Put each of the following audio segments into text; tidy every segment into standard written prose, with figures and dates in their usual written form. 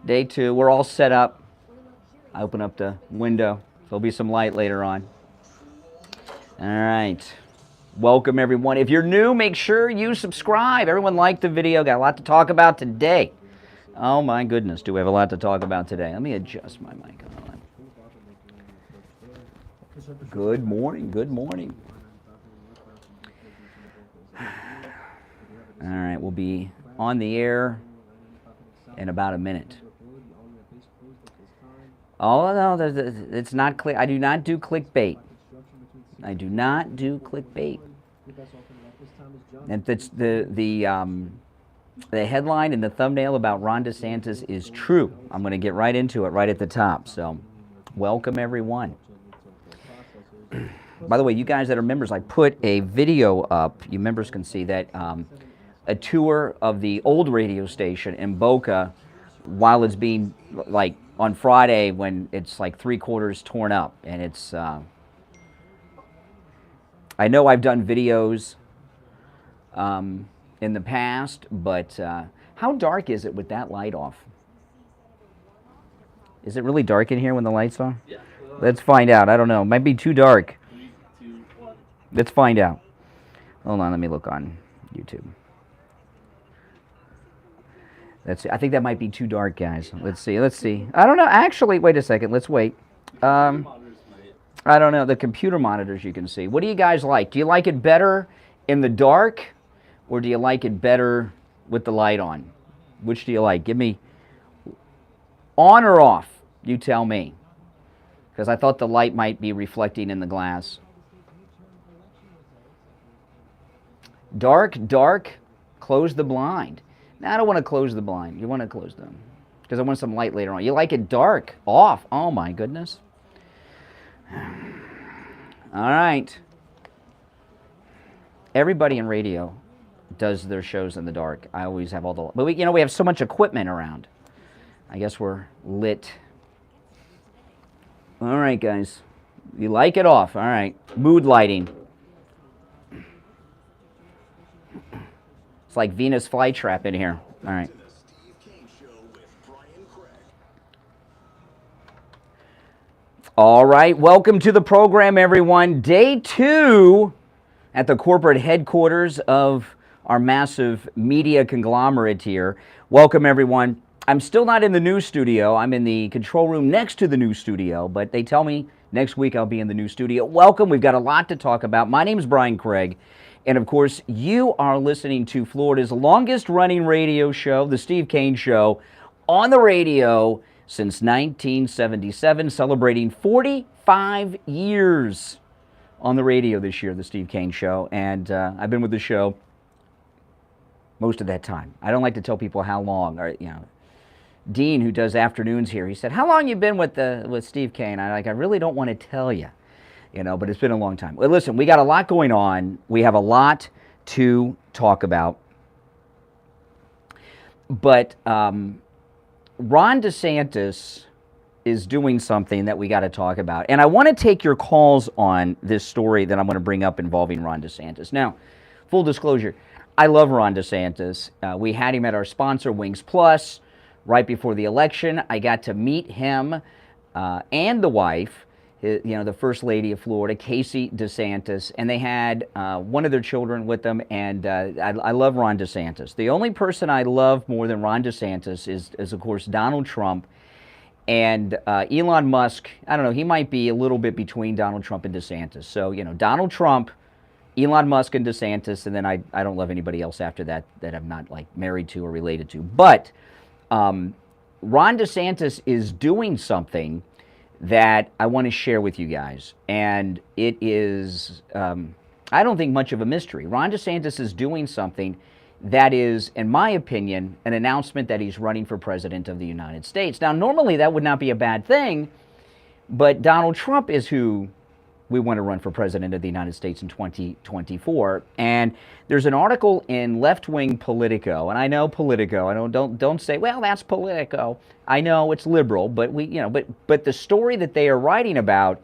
Day 2. We're all set up. I open up the window. There'll be some light later on. All right. Welcome, everyone. If you're new, make sure you subscribe. Everyone liked the video. Got a lot to talk about today. Oh, my goodness. Do we have a lot to talk about today? Let me adjust my mic. Good morning. Good morning. All right. We'll be on the air in about a minute. Oh, no, it's not click. I do not do clickbait. I do not do clickbait. And it's the headline and the thumbnail about Ron DeSantis is true. I'm going to get right into it right at the top. So, welcome everyone. By the way, you guys that are members, I put a video up. You members can see that a tour of the old radio station in Boca while it's being like on Friday when it's like 3/4 torn up, and it's. I know I've done videos in the past, but how dark is it with that light off? Is it really dark in here when the light's on? Yeah. Let's find out. I don't know. It might be too dark. 3, 2, 1. Let's find out. Hold on. Let me look on YouTube. Let's see. I think that might be too dark, guys. Let's see. Let's see. I don't know. Actually, wait a second. Let's wait. I don't know. The computer monitors you can see. What do you guys like? Do you like it better in the dark, or do you like it better with the light on? Which do you like? Give me on or off. You tell me. Because I thought the light might be reflecting in the glass. Dark, dark. Close the blind. Now, I don't want to close the blind. You want to close them. Because I want some light later on. You like it dark, off. Oh, my goodness. All right. Everybody in radio does their shows in the dark. I always have all the... But we have so much equipment around. I guess we're lit. All right, guys. You like it off. All right. Mood lighting. It's like Venus flytrap in here. All right. All right. Welcome to the program, everyone. Day 2 at the corporate headquarters of our massive media conglomerate here. Welcome, everyone. I'm still not in the news studio. I'm in the control room next to the news studio, but they tell me next week I'll be in the news studio. Welcome. We've got a lot to talk about. My name is Brian Craig. And, of course, you are listening to Florida's longest-running radio show, The Steve Kane Show, on the radio since 1977, celebrating 45 years on the radio this year, The Steve Kane Show. And I've been with the show most of that time. I don't like to tell people how long. Or, Dean, who does afternoons here, he said, "How long you been with Steve Kane?" I really don't want to tell you. But it's been a long time. Well, listen, we got a lot going on. We have a lot to talk about. But Ron DeSantis is doing something that we got to talk about. And I want to take your calls on this story that I'm going to bring up involving Ron DeSantis. Now, full disclosure, I love Ron DeSantis. We had him at our sponsor, Wings Plus, right before the election. I got to meet him and the wife, the First Lady of Florida, Casey DeSantis, and they had one of their children with them, and I love Ron DeSantis. The only person I love more than Ron DeSantis is of course, Donald Trump and Elon Musk. I don't know, he might be a little bit between Donald Trump and DeSantis. So, Donald Trump, Elon Musk, and DeSantis, and then I don't love anybody else after that I'm not, married to or related to. But Ron DeSantis is doing something that I want to share with you guys. And it is, I don't think much of a mystery. Ron DeSantis is doing something that is, in my opinion, an announcement that he's running for president of the United States. Now, normally that would not be a bad thing, but Donald Trump is who we want to run for president of the United States in 2024. And there's an article in left-wing Politico, and I know Politico. I don't say, well, that's Politico. I know it's liberal, but but the story that they are writing about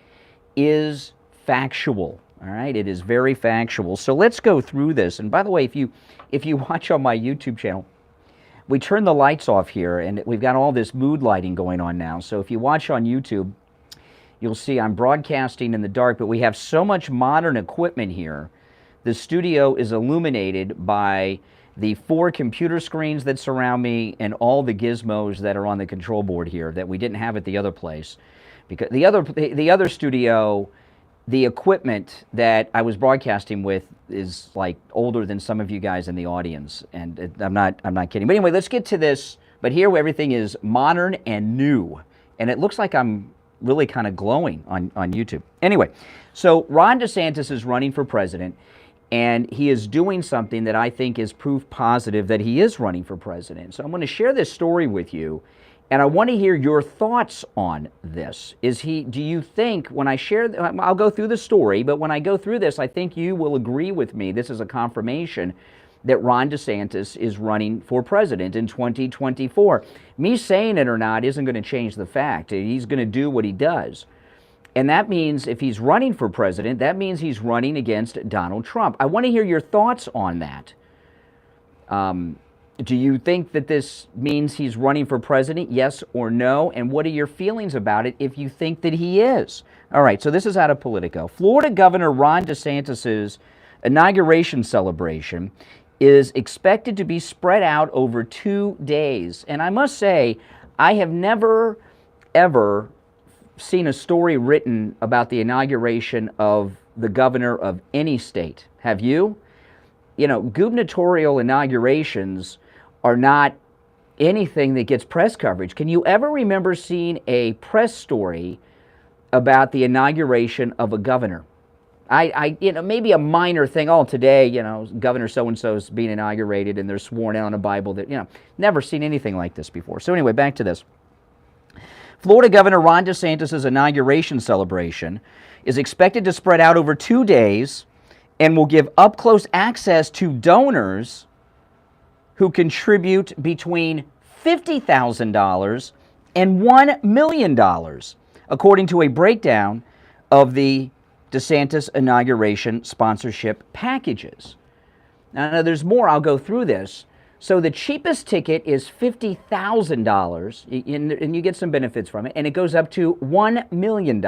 is factual. All right, it is very factual. So let's go through this. And by the way, if you watch on my YouTube channel, we turned the lights off here, and we've got all this mood lighting going on now. So if you watch on YouTube, you'll see I'm broadcasting in the dark, but we have so much modern equipment here. The studio is illuminated by the 4 computer screens that surround me and all the gizmos that are on the control board here that we didn't have at the other place. Because the other studio, the equipment that I was broadcasting with is like older than some of you guys in the audience, and I'm not kidding. But anyway, let's get to this. But here everything is modern and new, and it looks like I'm really kind of glowing on YouTube. Anyway, so Ron DeSantis is running for president, and he is doing something that I think is proof positive that he is running for president. So I'm going to share this story with you, and I want to hear your thoughts on this. Do you think, when I share, I'll go through the story, but when I go through this, I think you will agree with me. This is a confirmation that Ron DeSantis is running for president in 2024. Me saying it or not isn't going to change the fact. He's going to do what he does. And that means if he's running for president, that means he's running against Donald Trump. I want to hear your thoughts on that. Do you think that this means he's running for president, yes or no? And what are your feelings about it if you think that he is? All right, so this is out of Politico. Florida Governor Ron DeSantis' inauguration celebration is expected to be spread out over 2 days. And I must say, I have never, ever seen a story written about the inauguration of the governor of any state. Have you? You know, gubernatorial inaugurations are not anything that gets press coverage. Can you ever remember seeing a press story about the inauguration of a governor? Maybe a minor thing. Oh, today, Governor so-and-so is being inaugurated and they're sworn in on a Bible that, never seen anything like this before. So anyway, back to this. Florida Governor Ron DeSantis' inauguration celebration is expected to spread out over 2 days and will give up-close access to donors who contribute between $50,000 and $1 million, according to a breakdown of the DeSantis inauguration sponsorship packages. Now, there's more. I'll go through this. So the cheapest ticket is $50,000, and you get some benefits from it, and it goes up to $1 million.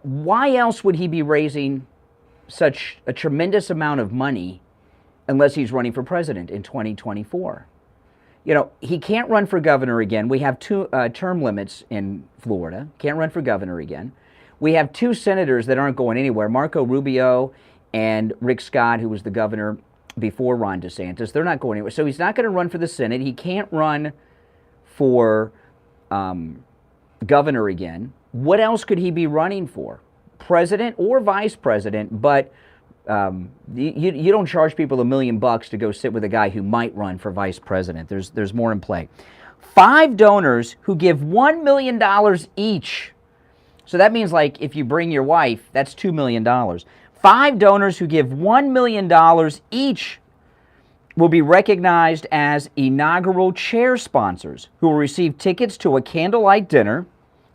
Why else would he be raising such a tremendous amount of money unless he's running for president in 2024? He can't run for governor again. We have 2 term limits in Florida. Can't run for governor again. We have 2 senators that aren't going anywhere, Marco Rubio and Rick Scott, who was the governor before Ron DeSantis. They're not going anywhere. So he's not going to run for the Senate. He can't run for governor again. What else could he be running for? President or vice president, but you don't charge people $1 million to go sit with a guy who might run for vice president. There's more in play. 5 donors who give $1 million each. So that means, like, if you bring your wife, that's $2 million. 5 donors who give $1 million each will be recognized as inaugural chair sponsors who will receive tickets to a candlelight dinner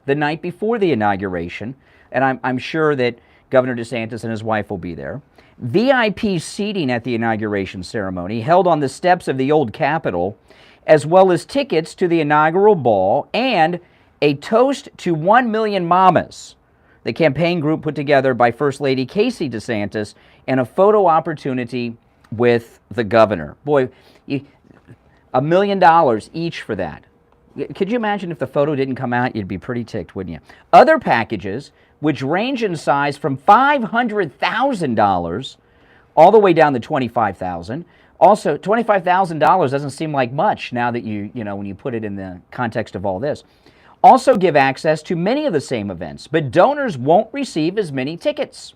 the night before the inauguration. And I'm sure that Governor DeSantis and his wife will be there. VIP seating at the inauguration ceremony held on the steps of the old Capitol, as well as tickets to the inaugural ball and a toast to 1 million mamas, the campaign group put together by First Lady Casey DeSantis, and a photo opportunity with the governor. Boy, $1 million each for that. Could you imagine if the photo didn't come out? You'd be pretty ticked, wouldn't you? Other packages, which range in size from $500,000 all the way down to $25,000. Also, $25,000 doesn't seem like much now that when you put it in the context of all this. Also give access to many of the same events, but donors won't receive as many tickets.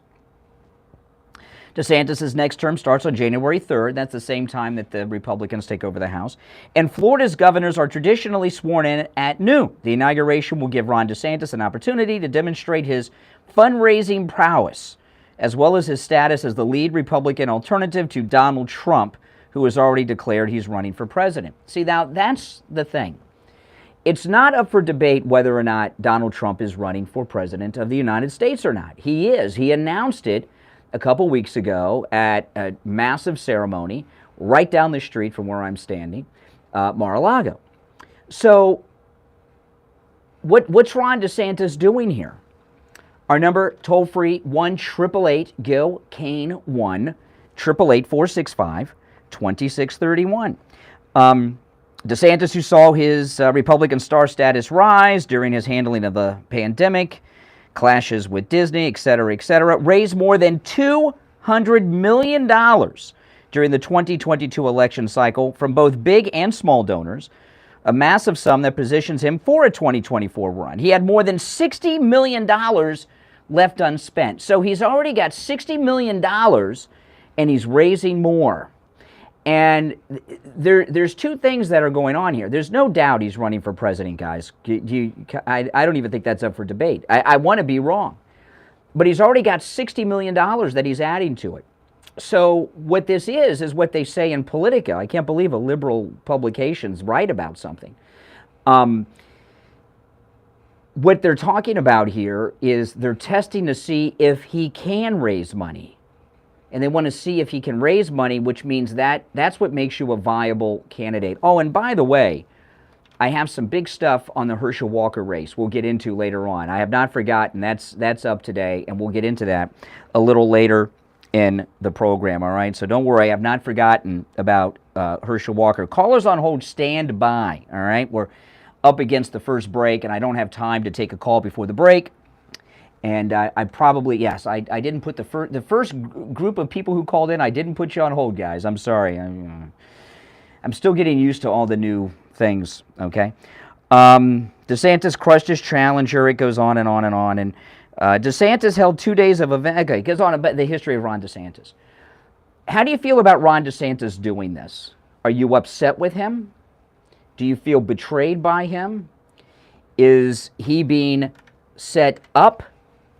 DeSantis' next term starts on January 3rd. That's the same time that the Republicans take over the House. And Florida's governors are traditionally sworn in at noon. The inauguration will give Ron DeSantis an opportunity to demonstrate his fundraising prowess, as well as his status as the lead Republican alternative to Donald Trump, who has already declared he's running for president. See, now that's the thing. It's not up for debate whether or not Donald Trump is running for president of the United States or not. He is. He announced it a couple weeks ago at a massive ceremony right down the street from where I'm standing, Mar-a-Lago. So what's Ron DeSantis doing here? Our number, toll-free, 1-888-GO-KANE 1, 888-465-2631. DeSantis, who saw his Republican star status rise during his handling of the pandemic, clashes with Disney, et cetera, raised more than $200 million during the 2022 election cycle from both big and small donors, a massive sum that positions him for a 2024 run. He had more than $60 million left unspent. So he's already got $60 million and he's raising more. And there's two things that are going on here. There's no doubt he's running for president, guys. I don't even think that's up for debate. I want to be wrong. But he's already got $60 million that he's adding to it. So what this is what they say in Politica. I can't believe a liberal publication's right about something. What they're talking about here is they're testing to see if he can raise money. And they want to see if he can raise money, which means that's what makes you a viable candidate. Oh, and by the way, I have some big stuff on the Herschel Walker race we'll get into later on. I have not forgotten. That's up today, and we'll get into that a little later in the program, all right? So don't worry, I have not forgotten about Herschel Walker. Callers on hold, stand by, all right? We're up against the first break, and I don't have time to take a call before the break. And I probably, yes, I didn't put the first group of people who called in, I didn't put you on hold, guys. I'm sorry. I'm still getting used to all the new things, okay? DeSantis crushed his challenger. It goes on and on and on. And DeSantis held 2 days of event. Okay, it goes on about the history of Ron DeSantis. How do you feel about Ron DeSantis doing this? Are you upset with him? Do you feel betrayed by him? Is he being set up,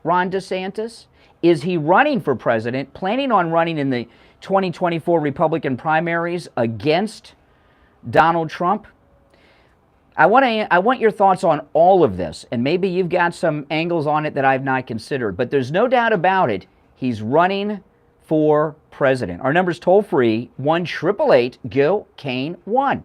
Ron DeSantis? Is he running for president, planning on running in the 2024 Republican primaries against Donald Trump? I want your thoughts on all of this, and maybe you've got some angles on it that I've not considered, but there's no doubt about it, he's running for president. Our number's toll-free, 1-888-GO-KANE 1.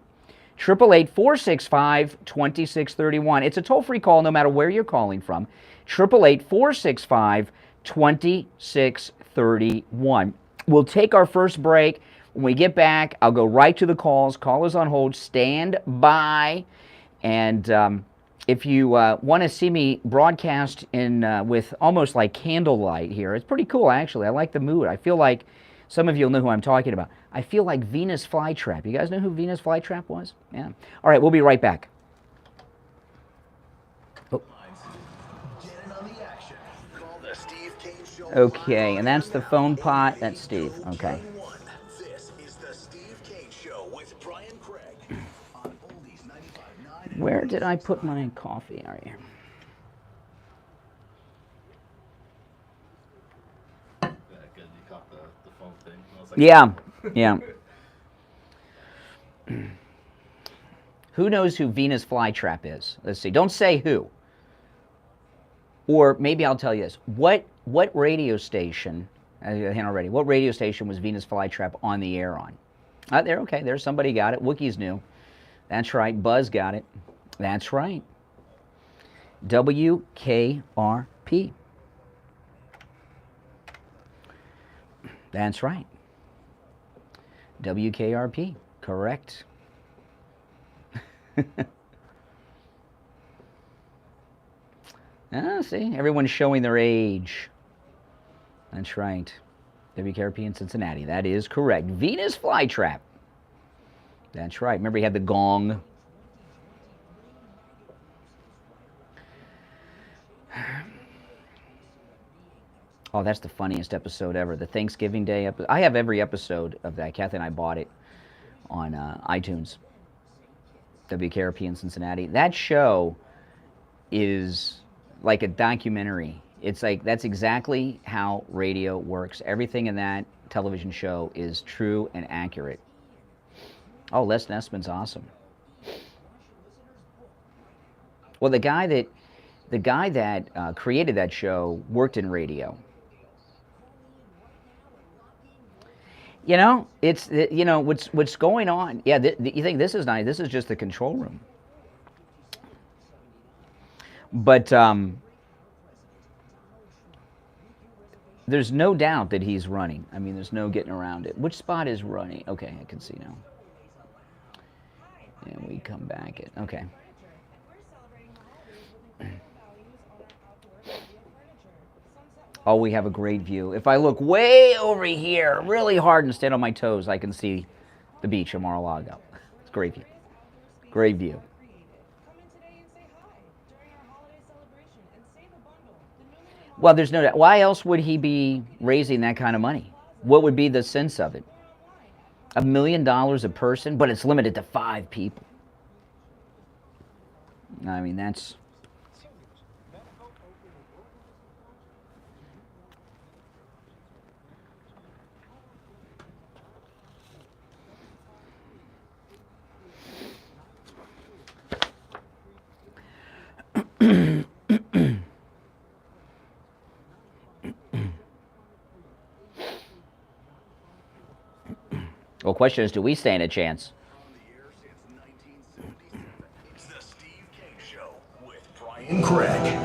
888-465-2631. It's a toll-free call no matter where you're calling from. 888-465-2631. We'll take our first break. When we get back, I'll go right to the calls. Callers on hold, stand by. And if you want to see me broadcast in with almost like candlelight here, it's pretty cool, actually. I like the mood. I feel like some of you will know who I'm talking about. I feel like Venus Flytrap. You guys know who Venus Flytrap was? Yeah. All right, we'll be right back. Oh. Okay, and that's the phone pot. That's Steve. Okay. This is the Steve Kane Show with Brian Craig on Oldies 95.9. Where did I put my coffee? All right, here. Yeah. Who knows who Venus Flytrap is? Let's see. Don't say who. Or maybe I'll tell you this. What radio station, already, what radio station was Venus Flytrap on the air on? There, okay, there's somebody got it. Wookiees knew. That's right. Buzz got it. That's right. WKRP. That's right. WKRP, correct. See, everyone's showing their age. That's right. WKRP in Cincinnati, that is correct. Venus Flytrap. That's right. Remember he had the gong. Oh, that's the funniest episode ever. The Thanksgiving Day episode. I have every episode of that. Kathy and I bought it on iTunes. WKRP in Cincinnati. That show is like a documentary. It's like, that's exactly how radio works. Everything in that television show is true and accurate. Oh, Les Nessman's awesome. Well, the guy that created that show worked in radio. You know, what's going on. Yeah, you think this is nice? This is just the control room. But there's no doubt that he's running. I mean, there's no getting around it. Which spot is running? Okay, I can see now. And we come back at, okay. Oh, we have a great view. If I look way over here, really hard and stand on my toes, I can see the beach of Mar-a-Lago. It's a great view. Great view. Well, there's no doubt. Why else would he be raising that kind of money? What would be the sense of it? $1 million a person, but it's limited to 5 people. I mean, that's... Well, question is, do we stand a chance? On the air since 1977, it's the Steve Kane Show with Brian Craig.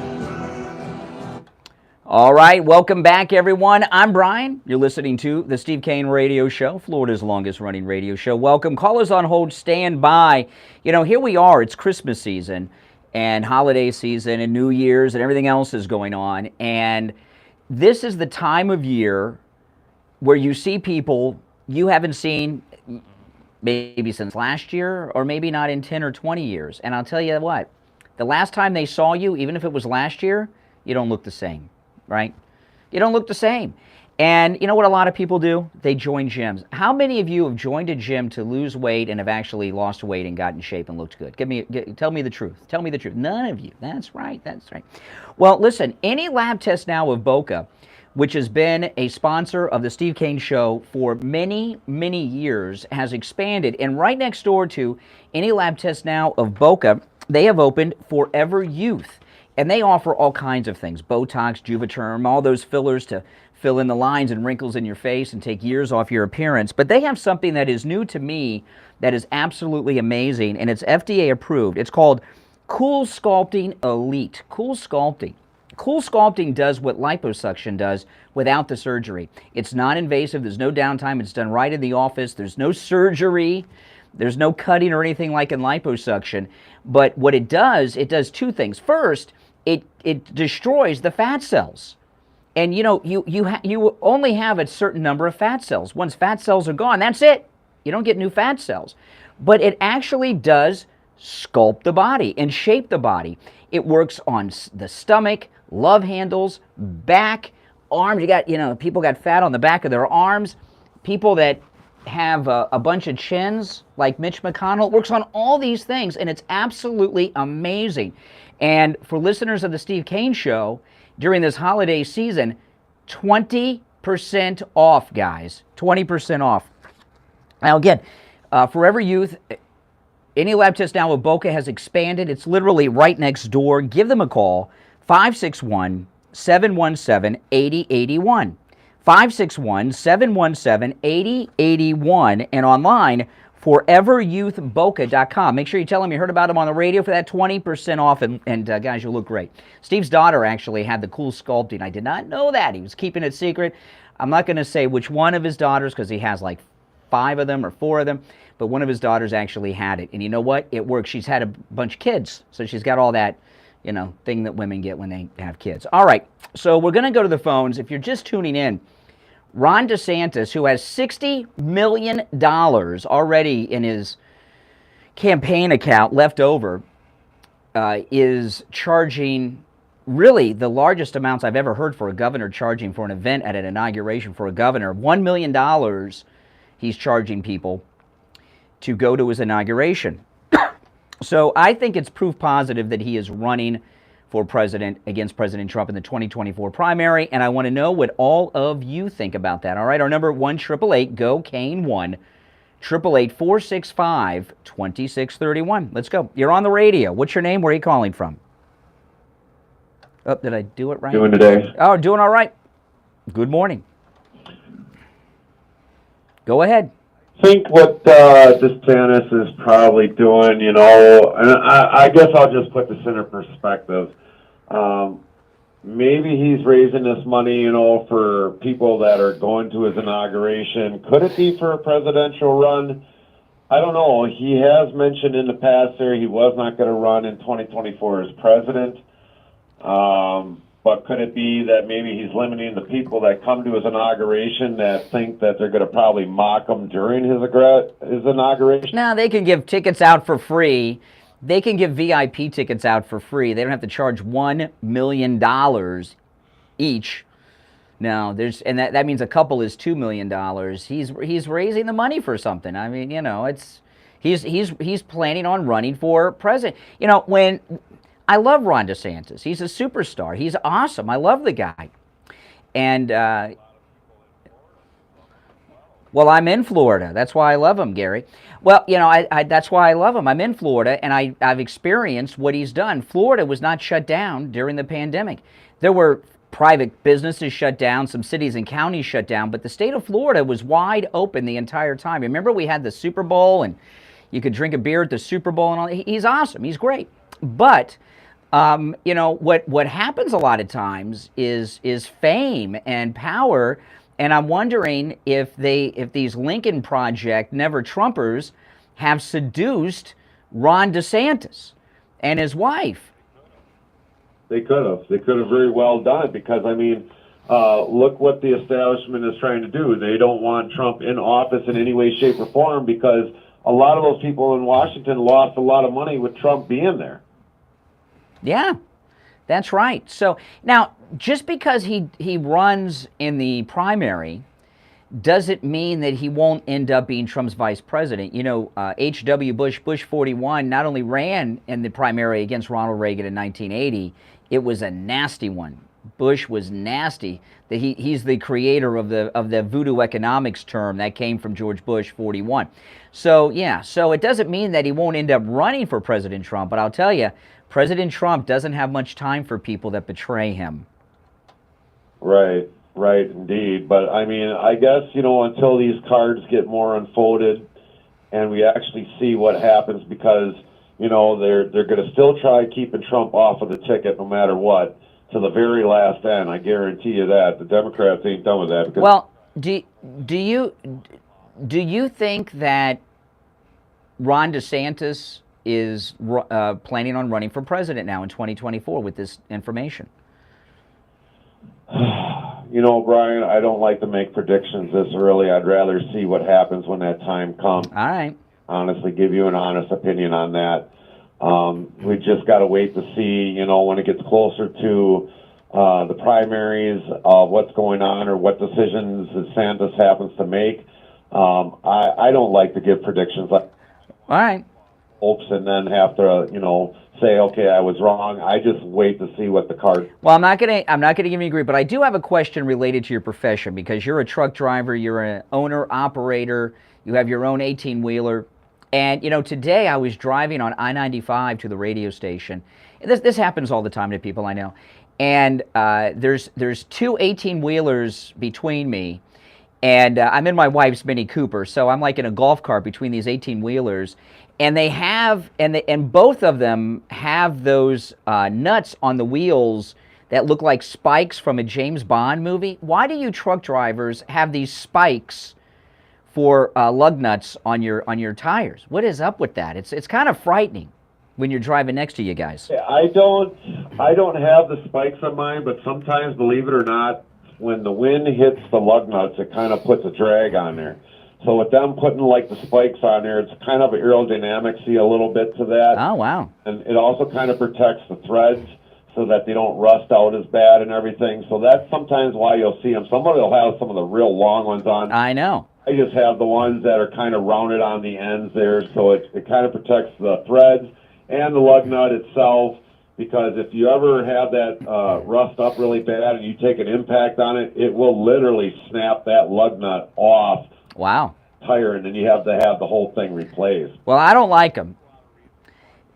All right, welcome back, everyone. I'm Brian. You're listening to the Steve Kane Radio Show, Florida's longest-running radio show. Welcome. Callers on hold, stand by. You know, here we are. It's Christmas season and holiday season and New Year's and everything else is going on. And this is the time of year where you see people you haven't seen maybe since last year or maybe not in 10 or 20 years. And I'll tell you what, the last time they saw you, even if it was last year, you don't look the same, right? You don't look the same. And you know what a lot of people do? They join gyms. How many of you have joined a gym to lose weight and have actually lost weight and got in shape and looked good? Tell me the truth. Tell me the truth. None of you. That's right. That's right. Well, listen, any lab test now of Boca, which has been a sponsor of the Steve Kane Show for many, many years, has expanded. And right next door to any lab test now of Boca, they have opened Forever Youth. And they offer all kinds of things, Botox, Juvederm, all those fillers to fill in the lines and wrinkles in your face and take years off your appearance. But they have something that is new to me that is absolutely amazing, and it's FDA approved. It's called Cool Sculpting Elite. Cool Sculpting. Cool Sculpting does what liposuction does without the surgery. It's non-invasive. There's no downtime. It's done right in the office. There's no surgery. There's no cutting or anything like in liposuction. But what it does 2 things. First, it destroys the fat cells. And you know, you only have a certain number of fat cells. Once fat cells are gone, that's it. You don't get new fat cells. But it actually does sculpt the body and shape the body. It works on the stomach, love handles, back, arms. You got, you know, people got fat on the back of their arms. People that have a bunch of chins, like Mitch McConnell. It works on all these things, and it's absolutely amazing. And for listeners of the Steve Kane Show, during this holiday season, 20% off, guys. 20% off. Now, again, Forever Youth, any lab test now with Boca has expanded. It's literally right next door. Give them a call, 561-717-8081. 561-717-8081, and online, foreveryouthboca.com. Make sure you tell them you heard about them on the radio for that 20% off, and guys, you'll look great. Steve's daughter actually had the cool sculpting. I did not know that. He was keeping it secret. I'm not going to say which one of his daughters, because he has like 5 of them or 4 of them, but one of his daughters actually had it. And you know what? It works. She's had a bunch of kids, so she's got all that, you know, thing that women get when they have kids. All right, so we're going to go to the phones. If you're just tuning in, Ron DeSantis, who has $60 million already in his campaign account left over, is charging really the largest amounts I've ever heard for a governor charging for an event at an inauguration for a governor. $1 million he's charging people to go to his inauguration. So I think it's proof positive that he is running for president against President Trump in the 2024 primary, and I want to know what all of you think about that. All right, our number 1-888-GO-KANE-1, 888-465-2631. Let's go. You're on the radio. What's your name? Where are you calling from? Oh, did I do it right? Doing today? Oh, doing all right. Good morning. Go ahead. Think what DeSantis is probably doing, and I guess I'll just put this into perspective. Maybe he's raising this money, for people that are going to his inauguration. Could it be for a presidential run? I don't know. He has mentioned in the past there he was not going to run in 2024 as president. But could it be that maybe he's limiting the people that come to his inauguration that think that they're going to probably mock him during his inauguration? No, they can give tickets out for free. They can give VIP tickets out for free. They don't have to charge $1 million each. No, that means a couple is $2 million. He's raising the money for something. I mean, he's planning on running for president. When I love Ron DeSantis, he's a superstar. He's awesome. I love the guy. And well, I'm in Florida. That's why I love him, Gary. Well, that's why I love him. I'm in Florida, and I've experienced what he's done. Florida was not shut down during the pandemic. There were private businesses shut down, some cities and counties shut down, but the state of Florida was wide open the entire time. Remember, we had the Super Bowl, and you could drink a beer at the Super Bowl and all. He's awesome. He's great. But what happens a lot of times is fame and power. And I'm wondering if these Lincoln Project Never Trumpers have seduced Ron DeSantis and his wife. They could have. They could have very well done it because, look what the establishment is trying to do. They don't want Trump in office in any way, shape, or form because a lot of those people in Washington lost a lot of money with Trump being there. Yeah, that's right. So now, just because he runs in the primary, does it mean that he won't end up being Trump's vice president? H.W. Bush 41, not only ran in the primary against Ronald Reagan in 1980, it was a nasty one. Bush was nasty. He's the creator of the voodoo economics term that came from George Bush 41. So it doesn't mean that he won't end up running for President Trump, but I'll tell you, President Trump doesn't have much time for people that betray him. Right, indeed. But I guess, until these cards get more unfolded and we actually see what happens because, they're going to still try keeping Trump off of the ticket no matter what to the very last end. I guarantee you that. The Democrats ain't done with that. Because well, do you think that Ron DeSantis is planning on running for president now in 2024 with this information? Brian, I don't like to make predictions this early. I'd rather see what happens when that time comes. All right. Honestly, give you an honest opinion on that. We just got to wait to see, when it gets closer to the primaries, what's going on or what decisions DeSantis happens to make. I don't like to give predictions like all right. hopes and then have to, say, okay, I was wrong. I just wait to see what the card. Well, I'm not gonna give you a agree, but I do have a question related to your profession because you're a truck driver, you're an owner operator, you have your own 18-wheeler, and today I was driving on I-95 to the radio station. This happens all the time to people I know, and there's two 18-wheelers between me. And I'm in my wife's Mini Cooper, so I'm like in a golf cart between these 18-wheelers. And and both of them have those nuts on the wheels that look like spikes from a James Bond movie. Why do you truck drivers have these spikes for lug nuts on your tires? What is up with that? It's kind of frightening when you're driving next to you guys. I don't have the spikes on mine, but sometimes, believe it or not, when the wind hits the lug nuts, it kind of puts a drag on there. So with them putting like the spikes on there, it's kind of aerodynamic, see a little bit to that. Oh, wow. And it also kind of protects the threads so that they don't rust out as bad and everything. So that's sometimes why you'll see them. Somebody will have some of the real long ones on. I know. I just have the ones that are kind of rounded on the ends there, so it kind of protects the threads and the lug nut itself. Because if you ever have that rust up really bad and you take an impact on it, it will literally snap that lug nut off. Wow. Tire, and then you have to have the whole thing replaced. Well, I don't like them.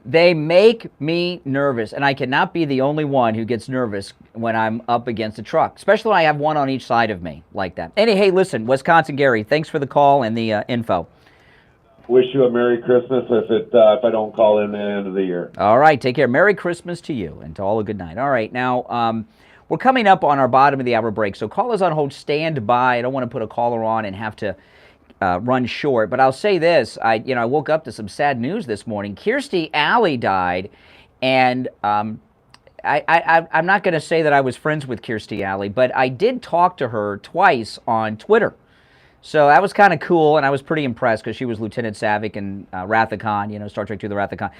They make me nervous, and I cannot be the only one who gets nervous when I'm up against a truck, especially when I have one on each side of me like that. Hey, listen, Wisconsin Gary, thanks for the call and the info. Wish you a Merry Christmas if I don't call in the end of the year. All right, take care. Merry Christmas to you and to all a good night. All right, now we're coming up on our bottom of the hour break, so callers on hold, stand by. I don't want to put a caller on and have to run short, but I'll say this: I woke up to some sad news this morning. Kirstie Alley died, and I'm not going to say that I was friends with Kirstie Alley, but I did talk to her twice on Twitter. So that was kind of cool, and I was pretty impressed because she was Lieutenant Saavik in Wrath of Khan, Star Trek II, The Wrath of Khan.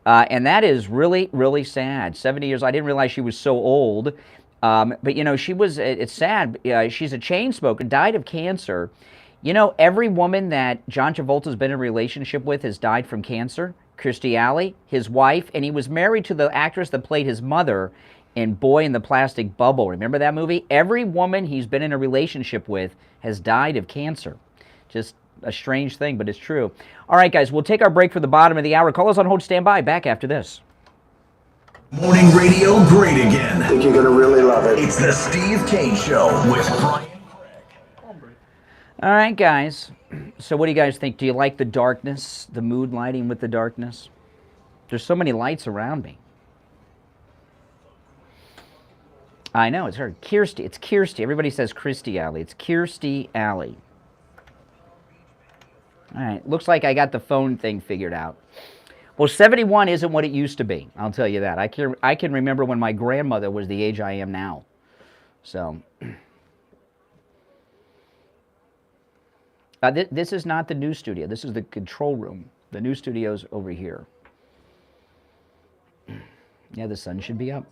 And that is really, really sad. 70 years, I didn't realize she was so old. But, she was, it's sad. She's a chain smoker, died of cancer. Every woman that John Travolta's been in a relationship with has died from cancer. Kirstie Alley, his wife, and he was married to the actress that played his mother in Boy in the Plastic Bubble. Remember that movie? Every woman he's been in a relationship with has died of cancer. Just a strange thing, but it's true. All right, guys, we'll take our break for the bottom of the hour. Call us on hold, stand by. Back after this. Morning radio great again. I think you're going to really love it. It's the Steve Kane Show with Brian Craig. All right, guys. So what do you guys think? Do you like the darkness, the mood lighting with the darkness? There's so many lights around me. I know, it's her. Kirstie. It's Kirstie. Everybody says Kirstie Alley. It's Kirstie Alley. All right. Looks like I got the phone thing figured out. Well, 71 isn't what it used to be. I'll tell you that. I can remember when my grandmother was the age I am now. So, this is not the news studio. This is the control room. The news studio's over here. Yeah, the sun should be up.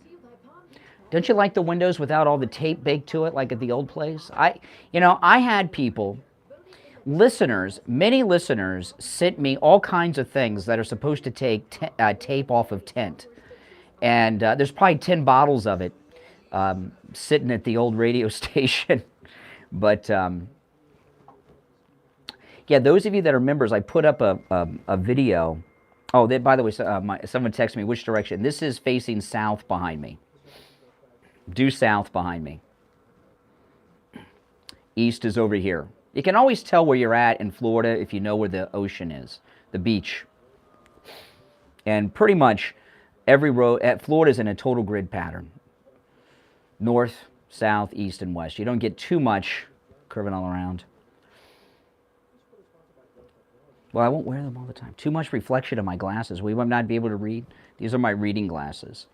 Don't you like the windows without all the tape baked to it, like at the old place? I had people, listeners, many listeners sent me all kinds of things that are supposed to take tape off of tent. And there's probably 10 bottles of it sitting at the old radio station. But, yeah, those of you that are members, I put up a video. Oh, by the way, someone texted me, which direction? This is facing south behind me. Due south behind me. East is over here. You can always tell where you're at in Florida if you know where the ocean is, the beach. And pretty much every road at Florida's in a total grid pattern. North, south, east, and west. You don't get too much curving all around. Well, I won't wear them all the time. Too much reflection in my glasses. We will not be able to read. These are my reading glasses.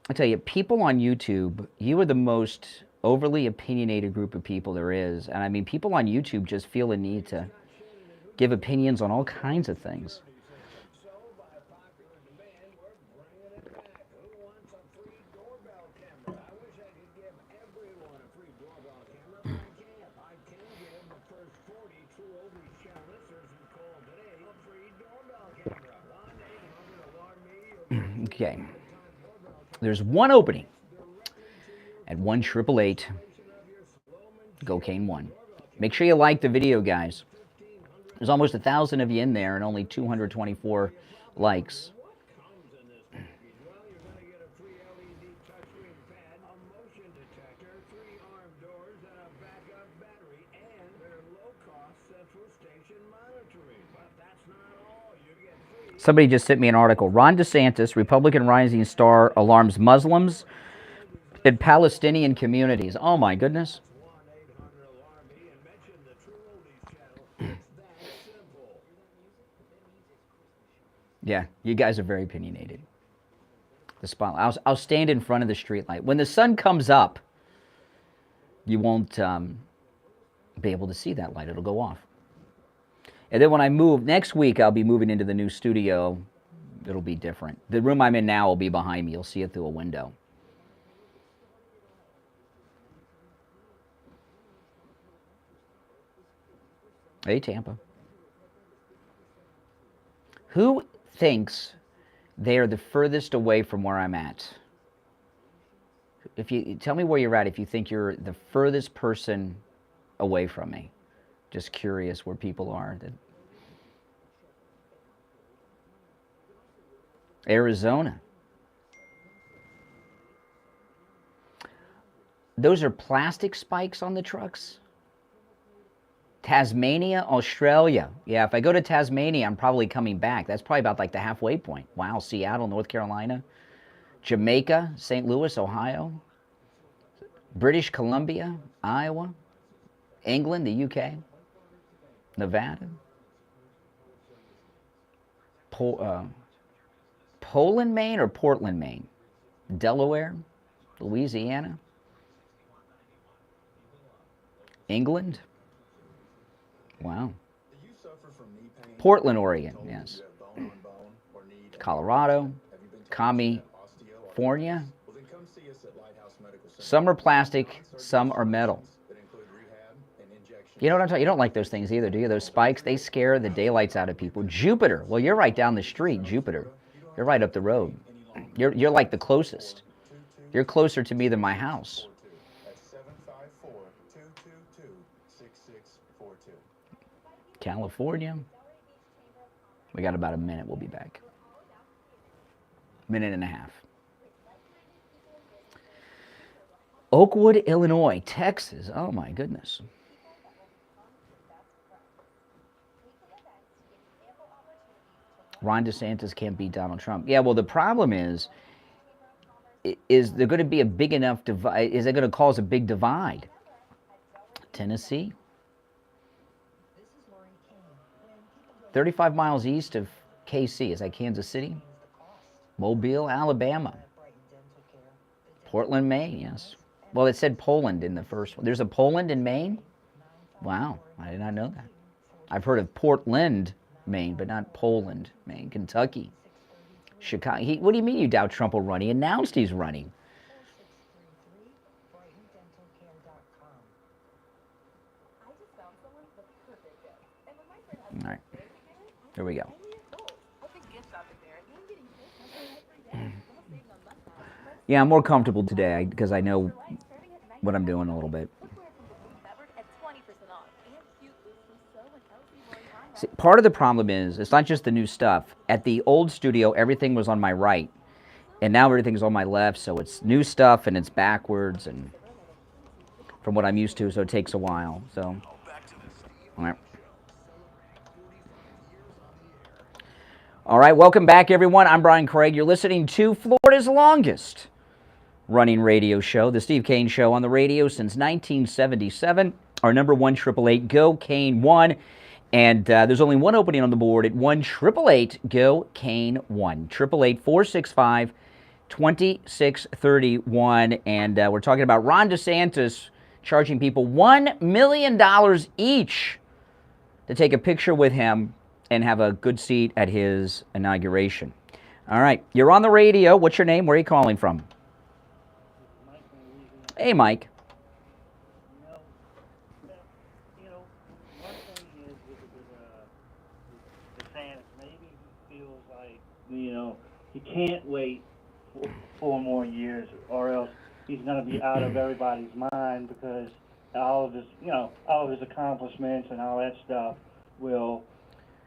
I tell you, people on YouTube, you are the most overly opinionated group of people there is. And I mean, people on YouTube just feel a need to give opinions on all kinds of things. Okay. There's one opening at 1-888 Go Kane 1. Make sure you like the video, guys. There's almost 1,000 of you in there and only 224 likes. Somebody just sent me an article. Ron DeSantis, Republican rising star, alarms Muslims and Palestinian communities. Oh, my goodness. Yeah, you guys are very opinionated. The spotlight. I'll stand in front of the street light. When the sun comes up, you won't be able to see that light. It'll go off. And then when I move, next week I'll be moving into the new studio. It'll be different. The room I'm in now will be behind me. You'll see it through a window. Hey, Tampa. Who thinks they are the furthest away from where I'm at? If you tell me where you're at, if you think you're the furthest person away from me. Just curious where people are. Arizona. Those are plastic spikes on the trucks. Tasmania, Australia. Yeah, if I go to Tasmania, I'm probably coming back. That's probably about like the halfway point. Wow, Seattle, North Carolina. Jamaica, St. Louis, Ohio. British Columbia, Iowa. England, the UK. Nevada. Poland, Maine, or Portland, Maine? Delaware, Louisiana. England. Wow. Portland, Oregon, yes. Colorado, California. Some are plastic, some are metal. You know what I'm talking? You don't like those things either, do you? Those spikes, they scare the daylights out of people. Jupiter. Well, you're right down the street, Jupiter. You're right up the road. You're like the closest. You're closer to me than my house. California. We got about a minute. We'll be back. Minute and a half. Oakwood, Illinois, Texas. Oh my goodness. Ron DeSantis can't beat Donald Trump. Yeah, well, the problem is there going to be a big enough divide? Is it going to cause a big divide? Tennessee? 35 miles east of KC. Is that Kansas City? Mobile, Alabama. Portland, Maine, yes. Well, it said Poland in the first one. There's a Poland in Maine? Wow, I did not know that. I've heard of Portland, Maine, but not Poland, Maine. Kentucky. Chicago. What do you mean you doubt Trump will run? He announced he's running. All right. Here we go. Yeah, I'm more comfortable today because I know what I'm doing a little bit. See, part of the problem is, it's not just the new stuff. At the old studio, everything was on my right, and now everything's on my left, so it's new stuff and it's backwards and from what I'm used to, so it takes a while. So, all right. All right, welcome back, everyone. I'm Brian Craig. You're listening to Florida's longest running radio show, The Steve Kane Show, on the radio since 1977. Our number 1-888-GO-KANE-1. And there's only one opening on the board at 1-888-GO-KANE-1. 888-465-2631. And we're talking about Ron DeSantis charging people $1 million each to take a picture with him and have a good seat at his inauguration. All right, you're on the radio. What's your name? Where are you calling from? Hey, Mike. One thing is with DeSantis, maybe he feels like, he can't wait 4 more years, or else he's going to be out of everybody's mind because all of his accomplishments and all that stuff will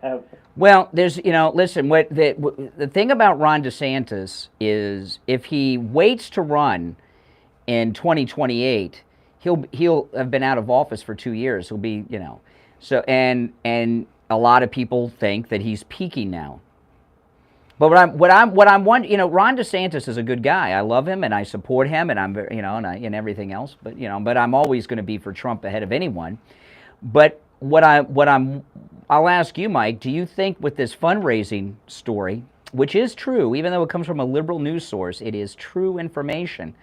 have. Well, there's, listen, what the thing about Ron DeSantis is if he waits to run in 2028, he'll have been out of office for 2 years. He'll be, so and a lot of people think that he's peaking now. But what I'm wondering, Ron DeSantis is a good guy. I love him and I support him and I'm, and everything else. But but I'm always going to be for Trump ahead of anyone. But I'll ask you, Mike. Do you think with this fundraising story, which is true, even though it comes from a liberal news source, it is true information.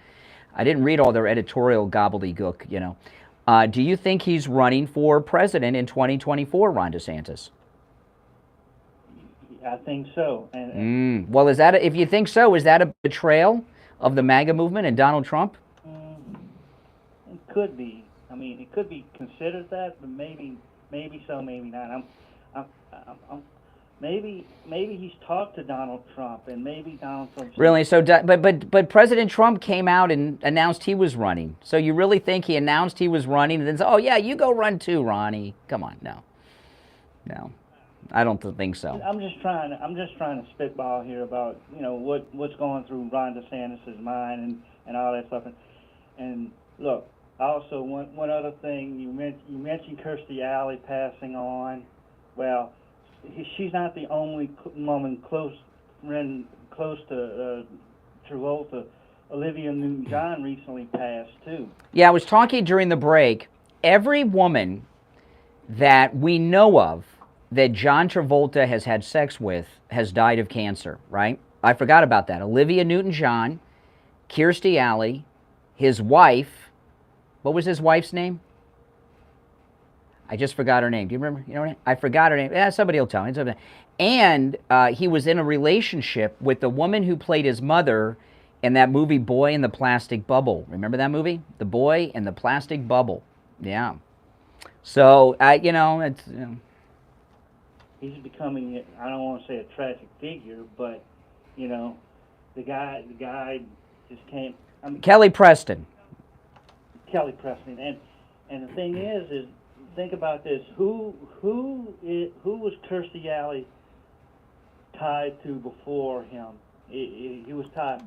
I didn't read all their editorial gobbledygook, do you think he's running for president in 2024, Ron DeSantis? I think so. Well, if you think so, is that a betrayal of the MAGA movement and Donald Trump? It could be. I mean, it could be considered that, but maybe so, maybe not. Maybe he's talked to Donald Trump, and maybe Donald Trump. Really? So, but President Trump came out and announced he was running. So you really think he announced he was running and then said, "Oh yeah, you go run too, Ronnie"? Come on, no. I don't think so. I'm just trying to spitball here about what's going through Ron DeSantis' mind and all that stuff. And look, also one other thing, you mentioned Kirstie Alley passing on. Well, she's not the only woman close to Travolta. Olivia Newton-John recently passed too. Yeah, I was talking during the break. Every woman that we know of that John Travolta has had sex with has died of cancer, right? I forgot about that. Olivia Newton-John, Kirstie Alley, his wife. What was his wife's name? I just forgot her name. Do you remember? You know what I mean? I forgot her name. Yeah, somebody will tell me. And he was in a relationship with the woman who played his mother in that movie Boy in the Plastic Bubble. Remember that movie? The Boy in the Plastic Bubble. Yeah. So, it's... He's becoming, I don't want to say a tragic figure, but, the guy just can't... Kelly Preston. Kelly Preston. And the thing is think about this. Who was Kirstie Alley tied to before him? He was tied...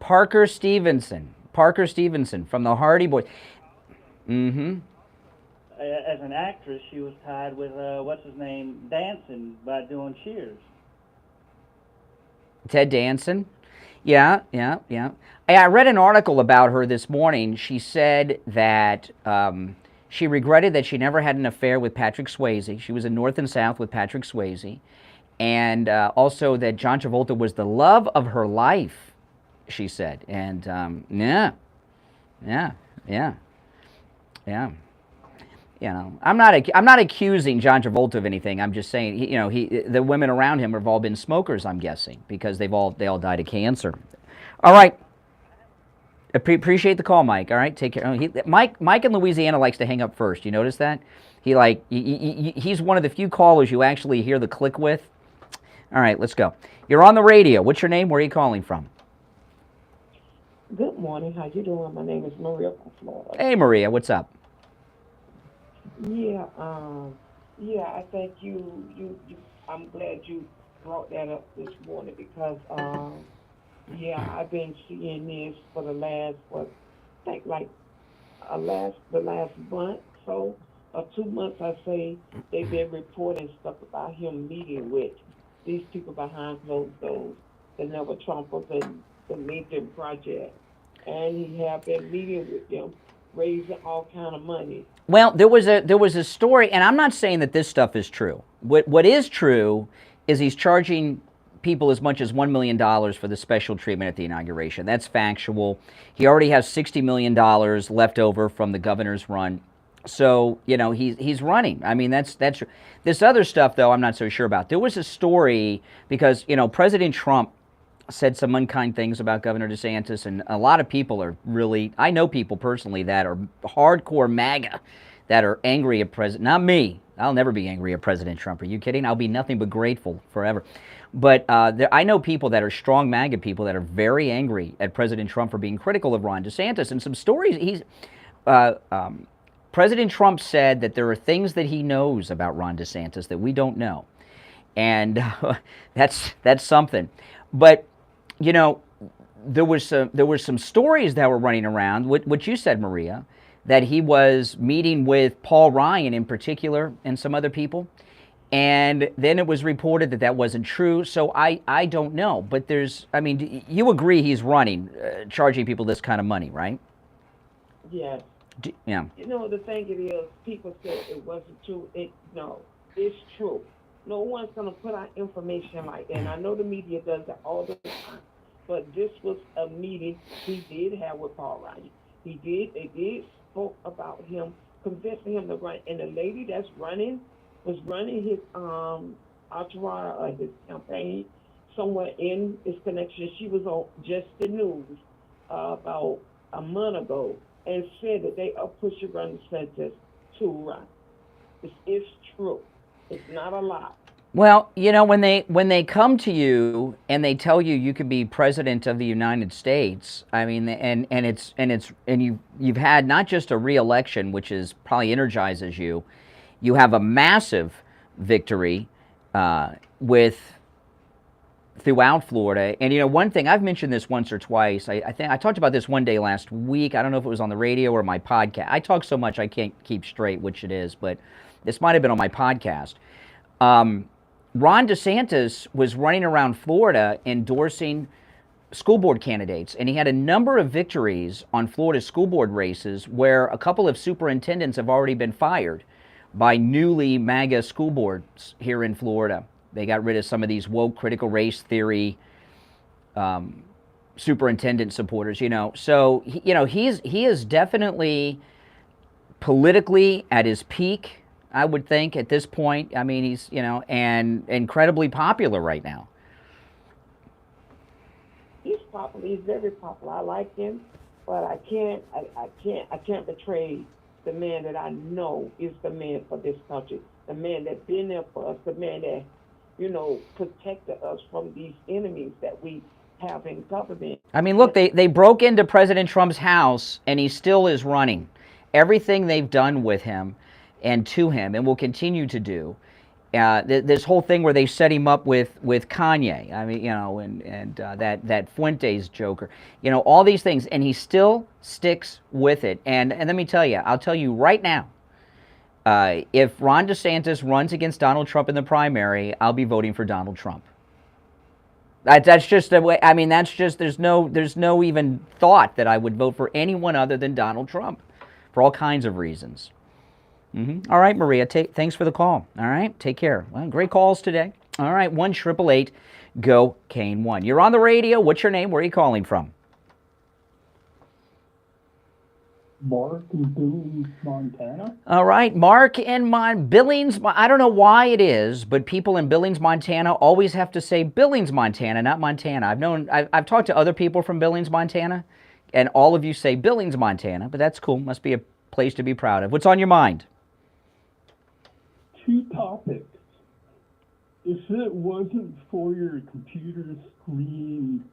Parker Stevenson from the Hardy Boys. Mm-hmm. As an actress, she was tied with, what's his name, Danson by doing Cheers. Ted Danson? Yeah. I read an article about her this morning. She said that she regretted that she never had an affair with Patrick Swayze. She was in North and South with Patrick Swayze. And also that John Travolta was the love of her life, she said. And yeah. I'm not accusing John Travolta of anything. I'm just saying, the women around him have all been smokers, I'm guessing, because they all died of cancer. All right. Appreciate the call, Mike. All right, take care. Mike in Louisiana likes to hang up first. You notice that? He's one of the few callers you actually hear the click with. All right, let's go. You're on the radio. What's your name? Where are you calling from? Good morning. How you doing? My name is Maria from Florida. Hey, Maria. What's up? Yeah, I think I'm glad you brought that up this morning because, I've been seeing this for the last, the last month, so, or 2 months, I say, they've been reporting stuff about him meeting with these people behind closed doors, the Never Trumpers and the Lincoln Project, and he have been meeting with them, raising all kind of money. Well, there was a story, and I'm not saying that this stuff is true. What is true is he's charging people as much as $1 million for the special treatment at the inauguration. That's factual. He already has $60 million left over from the governor's run. So, he's running. I mean, that's true. This other stuff, though, I'm not so sure about. There was a story because, President Trump said some unkind things about Governor DeSantis, and a lot of people are really, I know people personally that are hardcore MAGA, that are angry at President, not me. I'll never be angry at President Trump. Are you kidding? I'll be nothing but grateful forever. But I know people that are strong MAGA people that are very angry at President Trump for being critical of Ron DeSantis. And some stories, President Trump said that there are things that he knows about Ron DeSantis that we don't know. And that's something. But there were some stories that were running around, what you said, Maria, that he was meeting with Paul Ryan in particular and some other people. And then it was reported that wasn't true. So I don't know. But you agree he's running, charging people this kind of money, right? Yes. Yeah. The thing it is, people said it wasn't true. No, it's true. No one's going to put out information like that. And I know the media does that all the time. But this was a meeting he did have with Paul Ryan. They did spoke about him, convincing him to run. And the lady that's running was running his entourage, his campaign, somewhere in his connection. She was on Just the News about a month ago and said that they are pushing Ron DeSantis to run. It's true. It's not a lie. Well, when they come to you and they tell you you could be president of the United States, I mean, and you've had not just a re-election, which is probably energizes you, you have a massive victory, throughout Florida. And you know, one thing, I've mentioned this once or twice. I think I talked about this one day last week. I don't know if it was on the radio or my podcast. I talk so much I can't keep straight which it is, but this might have been on my podcast. Ron DeSantis was running around Florida endorsing school board candidates, and he had a number of victories on Florida school board races where a couple of superintendents have already been fired by newly MAGA school boards here in Florida. They got rid of some of these woke critical race theory superintendent supporters, you know. So, he is definitely politically at his peak, I would think, at this point. I mean, he's, and incredibly popular right now. He's popular. He's very popular. I like him, but I can't betray the man that I know is the man for this country, the man that's been there for us, the man that, protected us from these enemies that we have in government. I mean, look, they broke into President Trump's house, and he still is running. Everything they've done with him and to him, and will continue to do. This whole thing where they set him up with Kanye, I mean, and that Fuentes joker, all these things, and he still sticks with it. And let me tell you, I'll tell you right now, if Ron DeSantis runs against Donald Trump in the primary, I'll be voting for Donald Trump. That's just the way. I mean, that's just there's no even thought that I would vote for anyone other than Donald Trump, for all kinds of reasons. All right, Maria, thanks for the call. All right, take care. Well, great calls today. All right, 1-888-GO-KANE-1. You're on the radio. What's your name? Where are you calling from? Mark in Billings, Montana. All right, Mark in Billings. I don't know why it is, but people in Billings, Montana always have to say Billings, Montana, not Montana. I've talked to other people from Billings, Montana, and all of you say Billings, Montana, but that's cool. Must be a place to be proud of. What's on your mind? 2 topics. If it wasn't for your computer screen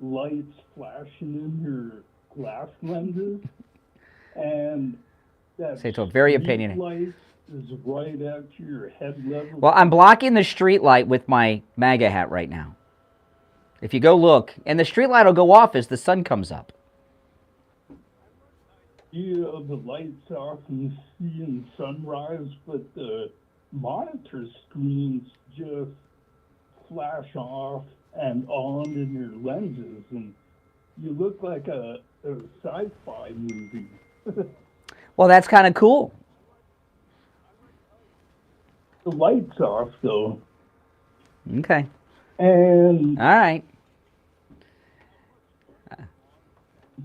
lights flashing in your glass lenses, and that Say so, very opinionated. Light is right at your head level. Well, I'm blocking the street light with my MAGA hat right now. If you go look, and the street light will go off as the sun comes up. Yeah, the lights off and seeing sunrise, but the monitor screens just flash off and on in your lenses, and you look like a sci-fi movie. Well, that's kind of cool. The lights off, though. Okay. And all right.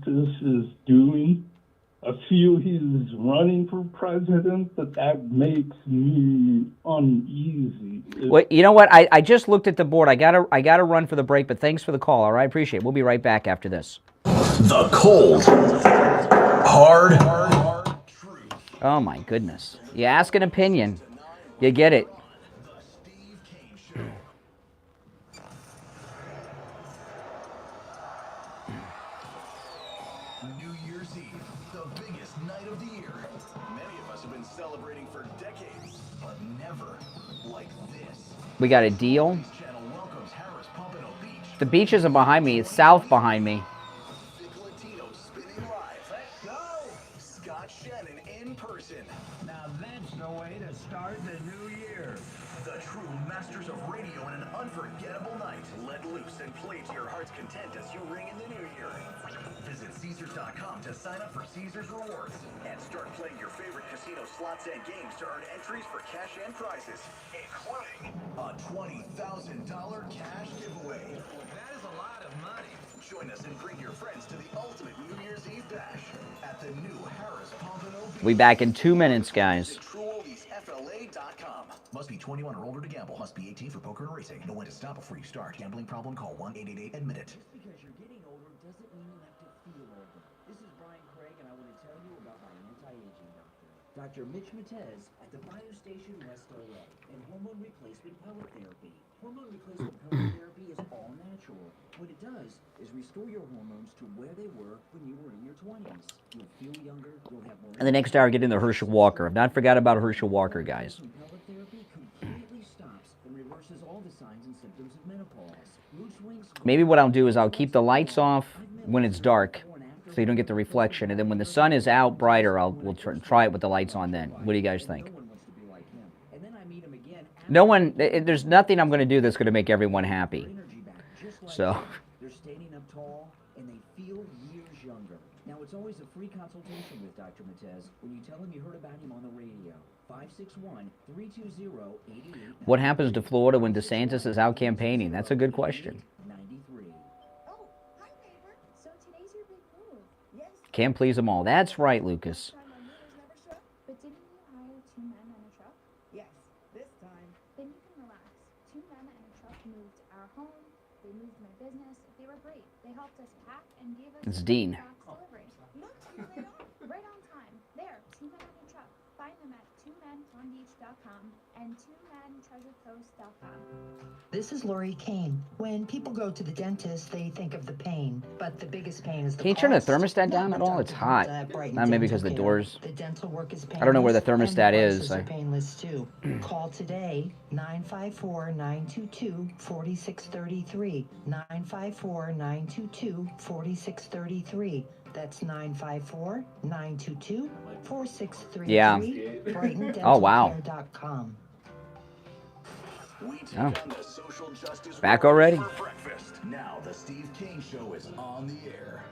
This is doing. I feel he's running for president, but that makes me uneasy. Well, you know what? I just looked at the board. I gotta run for the break, but thanks for the call. All right, appreciate it. We'll be right back after this. The cold, hard truth. Oh my goodness! You ask an opinion, you get it. The Steve Kane Show. New Year's Eve, the biggest night of the year. Many of us have been celebrating for decades, but never like this. We got a deal. This channel welcomes Harris Pompano Beach. The beach isn't behind me. It's south behind me. Thick Latino spinning live. Let's go! Scott Shannon in person. Now that's the way to start the new year. The true masters of radio in an unforgettable night. Let loose and play to your heart's content as you ring in the new year. Visit Caesars.com to sign up for Caesars Rewards and start playing your favorite casino slots and games to earn entries for cash and prizes, including a $20,000 cash giveaway. That is a lot of money. Join us and bring your friends to the ultimate New Year's Eve bash at the new Harris Pompano Beach. We'll be back in 2 minutes, guys. TrueOldiesFLA.com. Must be 21 or older to gamble. Must be 18 for poker and racing. Know when to stop before you start. Gambling problem? Call 1-888-ADMIT-IT. Because you're getting older doesn't mean you have to feel older. This is Brian Craig, and I want to tell you about my anti-aging doctor, Dr. Mitch Matez at the Biostation West LA, and hormone replacement pellet therapy. Hormone replacement pellet therapy is all natural. What it does is restore your hormones to where they were when you were in your 20s. You'll feel younger, you'll have more... And the next hour, get into Herschel Walker. I've not forgot about Herschel Walker, guys. Pellet therapy completely stops and Maybe what I'll do is I'll keep the lights off when it's dark, so you don't get the reflection. And then when the sun is out brighter, we'll try it with the lights on then. What do you guys think? No one, there's nothing I'm going to do that's going to make everyone happy. So. They're standing up tall and they feel years younger. Now it's always a free consultation with Dr. Matez when you tell him you heard about him on the radio. 561-320-88. What happens to Florida when DeSantis is out campaigning? That's a good question. 93. Oh, hi, neighbor. So today's your big move. Yes. Can't please them all. That's right, Lucas. But didn't you hire 2 men and a truck? Yes, this time. Then you can relax. 2 men and a truck moved our home. They moved my business. They were great. They helped us pack and gave us It's Dean. box delivery. Look, here they are. Right on time. There, 2 men and a truck. Find them at 2menpalmbeach.com and 2mentreasurecoast.com. This is Lori Kane. When people go to the dentist, they think of the pain, but the biggest pain is the Can you turn the cost. thermostat down at all? It's hot. Not maybe because the doors. The dental work is painless. I don't know where the and thermostat is. prices are painless too. Call today, 954-922-4633. 954-922-4633. That's 954-922-4633. Yeah. Oh, wow. BrightonDentalCare.com. Oh. Back already? Now the Steve Kane Show is on the air.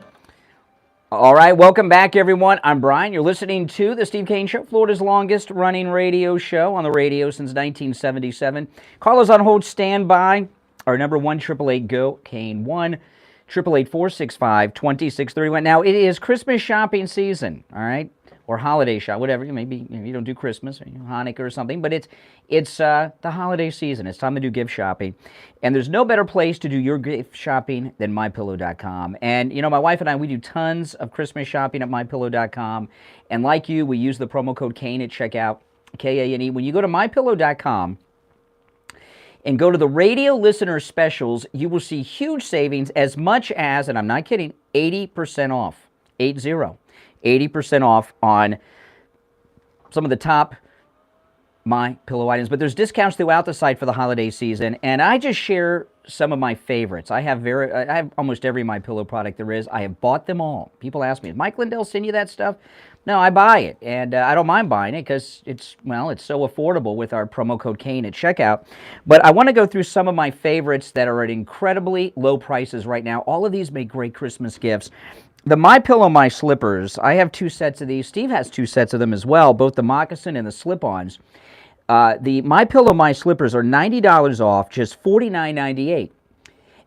All right, welcome back, everyone. I'm Brian. You're listening to The Steve Kane Show, Florida's longest-running radio show on the radio since 1977. Call us on hold, stand by. Our number 1-888-GO-KANE, 1-888-465-2631. Now, it is Christmas shopping season, all right? Or holiday shop, whatever. Maybe you don't do Christmas or Hanukkah or something, but it's the holiday season. It's time to do gift shopping. And there's no better place to do your gift shopping than MyPillow.com. And, you know, my wife and I, we do tons of Christmas shopping at MyPillow.com. And like you, we use the promo code KANE at checkout, K-A-N-E. When you go to MyPillow.com and go to the radio listener specials, you will see huge savings as much as, and I'm not kidding, 80% off, 80% off on some of the top MyPillow items. But there's discounts throughout the site for the holiday season, and I just share some of my favorites. I have almost every MyPillow product there is. I have bought them all. People ask me, "Does Mike Lindell send you that stuff?" No, I buy it, and I don't mind buying it because it's so affordable with our promo code KANE at checkout. But I want to go through some of my favorites that are at incredibly low prices right now. All of these make great Christmas gifts. The MyPillow My Slippers, I have 2 sets of these. Steve has 2 sets of them as well, both the moccasin and the slip-ons. The MyPillow My Slippers are $90 off, just $49.98.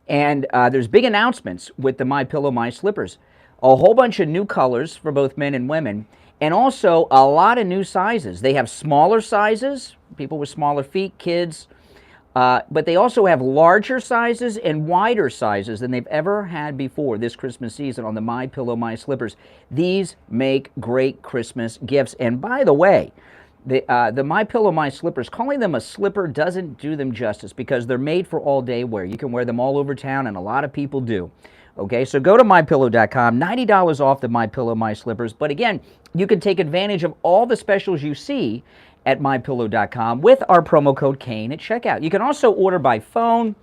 And there's big announcements with the MyPillow My Slippers. A whole bunch of new colors for both men and women, and also a lot of new sizes. They have smaller sizes, people with smaller feet, kids, but they also have larger sizes and wider sizes than they've ever had before this Christmas season on the MyPillow My Slippers. These make great Christmas gifts. And by the way, the MyPillow My Slippers, calling them a slipper doesn't do them justice because they're made for all-day wear. You can wear them all over town, and a lot of people do. Okay, so go to MyPillow.com, $90 off the MyPillow My Slippers. But again, you can take advantage of all the specials you see at MyPillow.com with our promo code KANE at checkout. You can also order by phone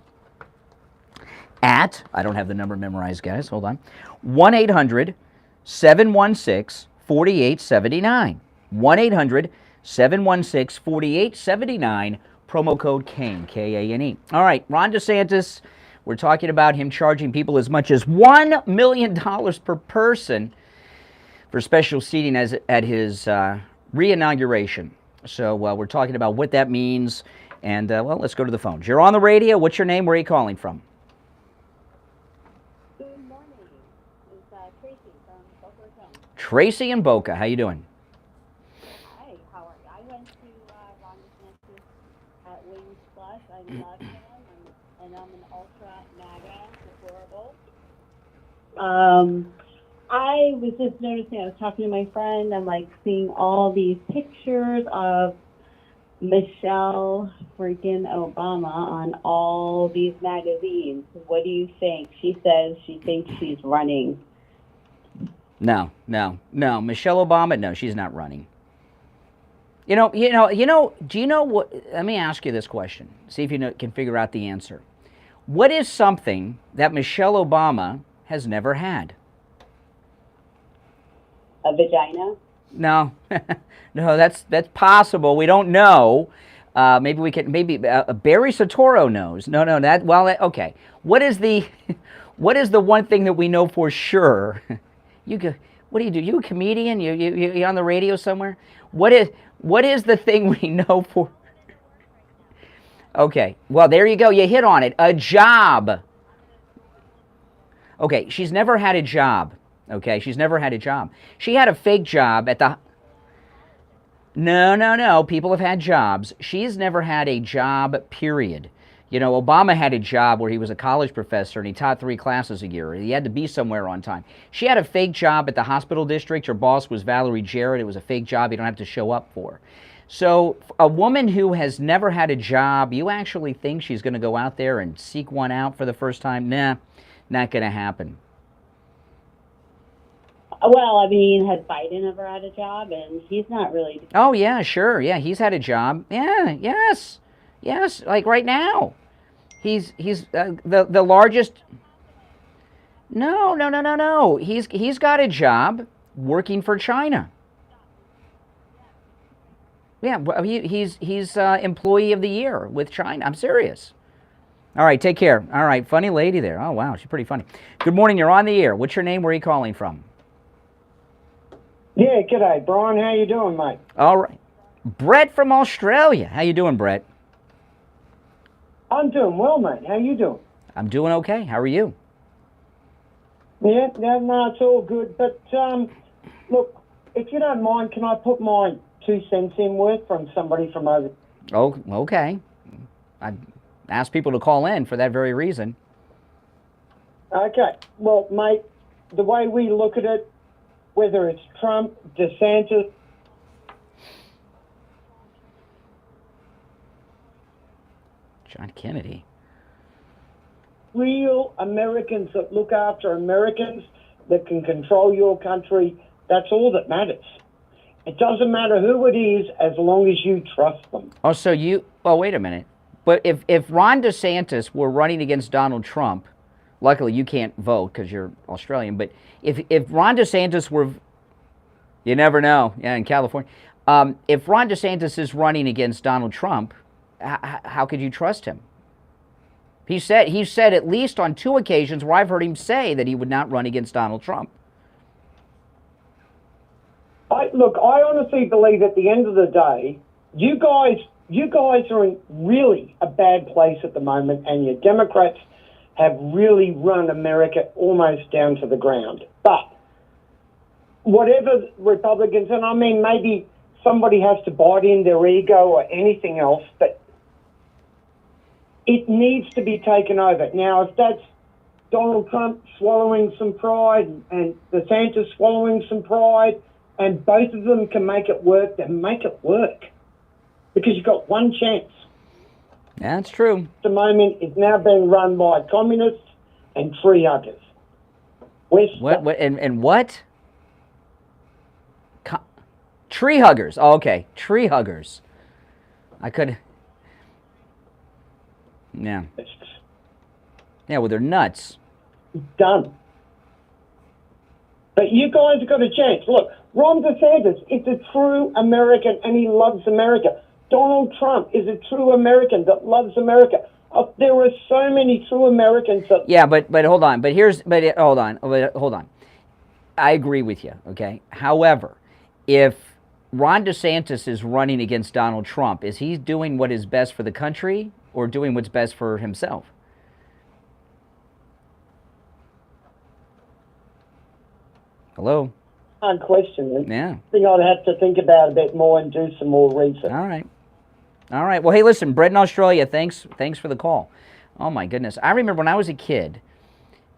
at, I don't have the number memorized, guys, hold on, 1-800-716-4879. 1-800-716-4879, promo code KANE, K-A-N-E. All right, Ron DeSantis, we're talking about him charging people as much as $1 million per person for special seating at his re-inauguration. So we're talking about what that means, and let's go to the phones. You're on the radio. What's your name? Where are you calling from? Good morning. It's Tracy from Boca Raton. Tracy and Boca. How you doing? Hi, how are you? I went to Ron DeSantis at Wings Plus. I love him, and I'm an ultra MAGA deplorable. I was just noticing, I was talking to my friend, I'm like seeing all these pictures of Michelle freaking Obama on all these magazines. What do you think? She says she thinks she's running. No. Michelle Obama, no, she's not running. Do you know what, let me ask you this question. See if you can figure out the answer. What is something that Michelle Obama has never had? A vagina? No, no, that's possible. We don't know. Maybe we can. Maybe Barry Soetoro knows. No, that. Well, okay. What is the one thing that we know for sure? You go. What do? You a comedian? You on the radio somewhere? What is the thing we know for? Okay. Well, there you go. You hit on it. A job. Okay. She's never had a job. Okay. She's never had a job. She had a fake job at the. No. People have had jobs. She's never had a job, period. You know, Obama had a job where he was a college professor and he taught 3 classes a year. He had to be somewhere on time. She had a fake job at the hospital district. Her boss was Valerie Jarrett. It was a fake job you don't have to show up for. So a woman who has never had a job, you actually think she's going to go out there and seek one out for the first time? Nah, not going to happen. Well, I mean, has Biden ever had a job? And he's not really. Oh, yeah, sure. Yeah, he's had a job. Yeah, yes, like right now. He's the largest. No. He's got a job working for China. Yeah, he's employee of the year with China. I'm serious. All right, take care. All right, funny lady there. Oh, wow, she's pretty funny. Good morning, you're on the air. What's your name? Where are you calling from? Yeah, g'day, Brian. How you doing, mate? All right. Brett from Australia. How you doing, Brett? I'm doing well, mate. How you doing? I'm doing okay. How are you? Yeah, no, it's all good. But, look, if you don't mind, can I put my 2 cents in worth from somebody from over... Oh, okay. I asked people to call in for that very reason. Okay. Well, mate, the way we look at it, whether it's Trump, DeSantis... John Kennedy. Real Americans that look after Americans, that can control your country, that's all that matters. It doesn't matter who it is as long as you trust them. Oh, so you... Oh, wait a minute. But if Ron DeSantis were running against Donald Trump, luckily you can't vote because you're Australian, but if Ron DeSantis were... You never know. Yeah, in California. If Ron DeSantis is running against Donald Trump, how could you trust him? He said at least on 2 occasions where I've heard him say that he would not run against Donald Trump. Look, I honestly believe at the end of the day, you guys are in really a bad place at the moment, and your Democrats have really run America almost down to the ground. But whatever Republicans, and I mean maybe somebody has to bite in their ego or anything else, but it needs to be taken over. Now, if that's Donald Trump swallowing some pride and DeSantis swallowing some pride, and both of them can make it work, then make it work. Because you've got one chance. That's true. At the moment, it's now being run by communists and tree huggers. What? And what? Tree huggers. Oh, okay. Tree huggers. I could... Yeah. Yeah, well, they're nuts. Done. But you guys have got a chance. Look, Ron DeSantis is a true American and he loves America. Donald Trump is a true American that loves America. There are so many true Americans that... Yeah, but hold on. Hold on. I agree with you, okay? However, if Ron DeSantis is running against Donald Trump, is he doing what is best for the country or doing what's best for himself? Hello? Hard question. Yeah. I think I'd have to think about it a bit more and do some more research. All right. Well, hey, listen, Brett in Australia, thanks for the call. Oh, my goodness. I remember when I was a kid,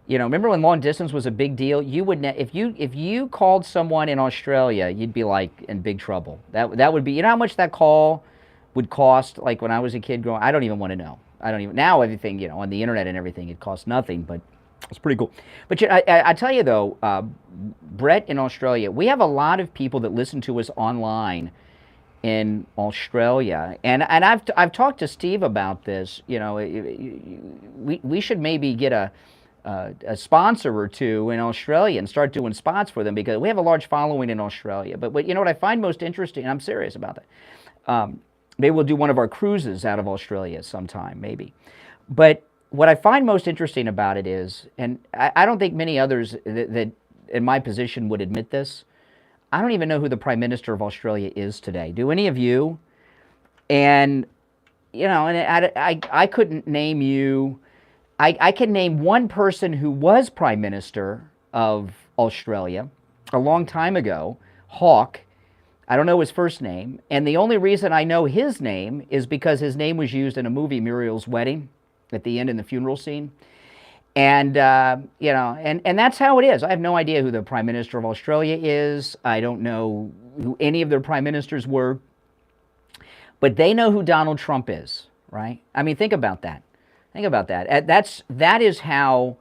remember when long distance was a big deal? You would if you called someone in Australia, you'd be like in big trouble. That would be, how much that call would cost, like when I was a kid growing? I don't even want to know. Now everything, on the internet and everything, it costs nothing, but it's pretty cool. But I tell you though, Brett in Australia, we have a lot of people that listen to us online in Australia. And I've talked to Steve about this. You know, we should maybe get a sponsor or two in Australia and start doing spots for them, because we have a large following in Australia. But you know what I find most interesting, and I'm serious about that, maybe we'll do one of our cruises out of Australia sometime, maybe. But what I find most interesting about it is, and I don't think many others that in my position would admit this, I don't even know who the Prime Minister of Australia is today. Do any of you? And, you know, and I couldn't name you. I can name one person who was Prime Minister of Australia a long time ago, Hawke. I don't know his first name. And the only reason I know his name is because his name was used in a movie, Muriel's Wedding, at the end in the funeral scene. And, you know, and that's how it is. I have no idea who the Prime Minister of Australia is. I don't know who any of their prime ministers were. But they know who Donald Trump is, right? I mean, think about that. Think about that. That is how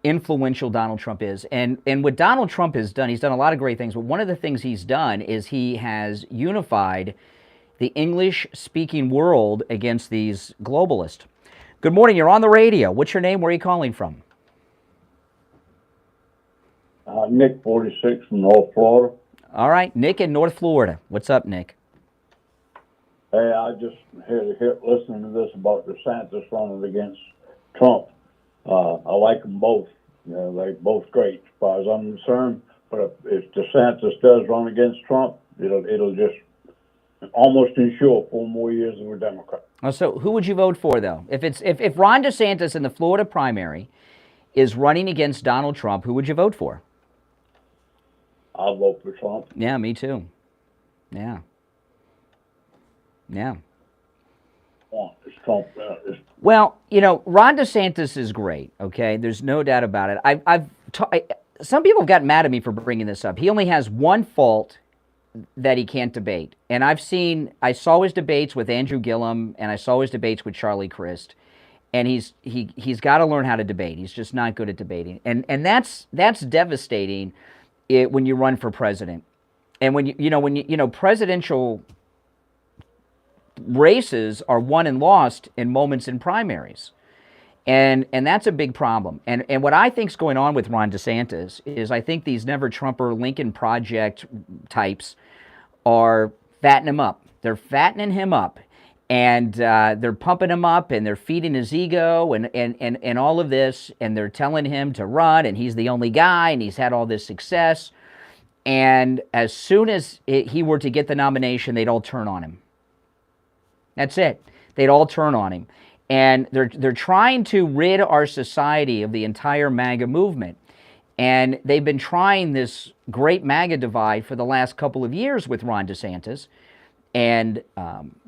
influential Donald Trump is. And what Donald Trump has done, he's done a lot of great things, but one of the things he's done is he has unified the English-speaking world against these globalists. Good morning, you're on the radio. What's your name? Where are you calling from? Nick, 46 from North Florida. All right, Nick in North Florida. What's up, Nick? Hey, I just listening to this about DeSantis running against Trump. I like them both. You know, they're both great as far as I'm concerned. But if DeSantis does run against Trump, it'll just almost ensure 4 more years of a Democrat. Oh, so who would you vote for, though? If Ron DeSantis in the Florida primary is running against Donald Trump, who would you vote for? I'll vote for Trump. Yeah, me too. Yeah. Yeah. It's Trump. Well, you know, Ron DeSantis is great, okay? There's no doubt about it. Some people have gotten mad at me for bringing this up. He only has one fault that he can't debate. And I saw his debates with Andrew Gillum, and I saw his debates with Charlie Crist. And he's got to learn how to debate. He's just not good at debating. And that's devastating when you run for president. And when presidential races are won and lost in moments in primaries. And that's a big problem. And what I think is going on with Ron DeSantis is I think these Never Trumper Lincoln Project types are fattening him up. They're fattening him up. And they're pumping him up, and they're feeding his ego and all of this, and they're telling him to run, and he's the only guy, and he's had all this success. And as soon as he were to get the nomination, they'd all turn on him. That's it. They'd all turn on him. And they're trying to rid our society of the entire MAGA movement. And they've been trying this great MAGA divide for the last couple of years with Ron DeSantis and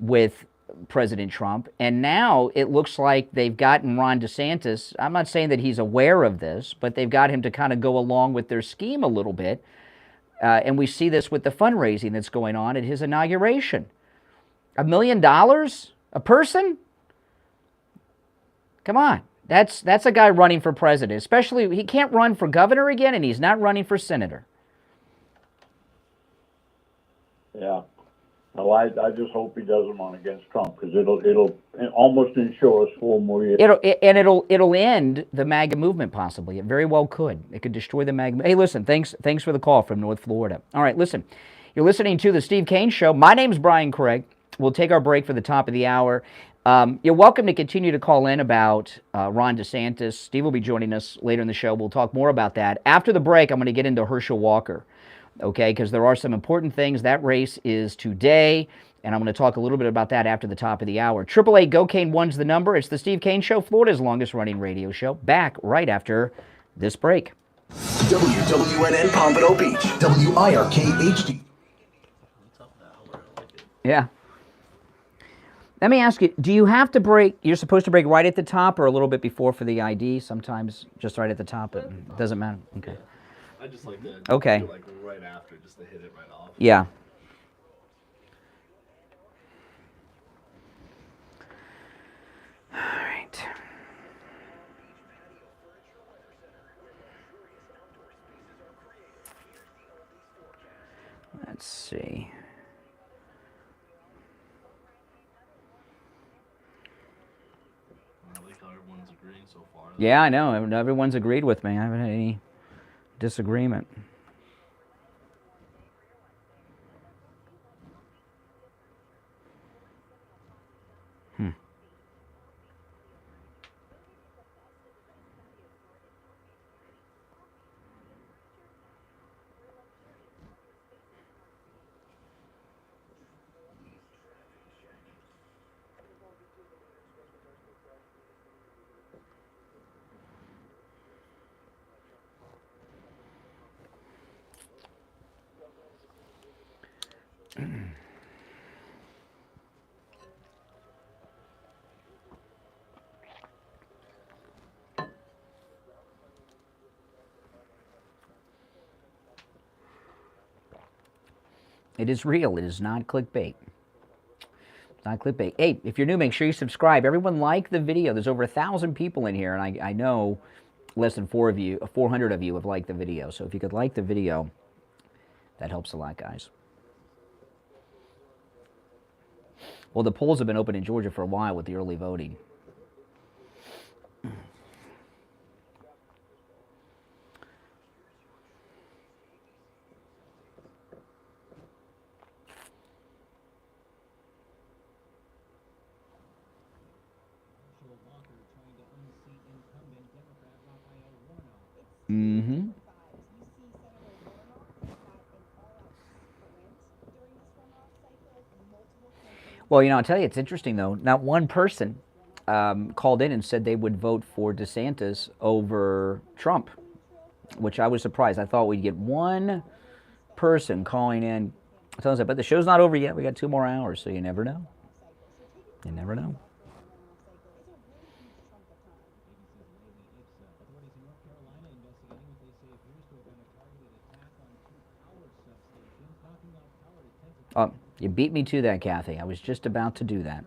with President Trump. And now it looks like they've gotten Ron DeSantis, I'm not saying that he's aware of this, but they've got him to kind of go along with their scheme a little bit. And we see this with the fundraising that's going on at his inauguration. $1 million a person? Come on. That's a guy running for president. Especially, he can't run for governor again, and he's not running for senator. Yeah. Well, I just hope he doesn't run against Trump, because it'll almost ensure us 4 more years. It'll end the MAGA movement, possibly. It very well could. It could destroy the MAGA. Hey, listen, thanks for the call from North Florida. All right, listen, you're listening to the Steve Kane Show. My name's Brian Craig. We'll take our break for the top of the hour. You're welcome to continue to call in about Ron DeSantis. Steve will be joining us later in the show. We'll talk more about that. After the break, I'm going to get into Herschel Walker, okay, because there are some important things. That race is today, and I'm going to talk a little bit about that after the top of the hour. 888-GO-KANE-1's the number. It's the Steve Kane Show, Florida's longest-running radio show. Back right after this break. WWNN Pompano Beach, WIRK HD. Yeah. Let me ask you, do you have to break, you're supposed to break right at the top or a little bit before for the ID? Sometimes just right at the top, it doesn't matter? Okay. I just like to okay. do like right after, just to hit it right off. Yeah. All right. Let's see. so far. Yeah, I know. Everyone's agreed with me. I haven't had any disagreement. It is real. It is not clickbait. It's not clickbait. Hey, if you're new, make sure you subscribe. Everyone like the video. There's over 1,000 people in here, and I know less than 400 of you have liked the video. So if you could like the video, that helps a lot, guys. Well, the polls have been open in Georgia for a while with the early voting. Mm-hmm. Well, you know, I'll tell you, it's interesting, though. Not one person called in and said they would vote for DeSantis over Trump, which I was surprised. I thought we'd get one person calling in. Telling us, but the show's not over yet. We got 2 more hours, so you never know. You never know. Oh, you beat me to that, Kathy. I was just about to do that.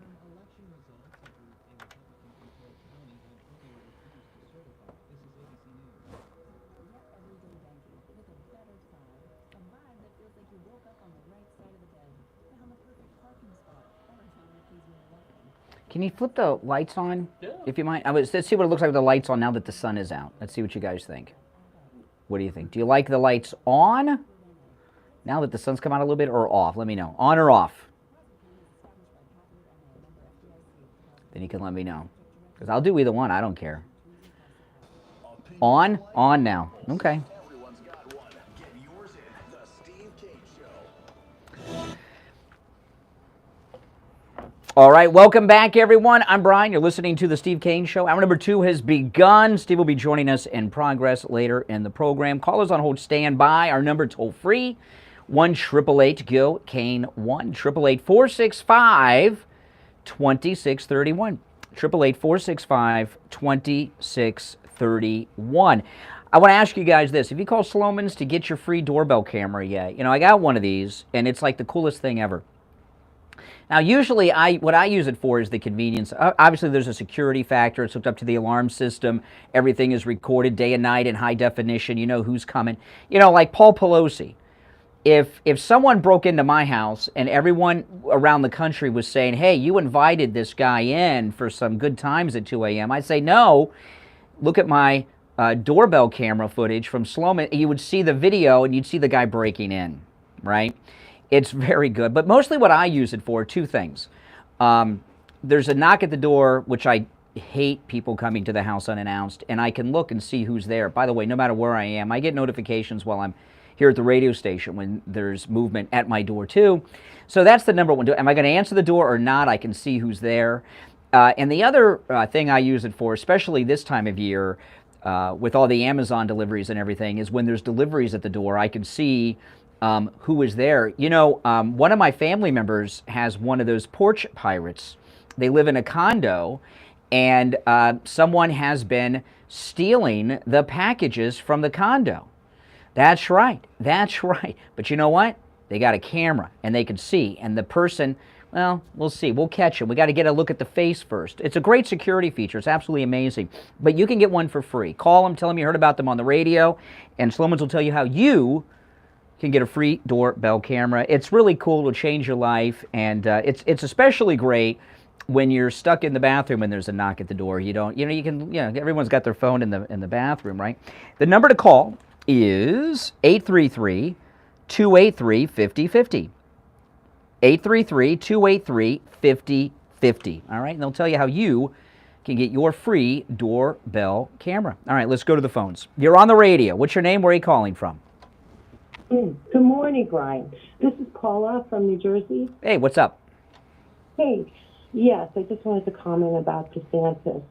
Can you flip the lights on, if you mind? Let's see what it looks like with the lights on now that the sun is out. Let's see what you guys think. What do you think? Do you like the lights on now that the sun's come out a little bit, or off? Let me know. On or off? Then you can let me know. Because I'll do either one. I don't care. On? On now. Okay. Everyone's got one. Get yours in the Steve Kane Show. All right, welcome back, everyone. I'm Brian. You're listening to the Steve Kane Show. Hour number 2 has begun. Steve will be joining us in progress later in the program. Callers on hold, stand by. Our number toll free, 1-888-GO-KANE, 1-888-465-2631. 888-465-2631. I want to ask you guys this. Have you called Sloman's to get your free doorbell camera yet? You know, I got one of these, and it's like the coolest thing ever. Now, usually, what I use it for is the convenience. Obviously, there's a security factor. It's hooked up to the alarm system. Everything is recorded day and night in high definition. You know who's coming. You know, like Paul Pelosi. If someone broke into my house and everyone around the country was saying, hey, you invited this guy in for some good times at 2 a.m., I'd say, no, look at my doorbell camera footage from Sloman. You would see the video and you'd see the guy breaking in, right? It's very good. But mostly what I use it for, 2 things. There's a knock at the door, which I hate people coming to the house unannounced, and I can look and see who's there. By the way, no matter where I am, I get notifications while I'm here at the radio station when there's movement at my door too. So that's the number one. Am I going to answer the door or not? I can see who's there. And the other thing I use it for, especially this time of year, with all the Amazon deliveries and everything, is when there's deliveries at the door, I can see who is there. You know, one of my family members has one of those porch pirates. They live in a condo, and someone has been stealing the packages from the condo. That's right. That's right. But you know what? They got a camera, and they can see. And the person, well, we'll see. We'll catch him. We got to get a look at the face first. It's a great security feature. It's absolutely amazing. But you can get one for free. Call them. Tell them you heard about them on the radio. And Sloman's will tell you how you can get a free doorbell camera. It's really cool. It'll change your life. And it's especially great when you're stuck in the bathroom and there's a knock at the door, you don't, you can, everyone's got their phone in the bathroom, right? The number to call is 833-283-5050. 833-283-5050. All right, and they'll tell you how you can get your free doorbell camera. All right, let's go to the phones. You're on the radio. What's your name? Where are you calling from? Good morning, Brian. This is Paula from New Jersey. Hey, what's up? Hey, yes, I just wanted to comment about DeSantis.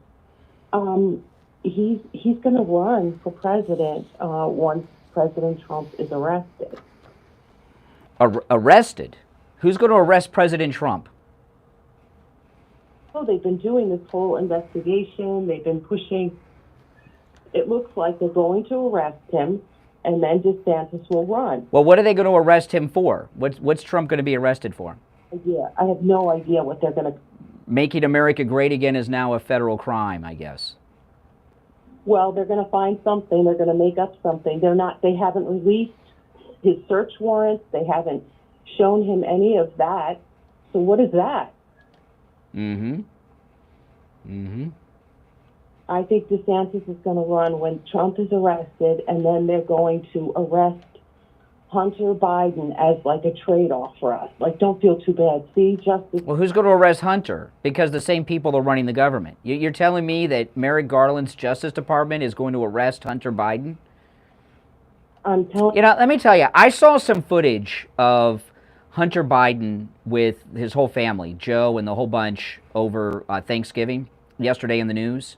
He's going to run for president once President Trump is arrested. Arrested? Who's going to arrest President Trump? Oh, they've been doing this whole investigation. They've been pushing. It looks like they're going to arrest him, and then DeSantis will run. Well, what are they going to arrest him for? What's Trump going to be arrested for? Yeah, I have no idea what they're going to... Making America great again is now a federal crime, I guess. Well, they're going to find something. They're going to make up something. They haven't released his search warrants. They haven't shown him any of that. So what is that? I think DeSantis is going to run when Trump is arrested, and then they're going to arrest Hunter Biden as like a trade-off for us. Like, don't feel too bad. See, justice. Well, who's going to arrest Hunter? Because the same people are running the government. You're telling me that Merrick Garland's Justice Department is going to arrest Hunter Biden? I'm telling you. Let me tell you, I saw some footage of Hunter Biden with his whole family, Joe and the whole bunch, over Thanksgiving yesterday in the news.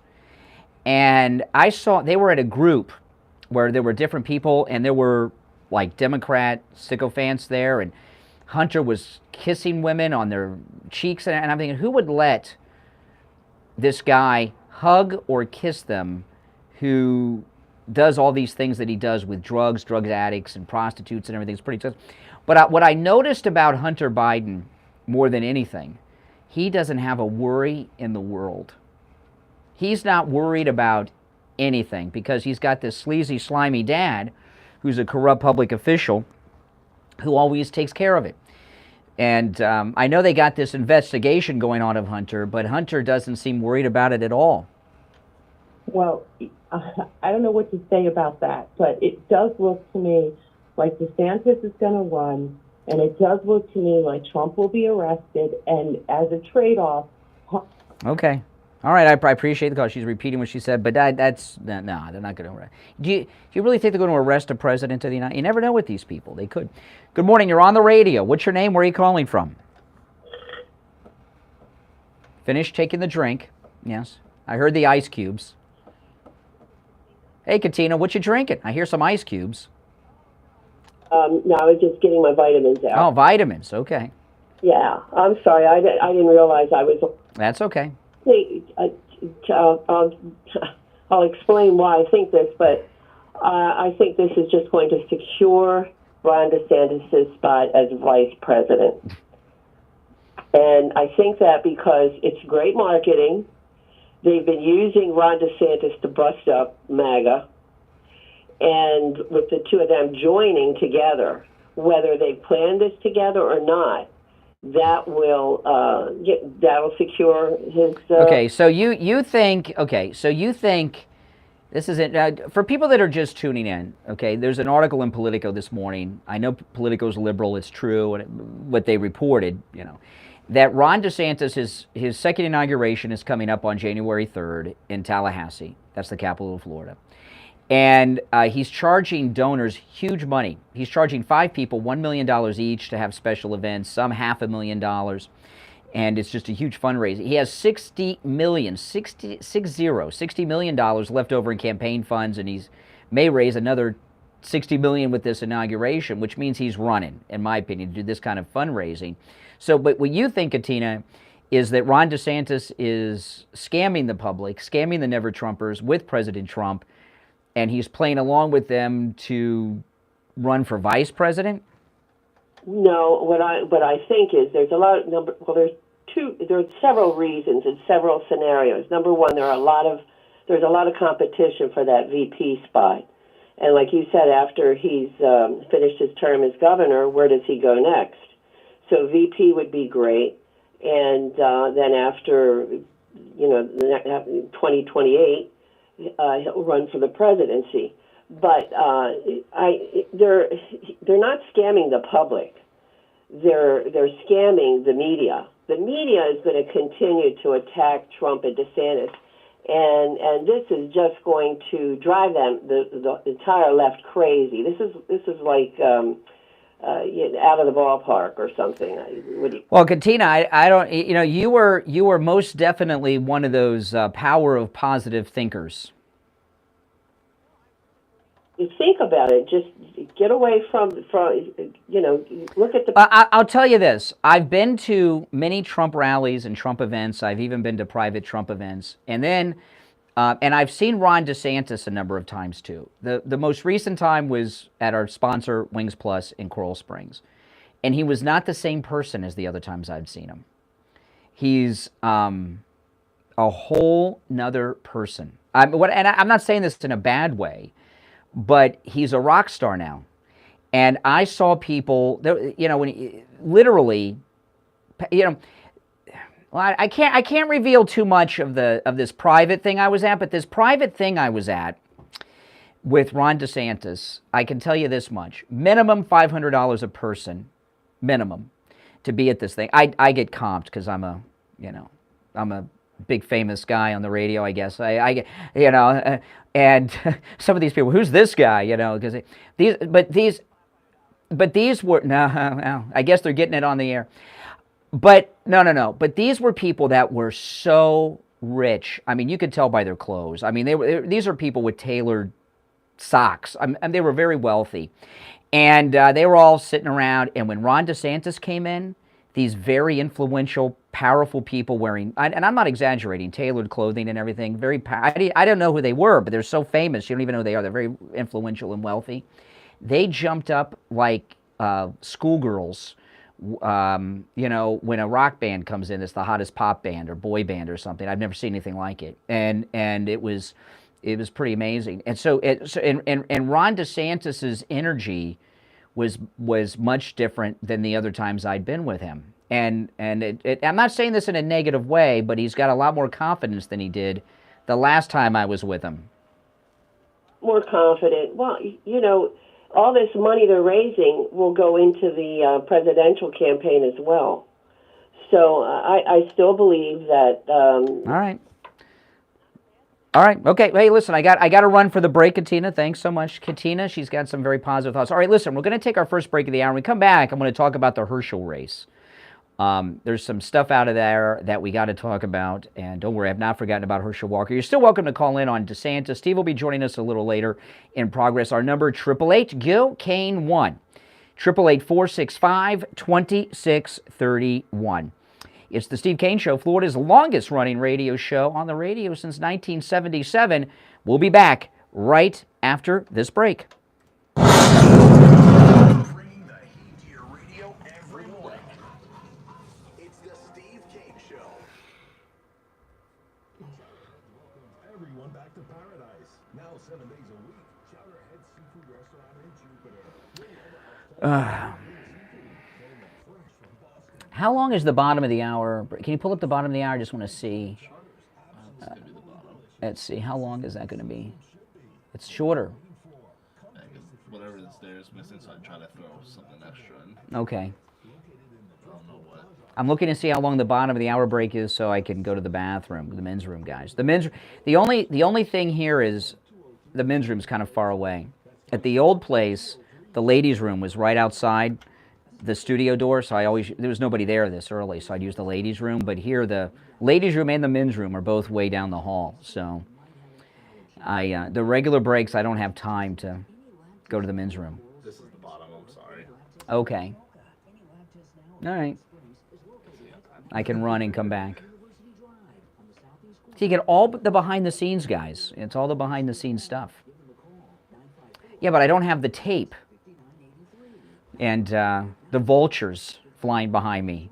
And I saw they were at a group where there were different people, and there were like Democrat sycophants there, and Hunter was kissing women on their cheeks, and I'm thinking, who would let this guy hug or kiss them who does all these things that he does with drug addicts and prostitutes and everything? It's pretty tough. But what I noticed about Hunter Biden more than anything, he doesn't have a worry in the world. He's not worried about anything because he's got this sleazy, slimy dad who's a corrupt public official who always takes care of it. And I know they got this investigation going on of Hunter, but Hunter doesn't seem worried about it at all. Well, I don't know what to say about that, but it does look to me like DeSantis is going to run, and it does look to me like Trump will be arrested, and as a trade-off... Okay. All right, I appreciate the call. She's repeating what she said, but no, they're not going to arrest. Do you really think they're going to arrest a president of the United States? You never know with these people. They could. Good morning. You're on the radio. What's your name? Where are you calling from? Finished taking the drink. Yes. I heard the ice cubes. Hey, Katina, what you drinking? I hear some ice cubes. No, I was just getting my vitamins out. Oh, vitamins. Okay. Yeah, I'm sorry. I didn't realize I was... That's okay. I'll explain why I think this, but I think this is just going to secure Ron DeSantis' spot as vice president. And I think that because it's great marketing, they've been using Ron DeSantis to bust up MAGA, and with the two of them joining together, whether they planned this together or not, that'll secure his... Okay, so you think this is it. For people that are just tuning in, okay, there's an article in Politico this morning. I know Politico's liberal, it's true, and what they reported, that Ron DeSantis, his second inauguration is coming up on January 3rd in Tallahassee. That's the capital of Florida. And he's charging donors huge money. He's charging 5 people $1 million each to have special events, some $500,000. And it's just a huge fundraiser. He has $60 million left over in campaign funds, and he's may raise another $60 million with this inauguration, which means he's running, in my opinion, to do this kind of fundraising. So, but what you think, Katina, is that Ron DeSantis is scamming the public, scamming the Never-Trumpers with President Trump, and he's playing along with them to run for vice president? No, what I think is there's several reasons and several scenarios. Number one, there's a lot of competition for that VP spot. And like you said, after he's finished his term as governor, where does he go next? So VP would be great. and then after, 2028, he'll run for the presidency. But they're not scamming the public. They're scamming the media. The media is going to continue to attack Trump and DeSantis, and this is just going to drive them the entire left crazy. This is like out of the ballpark or something. Well, Katina, I don't. You were most definitely one of those power of positive thinkers. You think about it. Just get away from look at the. I'll tell you this. I've been to many Trump rallies and Trump events. I've even been to private Trump events. And then, and I've seen Ron DeSantis a number of times too. The most recent time was at our sponsor, Wings Plus in Coral Springs. And he was not the same person as the other times I've seen him. He's a whole nother person. And I'm not saying this in a bad way, but he's a rock star now. And I saw people, when literally, well, I can't reveal too much of this private thing I was at, but this private thing I was at with Ron DeSantis, I can tell you this much: minimum $500 a person, minimum, to be at this thing. I get comped because I'm a big famous guy on the radio, I guess. And some of these people, who's this guy? Because these were no. I guess they're getting it on the air. But no. But these were people that were so rich. I mean, you could tell by their clothes. I mean, these are people with tailored socks. And they were very wealthy, and they were all sitting around. And when Ron DeSantis came in, these very influential, powerful people wearing, and I'm not exaggerating, tailored clothing and everything, I don't know who they were, but they're so famous, you don't even know who they are. They're very influential and wealthy. They jumped up like schoolgirls, when a rock band comes in, it's the hottest pop band or boy band or something. I've never seen anything like it. And it was pretty amazing. And so Ron DeSantis's energy was much different than the other times I'd been with him. And I'm not saying this in a negative way, but he's got a lot more confidence than he did the last time I was with him. More confident. Well, all this money they're raising will go into the presidential campaign as well. So I still believe that. All right. Okay. Hey, listen, I got to run for the break, Katina. Thanks so much, Katina. She's got some very positive thoughts. All right, listen, we're going to take our first break of the hour. When we come back, I'm going to talk about the Herschel race. There's some stuff out of there that we got to talk about, and don't worry, I've not forgotten about Herschel Walker. You're still welcome to call in on DeSantis. Steve will be joining us a little later in progress. Our number, 888-GIL-KANE-1, 888-465-2631. It's the Steve Kane Show, Florida's longest-running radio show on the radio since 1977. We'll be back right after this break. Bringing the heat to your radio every morning. It's the Steve Kane Show. Everyone back to paradise. Now 7 days a week. Chowderhead Seafood Restaurant in Jupiter. How long is the bottom of the hour? Can you pull up the bottom of the hour? I just want to see. Let's see. How long is that going to be? It's shorter. Whatever is there is missing, so I try to throw something extra in. Okay. I don't know what. I'm looking to see how long the bottom of the hour break is so I can go to the bathroom, the men's room, guys. The only thing here is the men's room is kind of far away. At the old place, the ladies' room was right outside the studio door, so there was nobody there this early, so I'd use the ladies' room. But here, the ladies' room and the men's room are both way down the hall. So the regular breaks, I don't have time to go to the men's room. This is the bottom, I'm sorry. Okay. All right. I can run and come back. So you get all the behind-the-scenes, guys. It's all the behind-the-scenes stuff. Yeah, but I don't have the tape. And the vultures flying behind me.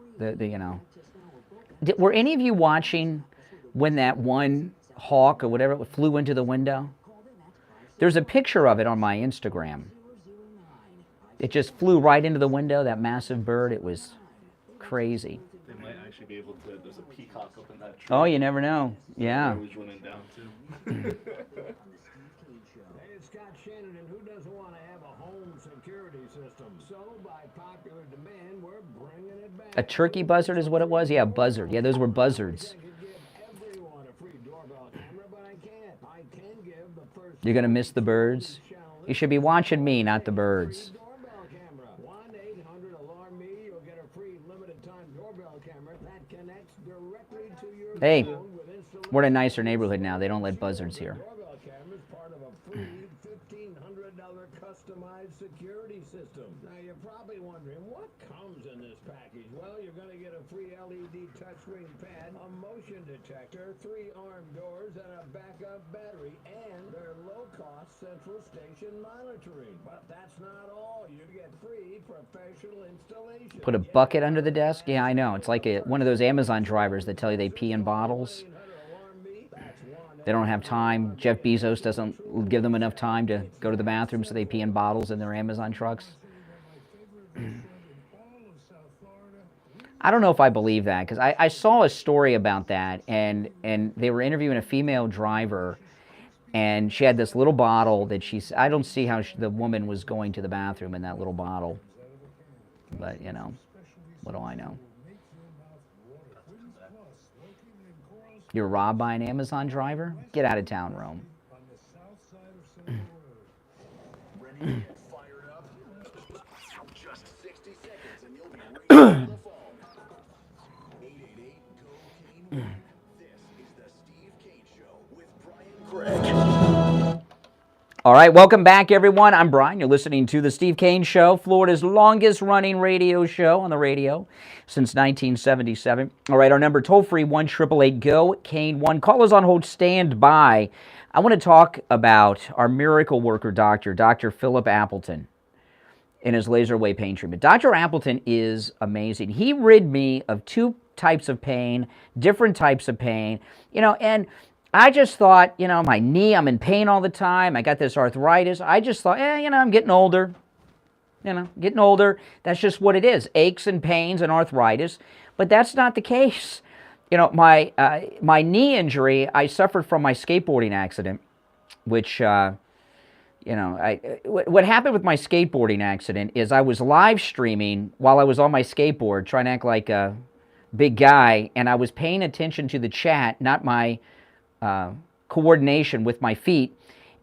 Were any of you watching when that one hawk or whatever flew into the window? There's a picture of it on my Instagram. It just flew right into the window, that massive bird. It was crazy. They might actually be able to. There's a peacock up in that tree. Oh, you never know. Yeah. I was running down too. Hey, it's Scott Shannon, and who doesn't want to have a home security system? So, by popular demand, we're bringing it back. A turkey buzzard is what it was? Yeah, a buzzard. Yeah, those were buzzards. You're going to miss the birds? You should be watching me, not the birds. Hey, we're in a nicer neighborhood now. They don't let buzzards here. Customized security system. Now you're probably wondering what comes in this package. Well, you're going to get a free LED touchscreen pad, a motion detector, 3 armed doors, and a backup battery, and their low-cost central station monitoring. But that's not all. You get free professional installation. Put a bucket under the desk? Yeah, I know. It's like one of those Amazon drivers that tell you they pee in bottles. They don't have time. Jeff Bezos doesn't give them enough time to go to the bathroom, so they pee in bottles in their Amazon trucks. I don't know if I believe that, because I saw a story about that, and they were interviewing a female driver, and she had this little bottle that I don't see how the woman was going to the bathroom in that little bottle. But, you know, what do I know? You're robbed by an Amazon driver? Get out of town, Rome. Ready to get fired up? Just 60 seconds and you'll be ready on the phone. 888-GO-KANE-1. This is the Steve Kane Show with Brian Craig. All right, welcome back, everyone. I'm Brian. You're listening to the Steve Kane Show, Florida's longest-running radio show on the radio since 1977. All right, our number toll-free, 1-888-GO-KANE-1. Callers on hold, stand by. I want to talk about our miracle worker doctor, Dr. Philip Appleton, and his laser wave pain treatment. Dr. Appleton is amazing. He rid me of 2 types of pain, different types of pain, you know, and I just thought, you know, my knee, I'm in pain all the time. I got this arthritis. I just thought, you know, I'm getting older. You know, getting older. That's just what it is. Aches and pains and arthritis. But that's not the case. You know, my knee injury, I suffered from my skateboarding accident, which, you know, what happened with my skateboarding accident is I was live streaming while I was on my skateboard, trying to act like a big guy, and I was paying attention to the chat, not my coordination with my feet,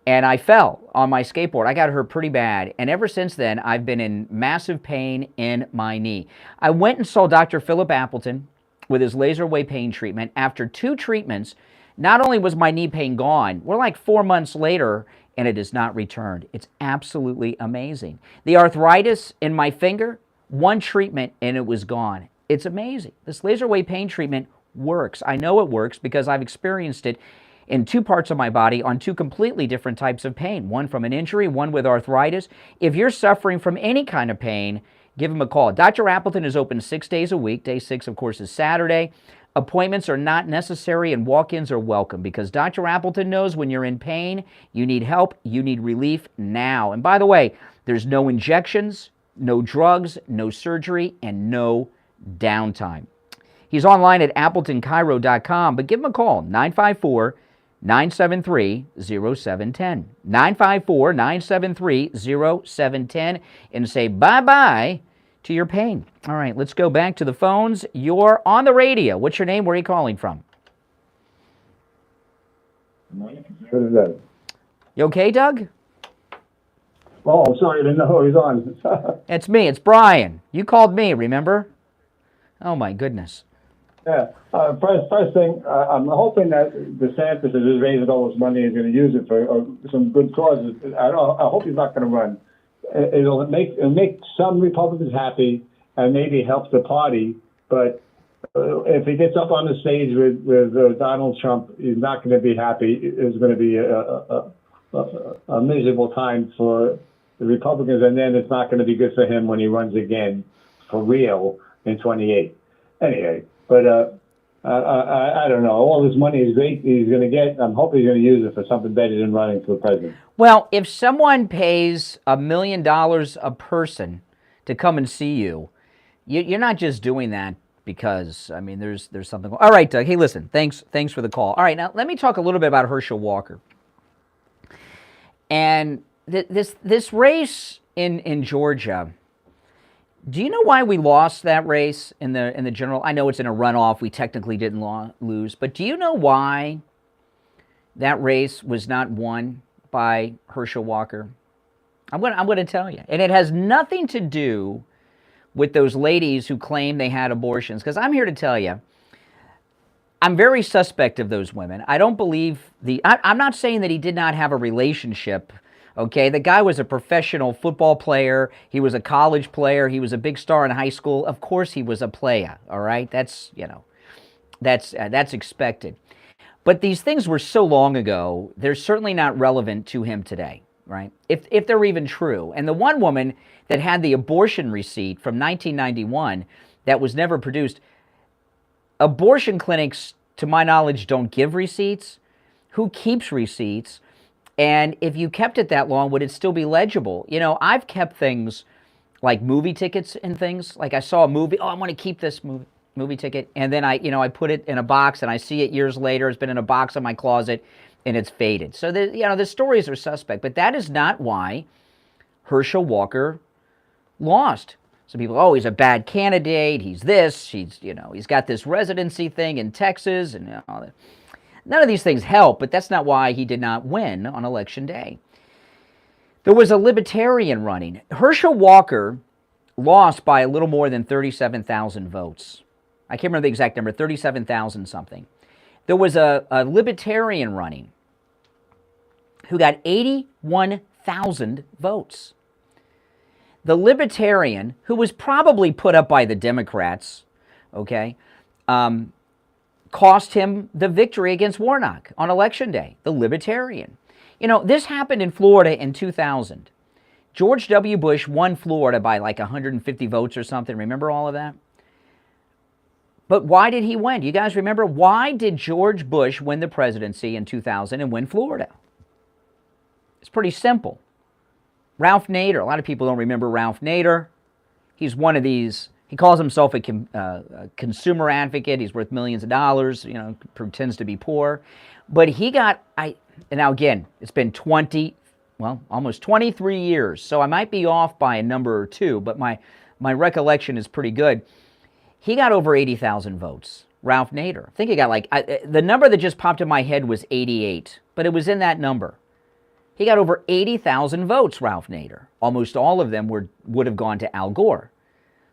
and I fell on my skateboard. I got hurt pretty bad, and ever since then, I've been in massive pain in my knee. I went and saw Dr. Philip Appleton with his laser wave pain treatment. After 2 treatments, not only was my knee pain gone, we're like 4 months later, and it has not returned. It's absolutely amazing. The arthritis in my finger, 1 treatment, and it was gone. It's amazing. This laser wave pain treatment works. I know it works because I've experienced it in 2 parts of my body on 2 completely different types of pain, one from an injury, one with arthritis. If you're suffering from any kind of pain, give him a call. Dr. Appleton is open 6 days a week. Day 6, of course, is Saturday. Appointments are not necessary and walk-ins are welcome because Dr. Appleton knows when you're in pain, you need help, you need relief now. And by the way, there's no injections, no drugs, no surgery, and no downtime. He's online at AppletonCairo.com, but give him a call, 954-973-0710. 954-973-0710, and say bye-bye to your pain. All right, let's go back to the phones. You're on the radio. What's your name? Where are you calling from? You okay, Doug? Oh, I'm sorry, I didn't know who was on. It's me. It's Brian. You called me, remember? Oh, my goodness. Yeah. First thing, I'm hoping that DeSantis is just raising all this money and going to use it for some good causes. I hope he's not going to run. It'll make some Republicans happy and maybe help the party. But if he gets up on the stage with Donald Trump, he's not going to be happy. It's going to be a miserable time for the Republicans, and then it's not going to be good for him when he runs again for real in 28. Anyway. But I don't know. All this money is great he's going to get. I'm hoping he's going to use it for something better than running for president. Well, if someone pays $1 million a person to come and see you, you're not just doing that because, I mean, there's something. All right, Doug. Hey, listen, thanks for the call. All right, now let me talk a little bit about Herschel Walker. And this race in Georgia, do you know why we lost that race in the general? I know it's in a runoff. We technically didn't lose, but do you know why that race was not won by Herschel Walker? I'm going to tell you, and it has nothing to do with those ladies who claim they had abortions. Because I'm here to tell you, I'm very suspect of those women. I don't believe I'm not saying that he did not have a relationship. Okay, the guy was a professional football player. He was a college player. He was a big star in high school. Of course, he was a player. All right, that's expected. But these things were so long ago, they're certainly not relevant to him today, right? If they're even true. And the one woman that had the abortion receipt from 1991 that was never produced, abortion clinics, to my knowledge, don't give receipts. Who keeps receipts? And if you kept it that long, would it still be legible? You know, I've kept things like movie tickets and things. Like I saw a movie, I want to keep this movie ticket. And then I put it in a box and I see it years later. It's been in a box in my closet and it's faded. So, the stories are suspect. But that is not why Herschel Walker lost. Some people, he's a bad candidate. He's this. He's got this residency thing in Texas and all that. None of these things help, but that's not why he did not win on Election Day. There was a libertarian running. Herschel Walker lost by a little more than 37,000 votes. I can't remember the exact number, 37,000 something. There was a libertarian running who got 81,000 votes. The libertarian, who was probably put up by the Democrats, okay, cost him the victory against Warnock on Election Day, the libertarian. This happened in Florida in 2000. George W. Bush won Florida by like 150 votes or something. Remember all of that? But why did he win? Do you guys remember? Why did George Bush win the presidency in 2000 and win Florida? It's pretty simple. Ralph Nader. A lot of people don't remember Ralph Nader. He's one of these. He calls himself a consumer advocate. He's worth millions of dollars, pretends to be poor. But he got, now again, it's been almost 23 years. So I might be off by a number or two, but my recollection is pretty good. He got over 80,000 votes, Ralph Nader. I think he got the number that just popped in my head was 88, but it was in that number. He got over 80,000 votes, Ralph Nader. Almost all of them would have gone to Al Gore.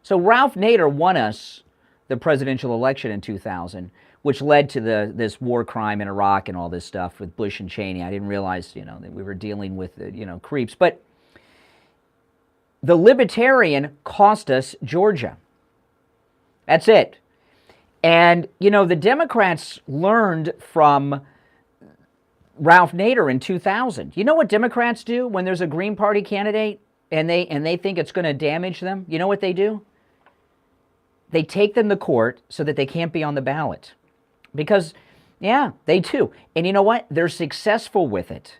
So Ralph Nader won us the presidential election in 2000, which led to this war crime in Iraq and all this stuff with Bush and Cheney. I didn't realize, that we were dealing with, creeps. But the libertarian cost us Georgia. That's it. And, the Democrats learned from Ralph Nader in 2000. You know what Democrats do when there's a Green Party candidate and they think it's going to damage them? You know what they do? They take them to court so that they can't be on the ballot. Because, they do. And you know what? They're successful with it.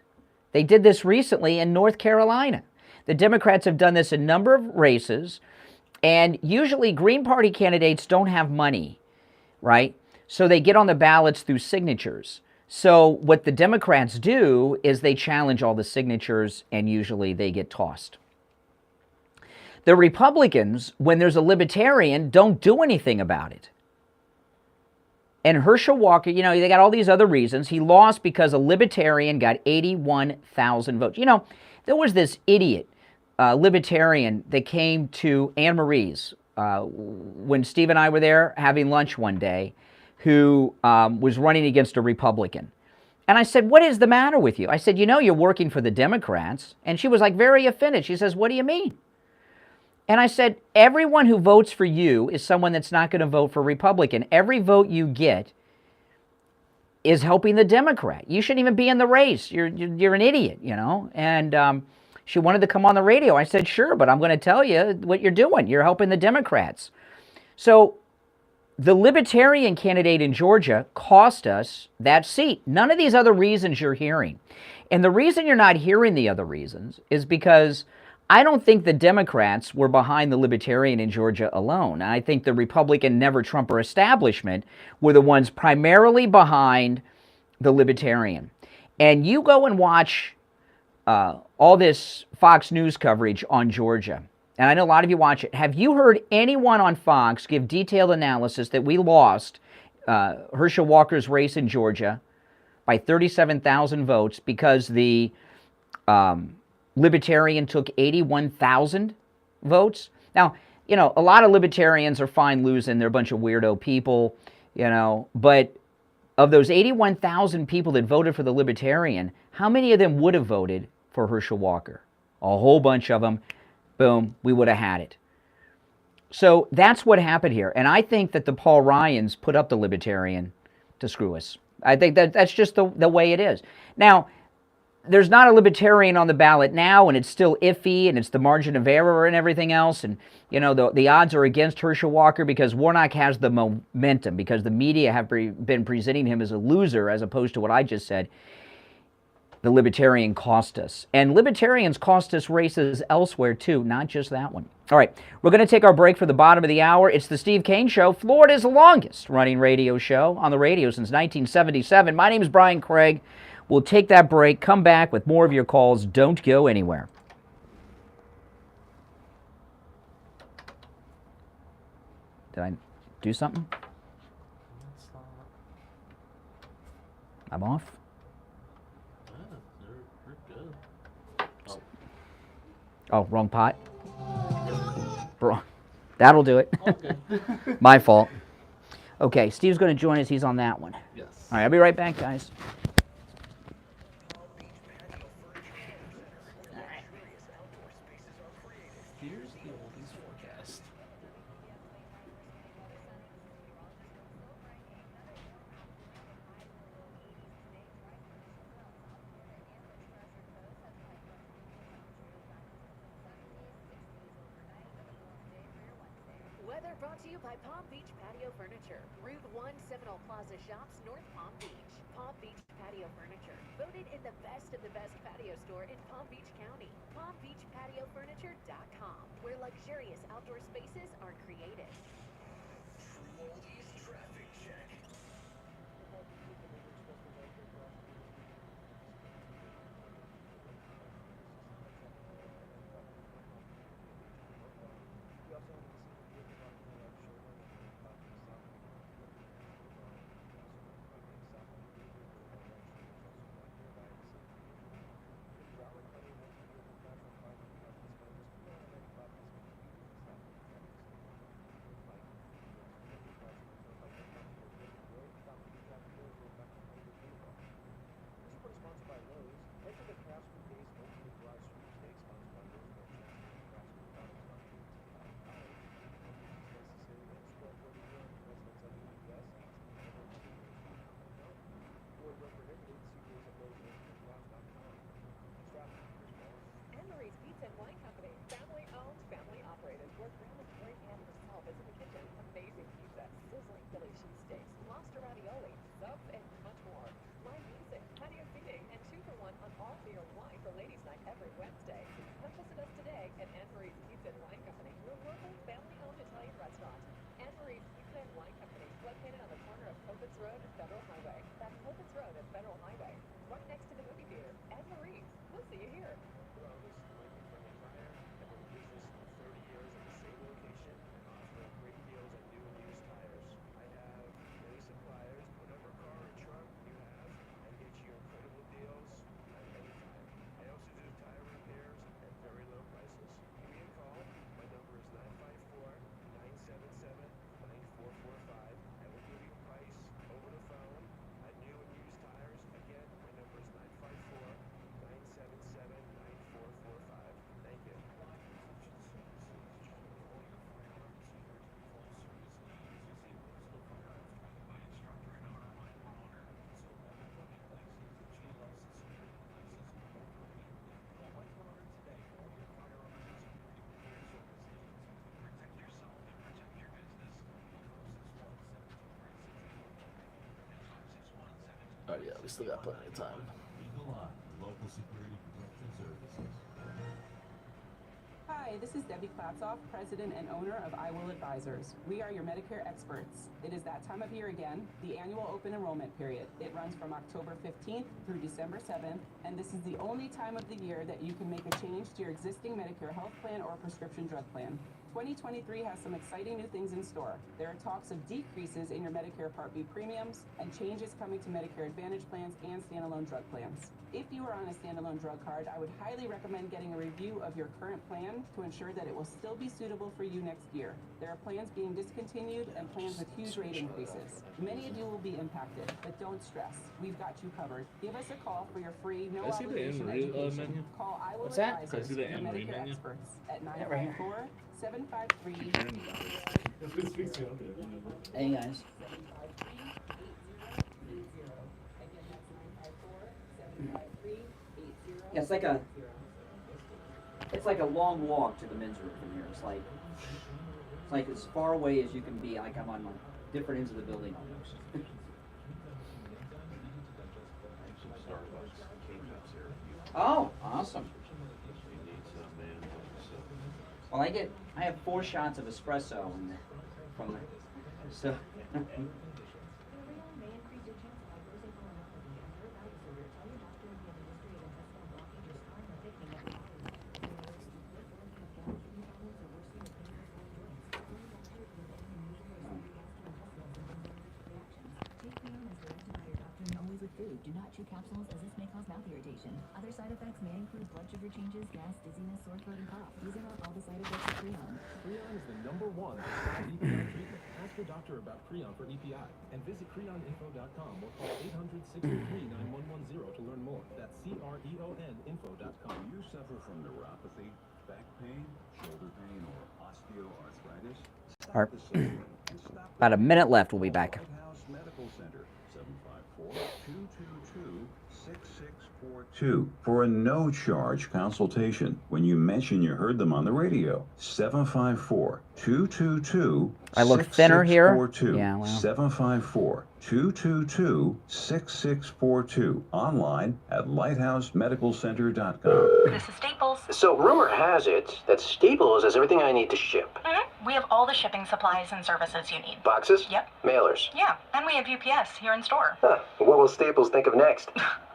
They did this recently in North Carolina. The Democrats have done this in a number of races, and usually Green Party candidates don't have money, right? So they get on the ballots through signatures. So what the Democrats do is they challenge all the signatures, and usually they get tossed. The Republicans, when there's a libertarian, don't do anything about it. And Herschel Walker, they got all these other reasons. He lost because a libertarian got 81,000 votes. There was this idiot libertarian that came to Anne Marie's when Steve and I were there having lunch one day, who was running against a Republican. And I said, what is the matter with you? I said, you're working for the Democrats. And she was like very offended. She says, what do you mean? And I said, everyone who votes for you is someone that's not going to vote for Republican. Every vote you get is helping the Democrat. You shouldn't even be in the race. You're an idiot, And she wanted to come on the radio. I said, sure, but I'm going to tell you what you're doing. You're helping the Democrats. So the libertarian candidate in Georgia cost us that seat. None of these other reasons you're hearing. And the reason you're not hearing the other reasons is because I don't think the Democrats were behind the Libertarian in Georgia alone. I think the Republican never-Trumper establishment were the ones primarily behind the Libertarian. And you go and watch all this Fox News coverage on Georgia, and I know a lot of you watch it. Have you heard anyone on Fox give detailed analysis that we lost Herschel Walker's race in Georgia by 37,000 votes because the Libertarian took 81,000 votes? Now, you know, a lot of Libertarians are fine losing. They're a bunch of weirdo people, you know, but of those 81,000 people that voted for the Libertarian, how many of them would have voted for Herschel Walker? A whole bunch of them. Boom, we would have had it. So that's what happened here. And I think that the Paul Ryans put up the Libertarian to screw us. I think that's just the way it is. Now, there's not a Libertarian on the ballot now, and it's still iffy, and it's the margin of error and everything else. And, you know, the odds are against Herschel Walker because Warnock has the momentum, because the media have been presenting him as a loser as opposed to what I just said. The Libertarian cost us. And Libertarians cost us races elsewhere, too, not just that one. All right, we're going to take our break for the bottom of the hour. It's the Steve Kane Show, Florida's longest-running radio show on the radio since 1977. My name is Brian Craig. We'll take that break, come back with more of your calls. Don't go anywhere. Did I do something? I'm off? Oh, wrong pot? That'll do it. Okay. My fault. Okay, Steve's going to join us. He's on that one. Yes. All right, I'll be right back, guys. Here's the oldies forecast. Weather brought to you by Palm Beach Patio Furniture. Route 1 Seminole Plaza Shops, North Palm Beach. Palm Beach Patio Furniture. Voted in the best of the best patio store in Palm Beach County. PalmBeachPatioFurniture.com, where luxurious outdoor spaces are created. Oldies traffic check. Anne-Marie's Pizza and Wine Company, family-owned, family-operated. Work round with great hand herself is in the kitchen. Amazing pizza, sizzling Philly cheesesteaks, lobster ravioli, subs, and much more. Live music, patio seating, and 2-for-1 on all beer and wine for Ladies' Night every Wednesday. Come visit us today at Anne-Marie's Pizza and Wine Company, your local family-owned Italian restaurant. Anne-Marie's Pizza and Wine Company, located on the corner of Popitz Road and Federal Highway. That's Popitz Road and Federal Highway, right next to the movie theater. Anne-Marie's, we'll see you here. Oh yeah, we still got plenty of time. Local security protection services. Hi, this is Debbie Klatzoff, President and owner of I Will Advisors. We are your Medicare experts. It is that time of year again, the annual open enrollment period. It runs from October 15th through December 7th, and this is the only time of the year that you can make a change to your existing Medicare health plan or prescription drug plan. 2023 has some exciting new things in store. There are talks of decreases in your Medicare Part B premiums and changes coming to Medicare Advantage plans and standalone drug plans. If you are on a standalone drug card, I would highly recommend getting a review of your current plan to ensure that it will still be suitable for you next year. There are plans being discontinued and plans with huge rate increases. Many of you will be impacted, but don't stress. We've got you covered. Give us a call for your free, no Can I see the obligation Anne Marie, education. menu? Call I Will What's that? Advisors, Can I see the your Anne Marie Medicare menu? experts at Yeah, right here. 954-753. Hey guys. Yeah, it's like a long walk to the men's room from here. It's like as far away as you can be. Like I'm on different ends of the building almost. Oh, awesome. Well, I have 4 shots of espresso from the, so. Always with food. Do not chew capsules as this may cause mouth irritation. Other side effects may include blood sugar changes, gas, dizziness, sore throat, and cough. These are not all the side effects of Creon. Creon is the #1 prescribed EPI treatment. Ask your doctor about Creon for EPI and visit CreonInfo.com or call 800-623-9110 to learn more. That's CREONinfo.com. Do you suffer from neuropathy, back pain, shoulder pain, or osteoarthritis? All right. About a minute left. We'll be back. White House Medical Center, 754-222-6642 for a no-charge consultation when you mention you heard them on the radio. 754-222-6642. I look thinner here. Yeah, well. 754-222-6642. Online at lighthousemedicalcenter.com. This is Staples. So rumor has it that Staples has everything I need to ship. We have all the shipping supplies and services you need. Boxes? Yep. Mailers? Yeah, and we have UPS here in store. Huh. What will Staples think of next?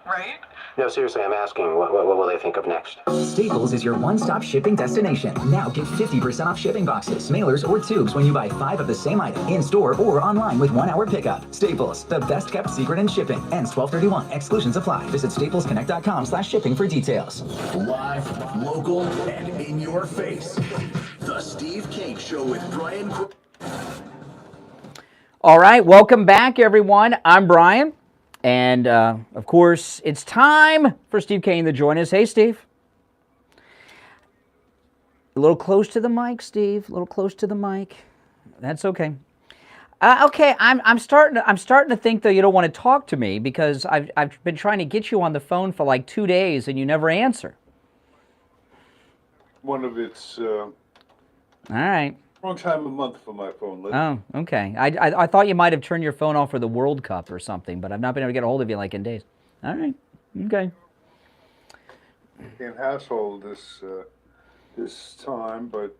Right? No, seriously, I'm asking, what will they think of next? Staples is your one-stop shipping destination. Now get 50% off shipping boxes, mailers, or tubes when you buy 5 of the same item in-store or online with 1-hour pickup. Staples, the best-kept secret in shipping. Ends 12/31. Exclusions apply. Visit staplesconnect.com/shipping for details. Live, local, and in your face. The Steve Kane Show with Brian. All right, welcome back, everyone. I'm Brian. And, of course, it's time for Steve Kane to join us. Hey, Steve. A little close to the mic, Steve. A little close to the mic. That's okay. Okay, I'm starting to think, though, you don't want to talk to me because I've been trying to get you on the phone for like 2 days and you never answer. One of its All right. wrong time of month for my phone. Oh, okay. I thought you might have turned your phone off for the World Cup or something, but I've not been able to get a hold of you like in days. All right. Okay. In household this time, but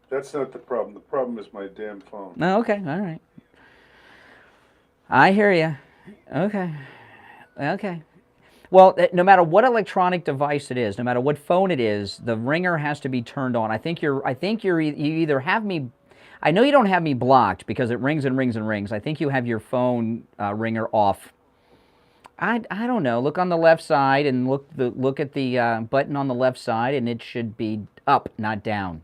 that's not the problem. The problem is my damn phone. No, okay. All right. I hear you. Okay. Okay. Well, no matter what electronic device it is, no matter what phone it is, the ringer has to be turned on. You either have me. I know you don't have me blocked because it rings and rings and rings. I think you have your phone ringer off. I don't know. Look on the left side and look at the button on the left side, and it should be up, not down.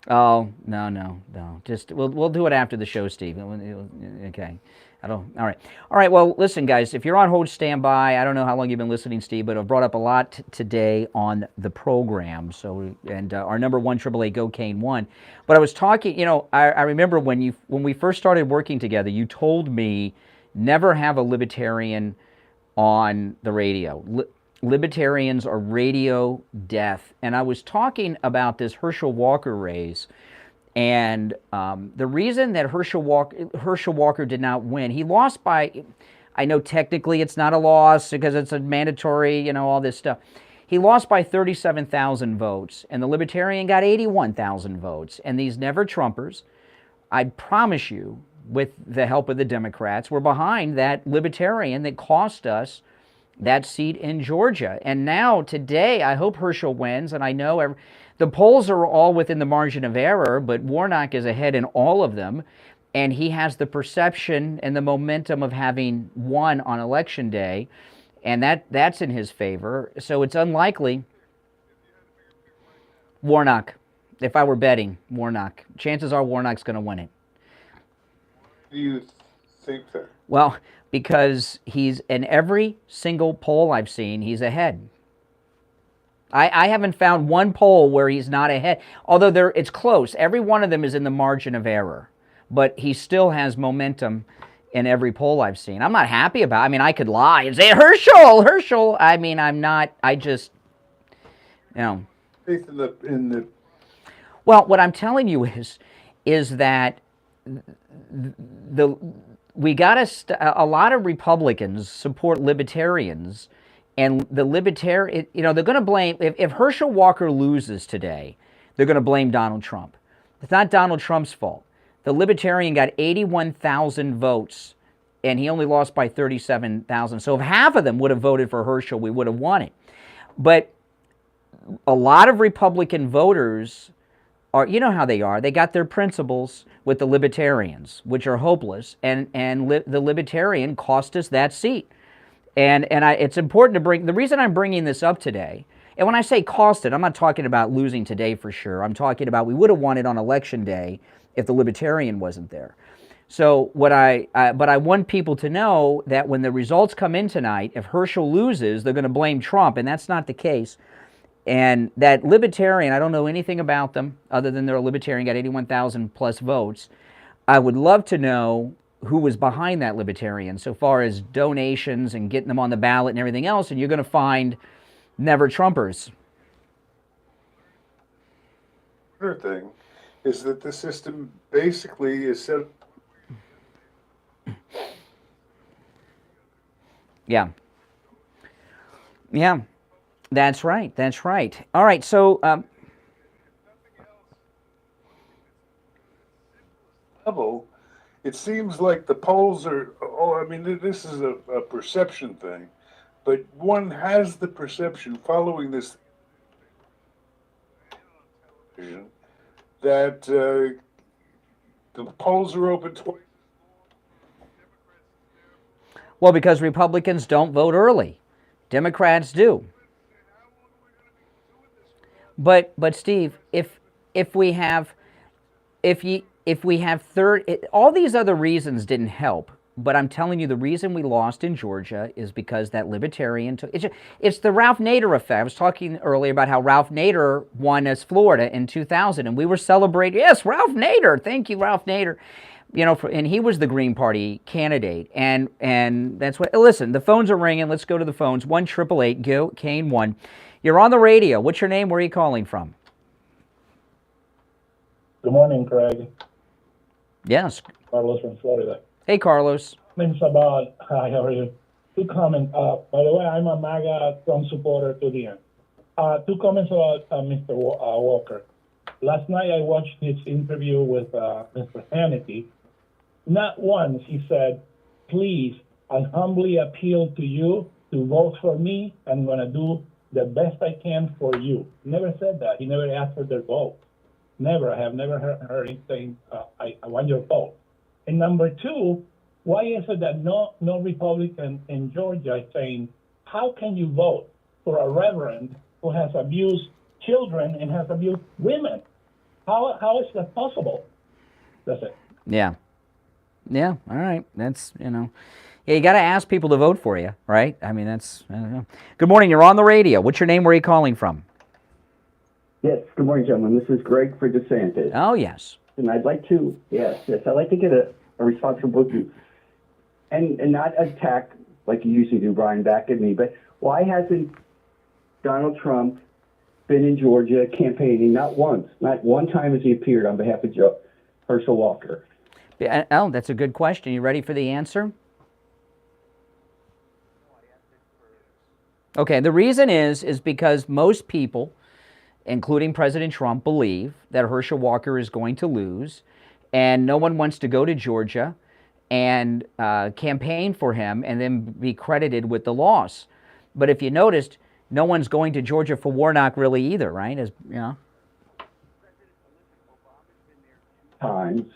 Oh no. Just we'll do it after the show, Steve. Okay. All right. Well, listen, guys. If you're on hold, stand by. I don't know how long you've been listening, Steve, but I've brought up a lot today on the program. So, and our number 1-888-GO-KANE-1. But I was talking. I remember when we first started working together, you told me never have a libertarian on the radio. Libertarians are radio death. And I was talking about this Herschel Walker race. And the reason that Herschel Walker did not win, he lost by, I know technically it's not a loss because it's a mandatory, all this stuff. He lost by 37,000 votes, and the Libertarian got 81,000 votes. And these never-Trumpers, I promise you, with the help of the Democrats, were behind that Libertarian that cost us that seat in Georgia. And now, today, I hope Herschel wins, and I know the polls are all within the margin of error, but Warnock is ahead in all of them, and he has the perception and the momentum of having won on Election Day, and that's in his favor. So it's unlikely. Warnock. If I were betting, Warnock. Chances are Warnock's going to win it. Do you think that? Well, because he's in every single poll I've seen, he's ahead. I haven't found one poll where he's not ahead, although it's close. Every one of them is in the margin of error, but he still has momentum in every poll I've seen. I'm not happy about it. I mean, I could lie and say, Herschel. I mean, I'm not, I just, you know. Faith in the... Well, what I'm telling you is that we got a lot of Republicans support libertarians, and the libertarian, you know, they're going to blame, if Herschel Walker loses today, they're going to blame Donald Trump. It's not Donald Trump's fault. The Libertarian got 81,000 votes, and he only lost by 37,000. So if half of them would have voted for Herschel, we would have won it. But a lot of Republican voters are, you know how they are. They got their principles with the Libertarians, which are hopeless, and the Libertarian cost us that seat. And it's important to bring, the reason I'm bringing this up today, and when I say cost it, I'm not talking about losing today for sure. I'm talking about we would have won it on Election Day if the Libertarian wasn't there. So but I want people to know that when the results come in tonight, if Herschel loses, they're going to blame Trump, and that's not the case. And that Libertarian, I don't know anything about them other than they're a Libertarian, got 81,000 plus votes. I would love to know who was behind that Libertarian so far as donations and getting them on the ballot and everything else, and you're going to find never-Trumpers. Other thing is that the system basically is set. Yeah. Yeah. That's right. That's right. All right. So, level, it seems like the polls are. Oh, I mean, this is a perception thing, but one has the perception following this that the polls are open twice. Well, because Republicans don't vote early, Democrats do. But Steve, if we have all these other reasons didn't help. But I'm telling you, the reason we lost in Georgia is because that Libertarian took it's the Ralph Nader effect. I was talking earlier about how Ralph Nader won as Florida in 2000, and we were celebrating. Yes, Ralph Nader. Thank you, Ralph Nader. You know, and he was the Green Party candidate, and that's what. Listen, the phones are ringing. Let's go to the phones. 1-888-GO-KANE-1. You're on the radio. What's your name? Where are you calling from? Good morning, Craig. Yes. Carlos from Florida. Hey, Carlos. Name's Abad. Hi, how are you? Two comments. By the way, I'm a MAGA Trump supporter to the end. Two comments about Mr. Walker. Last night I watched his interview with Mr. Hannity. Not once he said, please, I humbly appeal to you to vote for me. I'm going to do the best I can for you. He never said that. He never asked for their vote. Never. I have never heard him saying, I want your vote. And number two, why is it that no Republican in Georgia is saying, how can you vote for a reverend who has abused children and has abused women? How is that possible? That's it. Yeah. Yeah, all right. That's, you know. Yeah, you got to ask people to vote for you, right? I mean, that's, I don't know. Good morning. You're on the radio. What's your name? Where are you calling from? Yes, good morning, gentlemen. This is Greg for DeSantis. Oh, yes. And I'd like to, I'd like to get a response from both of you. And not attack like you usually do, Brian, back at me, but why hasn't Donald Trump been in Georgia campaigning? Not once. Not one time has he appeared on behalf of Herschel Walker. Oh, that's a good question. You ready for the answer? Okay, the reason is because most people, including President Trump, believe that Herschel Walker is going to lose, and no one wants to go to Georgia and campaign for him and then be credited with the loss. But if you noticed, no one's going to Georgia for Warnock really either, right? As you know, Times.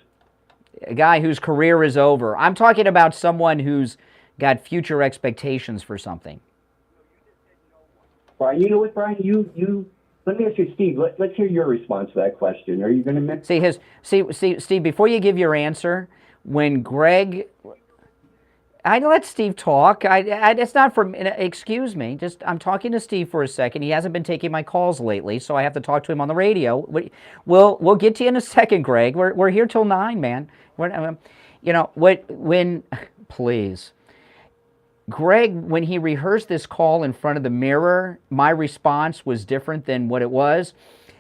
a guy whose career is over. I'm talking about someone who's got future expectations for something. Brian, you know what, Brian? You. Let me ask you, Steve. Let's hear your response to that question. Are you going to See, Steve. Before you give your answer, when Greg, I let Steve talk. It's not for. Excuse me. I'm talking to Steve for a second. He hasn't been taking my calls lately, so I have to talk to him on the radio. We'll get to you in a second, Greg. We're here till 9, man. Please. Greg, when he rehearsed this call in front of the mirror, my response was different than what it was.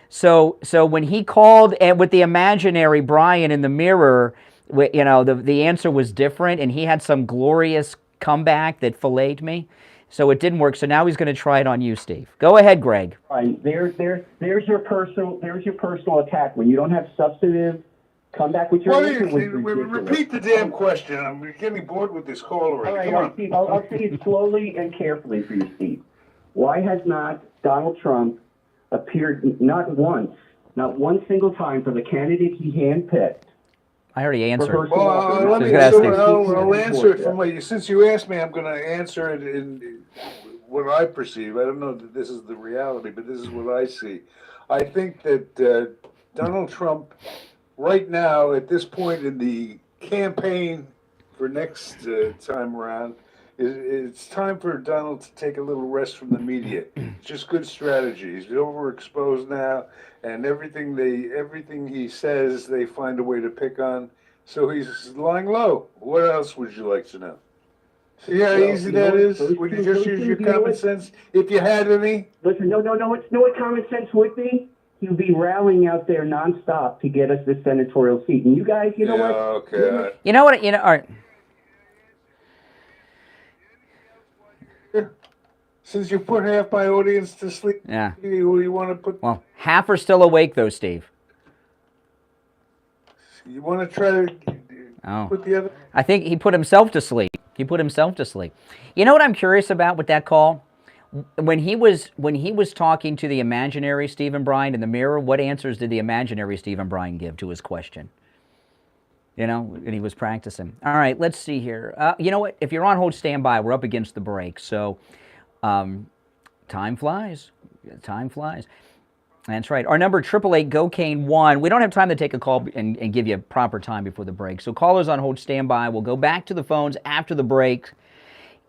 So when he called and with the imaginary Brian in the mirror, the answer was different, and he had some glorious comeback that filleted me. So it didn't work. So now he's going to try it on you, Steve. Go ahead, Greg. Right. There's your personal attack when you don't have substantive. Come back with your answer. Repeat the damn question. I'm getting bored with this call already. All right, Steve, I'll say it slowly and carefully for you, Steve. Why has not Donald Trump appeared not one single time for the candidate he handpicked? I already answered. Well, I'll answer it from since you asked me, I'm going to answer it in what I perceive. I don't know that this is the reality, but this is what I see. I think that Donald Trump, right now, at this point in the campaign for next time around, it's time for Donald to take a little rest from the media. It's just good strategy. He's overexposed now, and everything he says, they find a way to pick on. So he's lying low. What else would you like to know? See how easy that is? Would you just use your common sense if you had any? Listen, no. It's what common sense would be. He'll be rallying out there nonstop to get us this senatorial seat. And you guys, you know what? Okay. You know what? All right. Since you put half my audience to sleep, yeah. Who you want to put? Well, half are still awake, though, Steve. You want to try to put the other? I think he put himself to sleep. You know what I'm curious about with that call? When he was talking to the imaginary Stephen Bryan in the mirror, what answers did the imaginary Stephen Bryan give to his question? And he was practicing. All right, let's see here. You know what? If you're on hold, stand by. We're up against the break, so time flies. Time flies. That's right. Our number, 888-GO-CANE-1. We don't have time to take a call and give you a proper time before the break. So callers on hold, stand by. We'll go back to the phones after the break.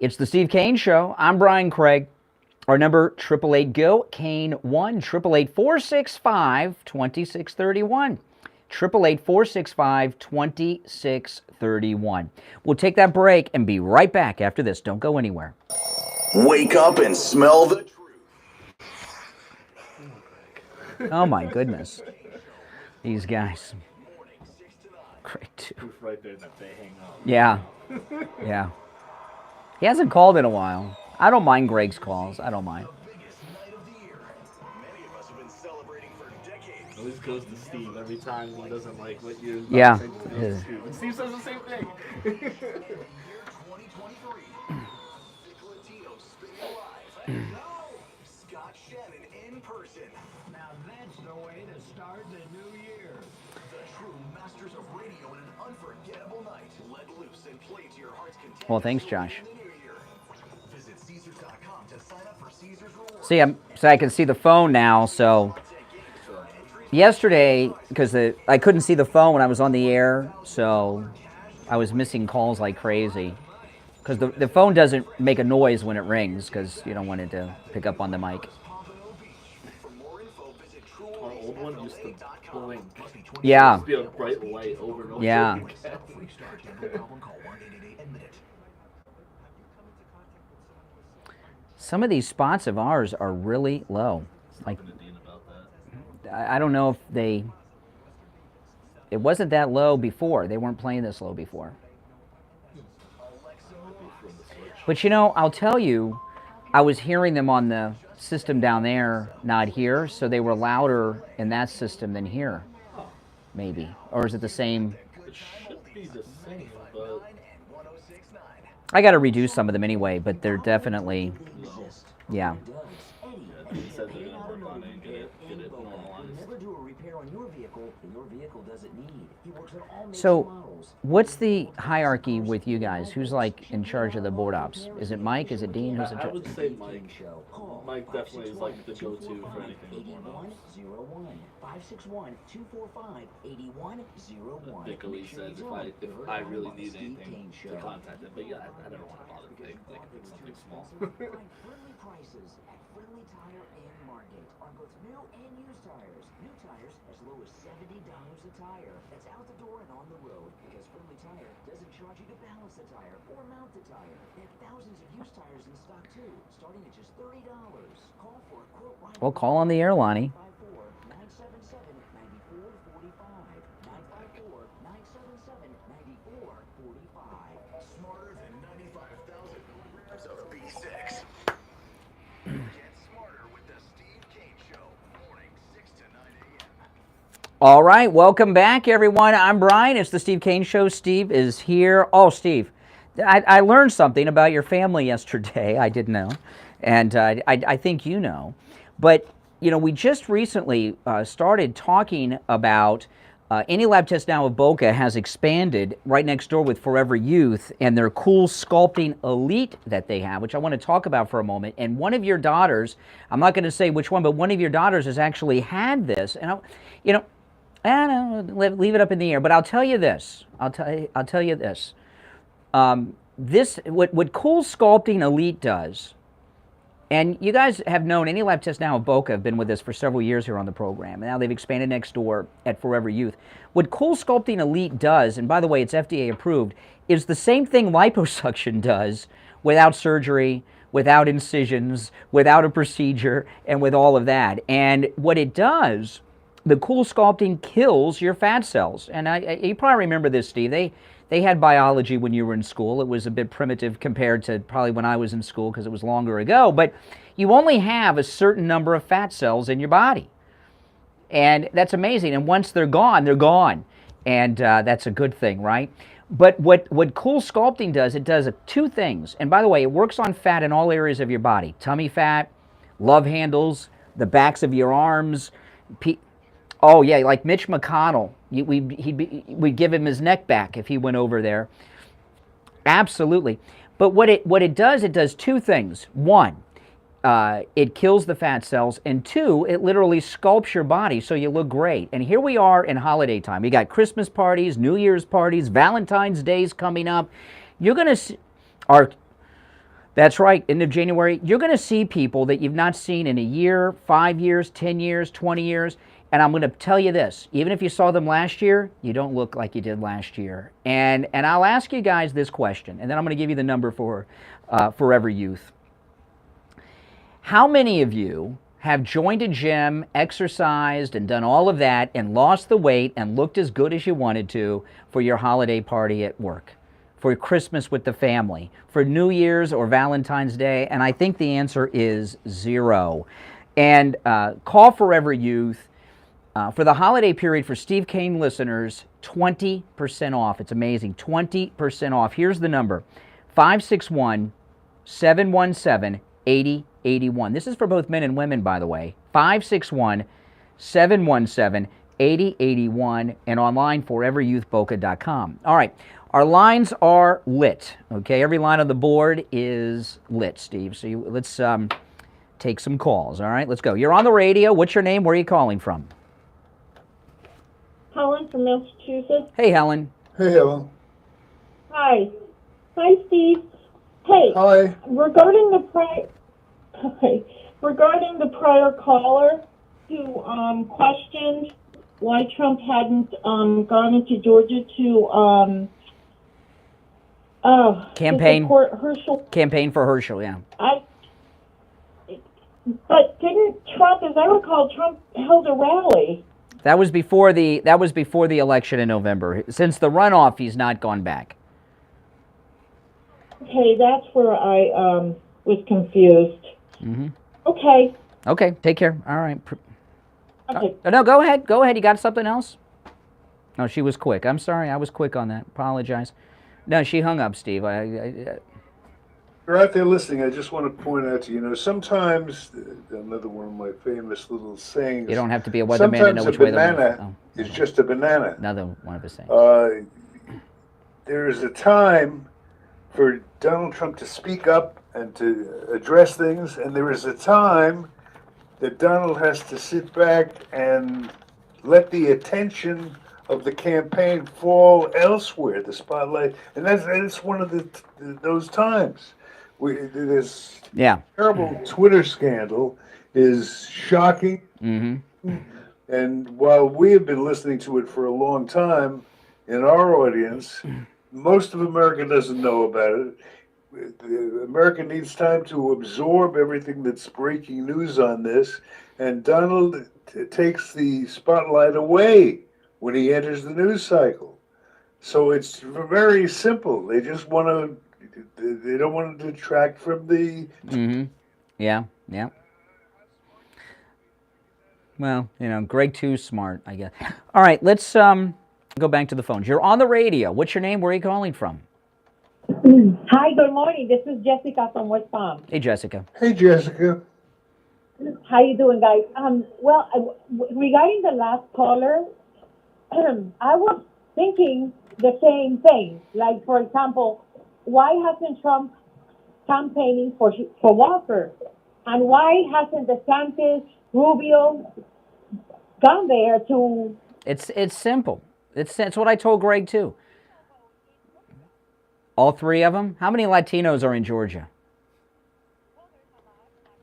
It's the Steve Kane Show. I'm Brian Craig. Our number, 888-GO-CANE-1, 888-465-2631. 888-465-2631. We'll take that break and be right back after this. Don't go anywhere. Wake up and smell the truth. Oh my goodness. These guys. Great too. Right there that they hang up. Yeah. Yeah. He hasn't called in a while. I don't mind Greg's calls. I don't mind. Always goes to Steve every time he doesn't like what you. Yeah. And Steve says the same thing. Scott Shannon in person. Now that's the way to start the new year. The true masters of radio in an unforgettable night. Let loose and play to your heart's content. Well, thanks, Josh. Visit Caesars.com to sign up for Caesars Rewards. See, I can see the phone now, so yesterday, because I couldn't see the phone when I was on the air, so I was missing calls like crazy. Because the phone doesn't make a noise when it rings, because you don't want it to pick up on the mic. Our old one used to blink. Yeah. It used to be a bright light over and over Yeah. again. Some of these spots of ours are really low. Like, I don't know if it wasn't that low before. They weren't playing this low before. But I'll tell you, I was hearing them on the system down there, not here, so they were louder in that system than here, maybe. Or is it the same? It should be the same, but I got to reduce some of them anyway, but they're definitely, yeah. he said they're gonna work on it, get it normalized. Never do a repair on your vehicle that your vehicle doesn't need. He works on all makes and So, models. what's the hierarchy with you guys? Who's like in charge of the board ops? Is it Mike? Is it Dean? Who's in I charge? would say Mike. Mike definitely is like the go-to for anything with board ops. 561-245-8101. Vic always says if I really need anything to contact him, but yeah, I don't want to bother Vic, like if it's something small. Friendly prices at Friendly Tire and Market on both new and used tires. New tires as low as $70 a tire. That's out the door and on the road because Friendly Tire doesn't charge you to balance the tire or mount the tire. They have thousands of used tires in stock too, starting at just $30. Call for a quote right Well, call on the air, Lonnie. 977-9445. Smarter than 95,000 milligrams of B6. Get smarter with the Steve Kane Show. Morning 6 to 9 a.m. All right, welcome back, everyone. I'm Brian. It's the Steve Kane Show. Steve is here. Oh, Steve, I learned something about your family yesterday. I didn't know, and I think you know. But, you know, we just recently started talking about Any Lab Test Now of Boca has expanded right next door with Forever Youth and their cool sculpting elite that they have, which I want to talk about for a moment. And one of your daughters, I'm not going to say which one, but one of your daughters has actually had this. And, you know, I don't know, leave it up in the air. But I'll tell you this. I'll tell you this. What Cool Sculpting Elite does, and you guys have known Any Lab Test Now of Boca have been with us for several years here on the program, and now they've expanded next door at Forever Youth. What Cool Sculpting Elite does, and by the way, it's FDA approved, is the same thing liposuction does without surgery, without incisions, without a procedure, and with all of that. And what it does, the Cool Sculpting kills your fat cells. And you probably remember this, Steve. They had biology when you were in school. It was a bit primitive compared to probably when I was in school because it was longer ago. But you only have a certain number of fat cells in your body. And that's amazing. And once they're gone, they're gone. And that's a good thing, right? But what Cool Sculpting does, it does two things. And by the way, it works on fat in all areas of your body. Tummy fat, love handles, the backs of your arms. Oh, yeah, like Mitch McConnell. We'd give him his neck back if he went over there. Absolutely. But what it does two things. One, it kills the fat cells. And two, it literally sculpts your body so you look great. And here we are in holiday time. You got Christmas parties, New Year's parties, Valentine's Day's coming up. You're going to see... That's right, end of January. You're going to see people that you've not seen in a year, 5 years, 10 years, 20 years. And I'm going to tell you this, even if you saw them last year, you don't look like you did last year. And I'll ask you guys this question, and then I'm going to give you the number for Forever Youth. How many of you have joined a gym, exercised, and done all of that, and lost the weight and looked as good as you wanted to for your holiday party at work, for Christmas with the family, for New Year's or Valentine's Day? And I think the answer is zero. And call Forever Youth. For the holiday period for Steve Kane listeners, 20% off. It's amazing. 20% off. Here's the number. 561-717-8081. This is for both men and women, by the way. 561-717-8081 and online foreveryouthboca.com. All right. Our lines are lit. Okay. Every line on the board is lit, Steve. So let's take some calls. All right. Let's go. You're on the radio. What's your name? Where are you calling from? Helen from Massachusetts. Hey, Helen. Hey, Helen. Hi. Hi, Steve. Hey. Hi. Regarding the prior caller who questioned why Trump hadn't gone into Georgia to campaign support Herschel. Campaign for Herschel, yeah. But didn't Trump, as I recall, Trump held a rally. That was before the election in November. Since the runoff, he's not gone back. Okay, that's where I was confused. Mm-hmm. Okay. Okay, take care. All right. Okay. No, go ahead. Go ahead. You got something else? No, she was quick. I'm sorry. I was quick on that. Apologize. No, she hung up, Steve. You're out there listening. I just want to point out to you, sometimes, another one of my famous little sayings. You don't have to be a weatherman to know which way the wind. Sometimes a banana is just a banana. Another one of his sayings. There is a time for Donald Trump to speak up and to address things, and there is a time that Donald has to sit back and let the attention of the campaign fall elsewhere, the spotlight, and that's one of those times. This terrible Twitter scandal is shocking, and while we have been listening to it for a long time in our audience, most of America doesn't know about it. America needs time to absorb everything that's breaking news on this, and Donald takes the spotlight away when he enters the news cycle. So it's very simple. They just want to, they don't want to detract from the... Yeah. Well, Greg too's smart, I guess. All right, let's go back to the phones. You're on the radio. What's your name? Where are you calling from? Hi, good morning. This is Jessica from West Palm. Hey, Jessica. Hey, Jessica. How you doing, guys? Regarding the last caller, I was thinking the same thing. Like, for example, why hasn't Trump campaigning for Walker? And why hasn't DeSantis, Rubio gone there to... It's simple. It's what I told Greg, too. All three of them? How many Latinos are in Georgia?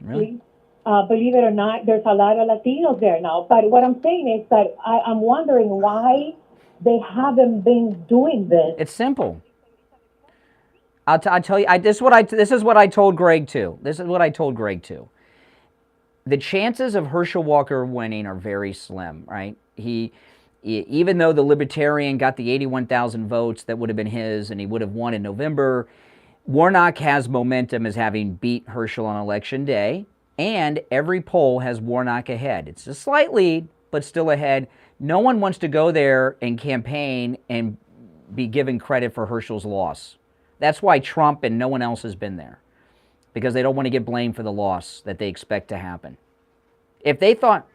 Really? Believe it or not, there's a lot of Latinos there now. But what I'm saying is that I'm wondering why they haven't been doing this. It's simple. I'll tell you. This is what I told Greg too. The chances of Herschel Walker winning are very slim, right? Even though the Libertarian got the 81,000 votes that would have been his, and he would have won in November, Warnock has momentum as having beat Herschel on Election Day. And every poll has Warnock ahead. It's a slight lead, but still ahead. No one wants to go there and campaign and be given credit for Herschel's loss. That's why Trump and no one else has been there, because they don't want to get blamed for the loss that they expect to happen. If they thought...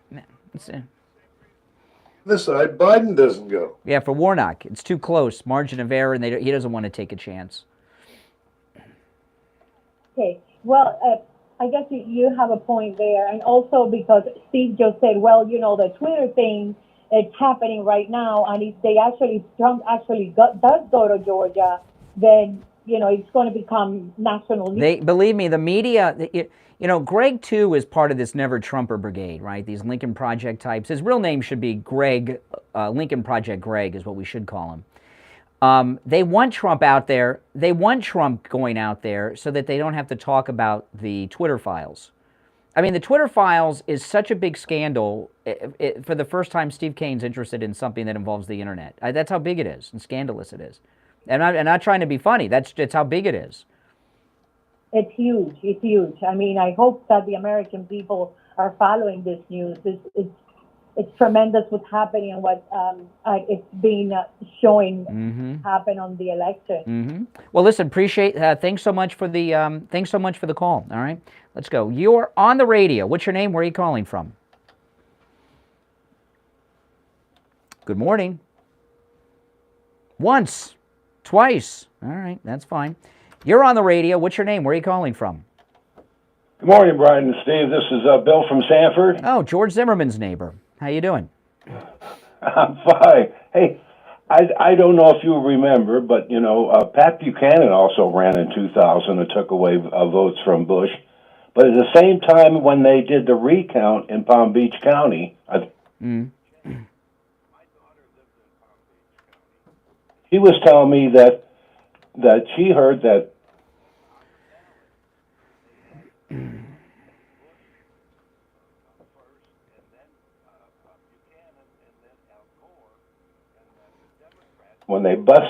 This side, Biden doesn't go. Yeah, for Warnock. It's too close. Margin of error, and he doesn't want to take a chance. Okay. Well... I guess you have a point there. And also because Steve just said, well, the Twitter thing, it's happening right now. And if Trump actually does go to Georgia, then, it's going to become national news. Believe me, the media, Greg, too, is part of this Never Trumper Brigade, right? These Lincoln Project types. His real name should be Greg, Lincoln Project Greg is what we should call him. They want Trump out there. They want Trump going out there so that they don't have to talk about the Twitter files. I mean, the Twitter files is such a big scandal. For the first time, Steve Kane's interested in something that involves the internet. That's how big it is and scandalous it is. And I'm not trying to be funny. That's how big it is. It's huge. It's huge. I mean, I hope that the American people are following this news. It's tremendous what's happening and what it's been showing happen on the election. Well, listen, appreciate. Thanks so much for the call. All right, let's go. You're on the radio. What's your name? Where are you calling from? Good morning. Once, twice. All right, that's fine. You're on the radio. What's your name? Where are you calling from? Good morning, Brian and Steve. This is Bill from Sanford. Oh, George Zimmerman's neighbor. How you doing? I'm fine. Hey, I don't know if you remember, but, Pat Buchanan also ran in 2000 and took away votes from Bush. But at the same time, when they did the recount in Palm Beach County, he was telling me that she heard that when they bust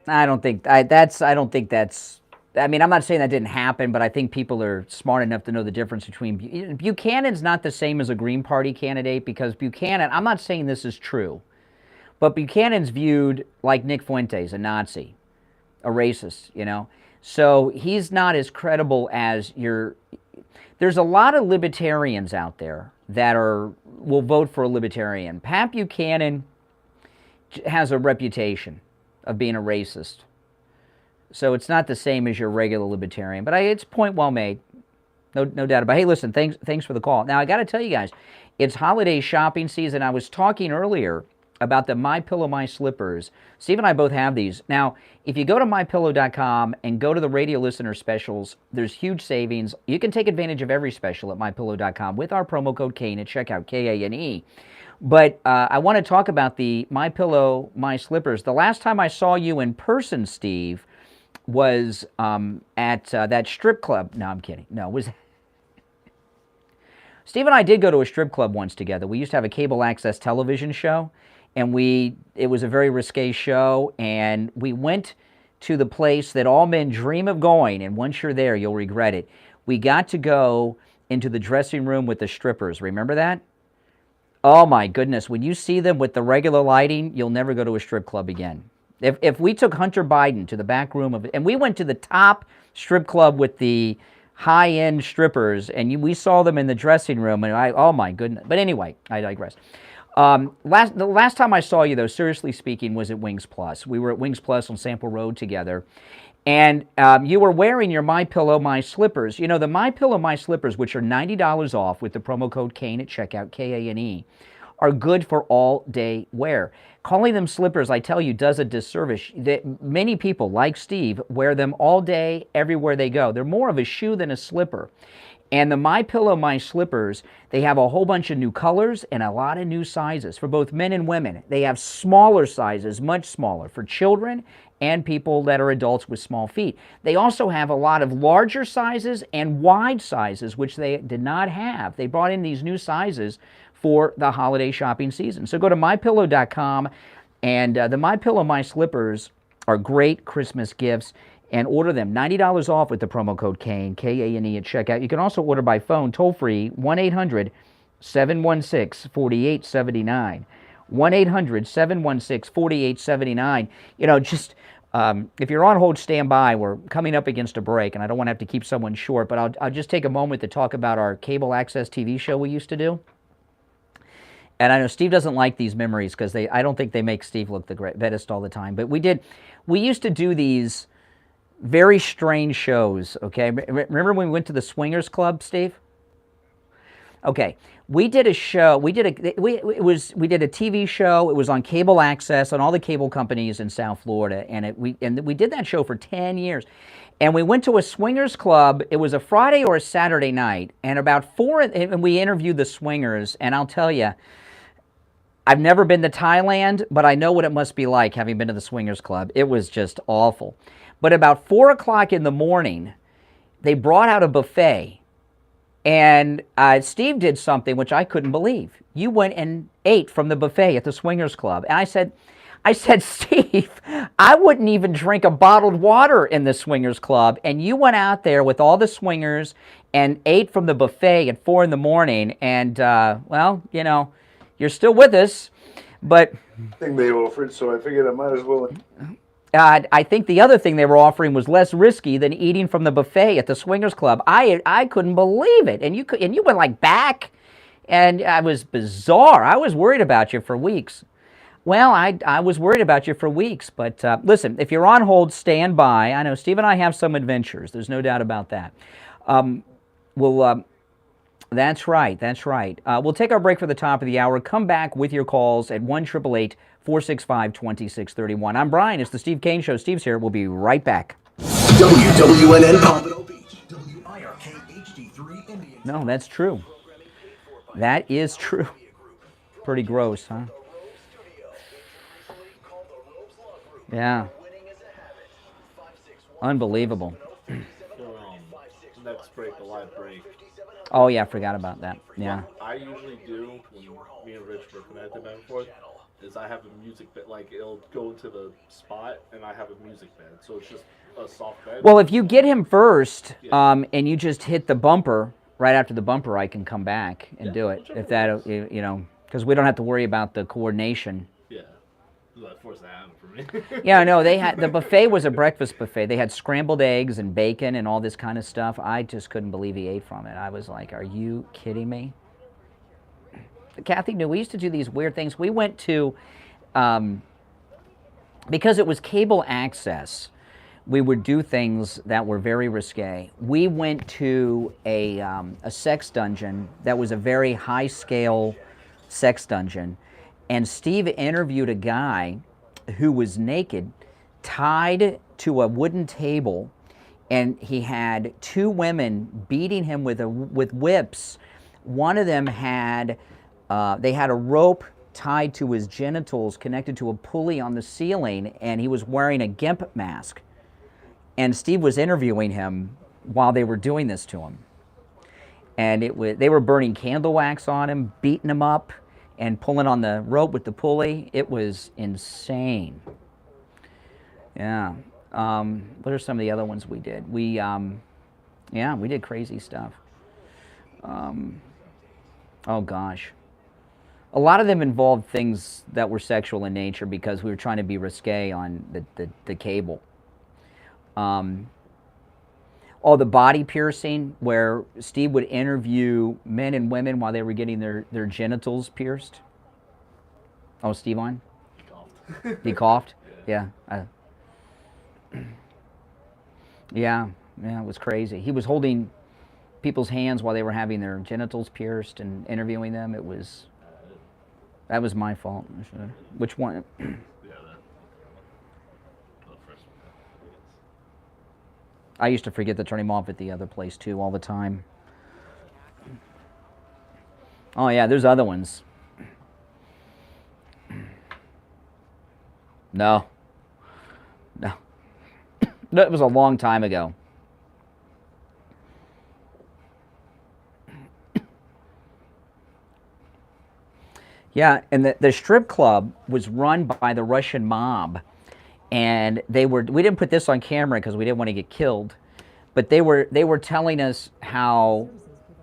I don't think that's. I mean, I'm not saying that didn't happen, but I think people are smart enough to know the difference between Buchanan's not the same as a Green Party candidate, because Buchanan. I'm not saying this is true, but Buchanan's viewed like Nick Fuentes, a Nazi, a racist. You know, so he's not as credible as your. There's a lot of libertarians out there that will vote for a libertarian. Pat Buchanan has a reputation of being a racist. So it's not the same as your regular libertarian, but it's point well made. No doubt about it. Hey, listen, thanks for the call. Now, I got to tell you guys, it's holiday shopping season. I was talking earlier about the MyPillow My Slippers. Steve and I both have these. Now, if you go to MyPillow.com and go to the radio listener specials, there's huge savings. You can take advantage of every special at MyPillow.com with our promo code Kane at checkout, Kane. But I want to talk about the MyPillow My Slippers. The last time I saw you in person, Steve, was at that strip club. No, I'm kidding. No, it was... Steve and I did go to a strip club once together. We used to have a cable access television show, and it was a very risque show, and we went to the place that all men dream of going, and once you're there, you'll regret it. We got to go into the dressing room with the strippers. Remember that? Oh my goodness, when you see them with the regular lighting, you'll never go to a strip club again. If we took Hunter Biden to the back room of it, and we went to the top strip club with the high-end strippers, and we saw them in the dressing room, and oh my goodness. But anyway, I digress. The last time I saw you, though, seriously speaking, was at Wings Plus. We were at Wings Plus on Sample Road together, and you were wearing your MyPillow My Slippers. You know, the MyPillow My Slippers, which are $90 off with the promo code Kane at checkout, Kane, are good for all-day wear. Calling them slippers, I tell you, does a disservice. Many people, like Steve, wear them all day, everywhere they go. They're more of a shoe than a slipper. And the MyPillow My Slippers, they have a whole bunch of new colors and a lot of new sizes for both men and women. They have smaller sizes, much smaller, for children and people that are adults with small feet. They also have a lot of larger sizes and wide sizes, which they did not have. They brought in these new sizes for the holiday shopping season. So go to MyPillow.com, and the MyPillow My Slippers are great Christmas gifts, and order them. $90 off with the promo code Kane, Kane at checkout. You can also order by phone, toll-free, 1-800-716-4879. 1-800-716-4879. You know, just if you're on hold, stand by. We're coming up against a break, and I don't want to have to keep someone short, but I'll just take a moment to talk about our cable access TV show we used to do. And I know Steve doesn't like these memories because I don't think they make Steve look the best all the time. But we used to do these very strange shows, okay? Remember when we went to the Swingers Club, Steve? Okay, we did a show. We did a TV show. It was on cable access on all the cable companies in South Florida, and we did that show for 10 years. And we went to a swingers club. It was a Friday or a Saturday night, and about 4, and we interviewed the swingers. And I'll tell you, I've never been to Thailand, but I know what it must be like having been to the swingers club. It was just awful. But about 4 o'clock in the morning, they brought out a buffet, and Steve did something which I couldn't believe. You went and ate from the buffet at the swingers club, and I said, Steve, I wouldn't even drink a bottled water in the swingers club, and you went out there with all the swingers and ate from the buffet at 4 in the morning, and well, you know, you're still with us, but thing they offered, so I figured I might as well. I think the other thing they were offering was less risky than eating from the buffet at the swingers club. I couldn't believe it, and you went like back, and I was bizarre. I was worried about you for weeks. Well, I was worried about you for weeks, but listen, if you're on hold, stand by. I know Steve and I have some adventures. There's no doubt about that. That's right. We'll take our break for the top of the hour. Come back with your calls at 1-888-465-2631. I'm Brian. It's the Steve Kane Show. Steve's here. We'll be right back. WWNN Pompano Beach, WIRK HD3 Indian. No, that's true. That is true. Pretty gross, huh? Yeah. Unbelievable. Next break, the live break. Oh, yeah, I forgot about that. Yeah. I usually do, when me and Rich were connected back and forth, is I have a music bed. Like, it'll go into the spot, and I have a music bed. So it's just a soft bed. Well, if you get him first, and you just hit the bumper, right after the bumper, I can come back and do it. If that, you know, because we don't have to worry about the coordination. Yeah. That forced that happen for me. Yeah, no, they had, the buffet was a breakfast buffet. They had scrambled eggs and bacon and all this kind of stuff. I just couldn't believe he ate from it. I was like, are you kidding me? Kathy knew we used to do these weird things. We went to, because it was cable access, we would do things that were very risque. We went to a sex dungeon that was a very high-scale sex dungeon, and Steve interviewed a guy who was naked, tied to a wooden table, and he had two women beating him with whips. One of them had, they had a rope tied to his genitals connected to a pulley on the ceiling, and he was wearing a GIMP mask. And Steve was interviewing him while they were doing this to him. And they were burning candle wax on him, beating him up, and pulling on the rope with the pulley. It was insane. Yeah. What are some of the other ones we did? Yeah, we did crazy stuff. Oh gosh. A lot of them involved things that were sexual in nature because we were trying to be risque on the cable. Oh, the body piercing, where Steve would interview men and women while they were getting their genitals pierced. Oh, Steve on? He coughed. He coughed? Yeah. Yeah, it was crazy. He was holding people's hands while they were having their genitals pierced and interviewing them. That was my fault. Which one? I used to forget to turn him off at the other place too all the time. Oh yeah, there's other ones. No. That was a long time ago. Yeah, and the strip club was run by the Russian mob. And we didn't put this on camera because we didn't want to get killed, but they were telling us how,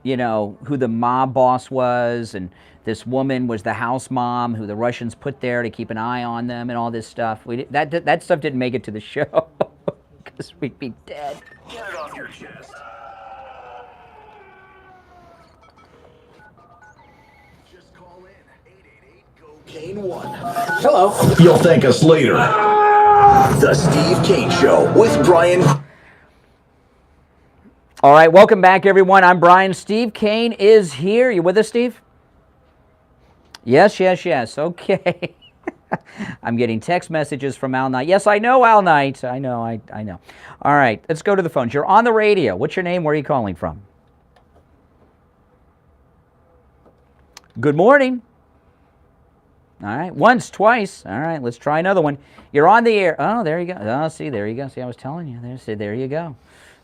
you know, who the mob boss was, and this woman was the house mom who the Russians put there to keep an eye on them and all this stuff. That stuff didn't make it to the show because we'd be dead. Get it off your chest. Just call in 888-GO-KANE-1. Hello. You'll thank us later. The Steve Kane Show with Brian. All right, welcome back, everyone. I'm Brian. Steve Kane is here. You with us, Steve? Yes. Okay. I'm getting text messages from Al Knight. Yes, I know, Al Knight. I know. All right, let's go to the phones. You're on the radio. What's your name? Where are you calling from? Good morning. All right, once, twice. All right, let's try another one. You're on the air. Oh, there you go. Oh, see, there you go. See, I was telling you. There you go.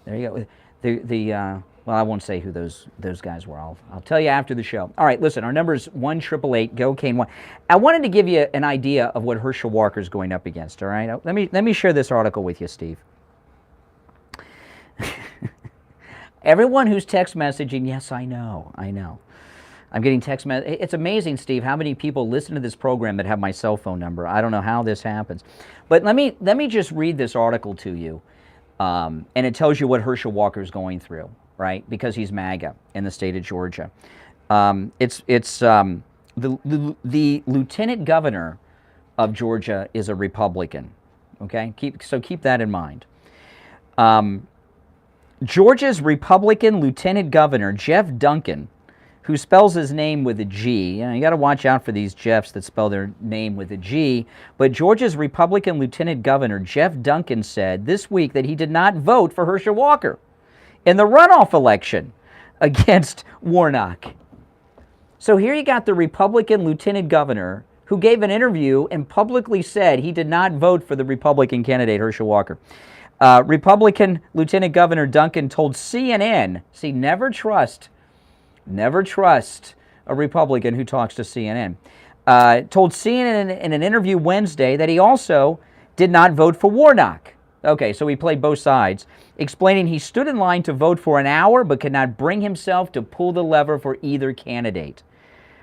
There you go. Well, I won't say who those guys were. I'll tell you after the show. All right, listen, our number is 1-888-GO-KANE-1. I wanted to give you an idea of what Herschel Walker's going up against, all right? Let me share this article with you, Steve. Everyone who's text messaging, yes, I know. I'm getting text messages. It's amazing, Steve, how many people listen to this program that have my cell phone number. I don't know how this happens. But let me just read this article to you, and it tells you what Herschel Walker's going through, right? Because he's MAGA in the state of Georgia. It's the lieutenant governor of Georgia is a Republican, okay? Keep that in mind. Georgia's Republican Lieutenant Governor, Jeff Duncan, who spells his name with a G. You got to watch out for these Jeffs that spell their name with a G. But Georgia's Republican Lieutenant Governor, Jeff Duncan, said this week that he did not vote for Herschel Walker in the runoff election against Warnock. So here you got the Republican Lieutenant Governor who gave an interview and publicly said he did not vote for the Republican candidate, Herschel Walker. Republican Lieutenant Governor Duncan told CNN, see, never trust a Republican who talks to CNN. told CNN in an interview Wednesday that he also did not vote for Warnock. Okay, so he played both sides, explaining he stood in line to vote for an hour but could not bring himself to pull the lever for either candidate.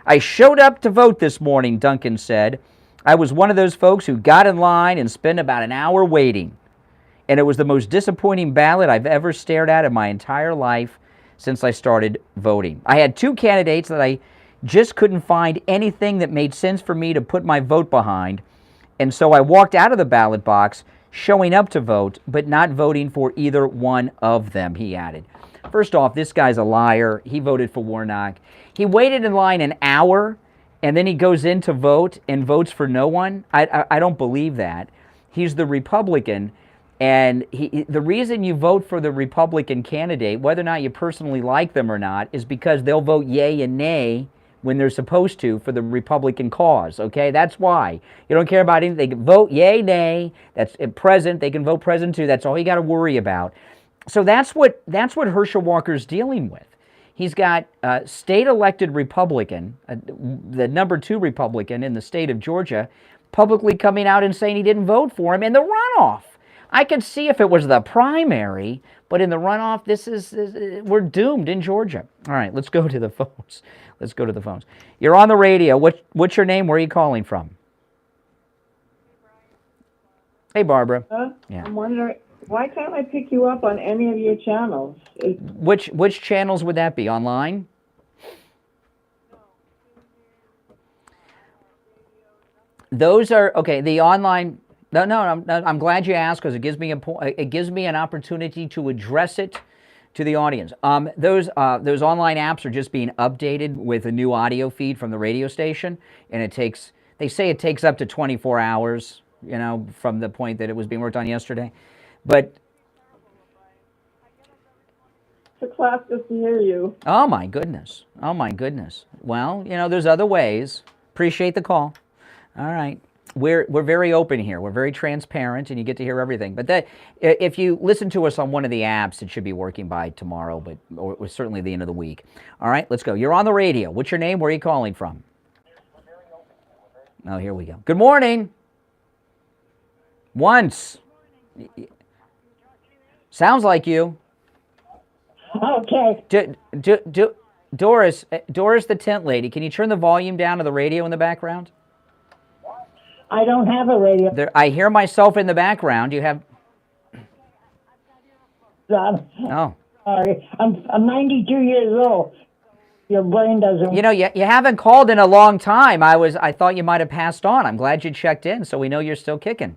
I showed up to vote this morning, Duncan said. I was one of those folks who got in line and spent about an hour waiting. And it was the most disappointing ballot I've ever stared at in my entire life since I started voting. I had two candidates that I just couldn't find anything that made sense for me to put my vote behind. And so I walked out of the ballot box showing up to vote, but not voting for either one of them, he added. First off, this guy's a liar. He voted for Warnock. He waited in line an hour, and then he goes in to vote and votes for no one. I don't believe that. He's the Republican, and the reason you vote for the Republican candidate, whether or not you personally like them or not, is because they'll vote yay and nay when they're supposed to for the Republican cause, okay? That's why. You don't care about anything. They can vote yay, nay. That's present. They can vote present too. That's all you got to worry about. So that's what Herschel Walker's dealing with. He's got a state-elected Republican, the number 2 Republican in the state of Georgia, publicly coming out and saying he didn't vote for him in the runoff. I could see if it was the primary, but in the runoff, we're doomed in Georgia. All right, let's go to the phones. Let's go to the phones. You're on the radio. What's your name? Where are you calling from? Hey, Barbara. Yeah. I'm wondering, why can't I pick you up on any of your channels? Which channels would that be? Online? Those are, okay, the online... No, I'm glad you asked because it gives me an opportunity to address it to the audience. Those online apps are just being updated with a new audio feed from the radio station, and they say it takes up to 24 hours, from the point that it was being worked on yesterday. But it's a class just to hear you. Oh my goodness. Well, there's other ways. Appreciate the call. All right. We're very open here. We're very transparent, and you get to hear everything. But if you listen to us on one of the apps, it should be working by tomorrow, or certainly the end of the week. All right, let's go. You're on the radio. What's your name? Where are you calling from? Oh, here we go. Good morning. Once. Sounds like you. Okay. Doris the tent lady, can you turn the volume down of the radio in the background? I don't have a radio. I hear myself in the background. You have... Oh. Sorry. I'm 92 years old. Your brain doesn't... You haven't called in a long time. I thought you might have passed on. I'm glad you checked in, so we know you're still kicking.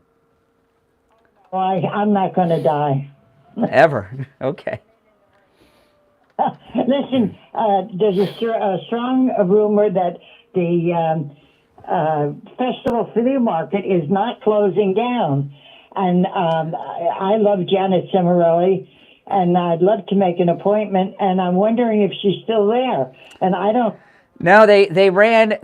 Well, I'm not going to die. Ever. Okay. Listen, there's a strong rumor that the... Festival Flea Market is not closing down. And I love Janet Cimarelli, and I'd love to make an appointment, and I'm wondering if she's still there. And I don't... No, they ran,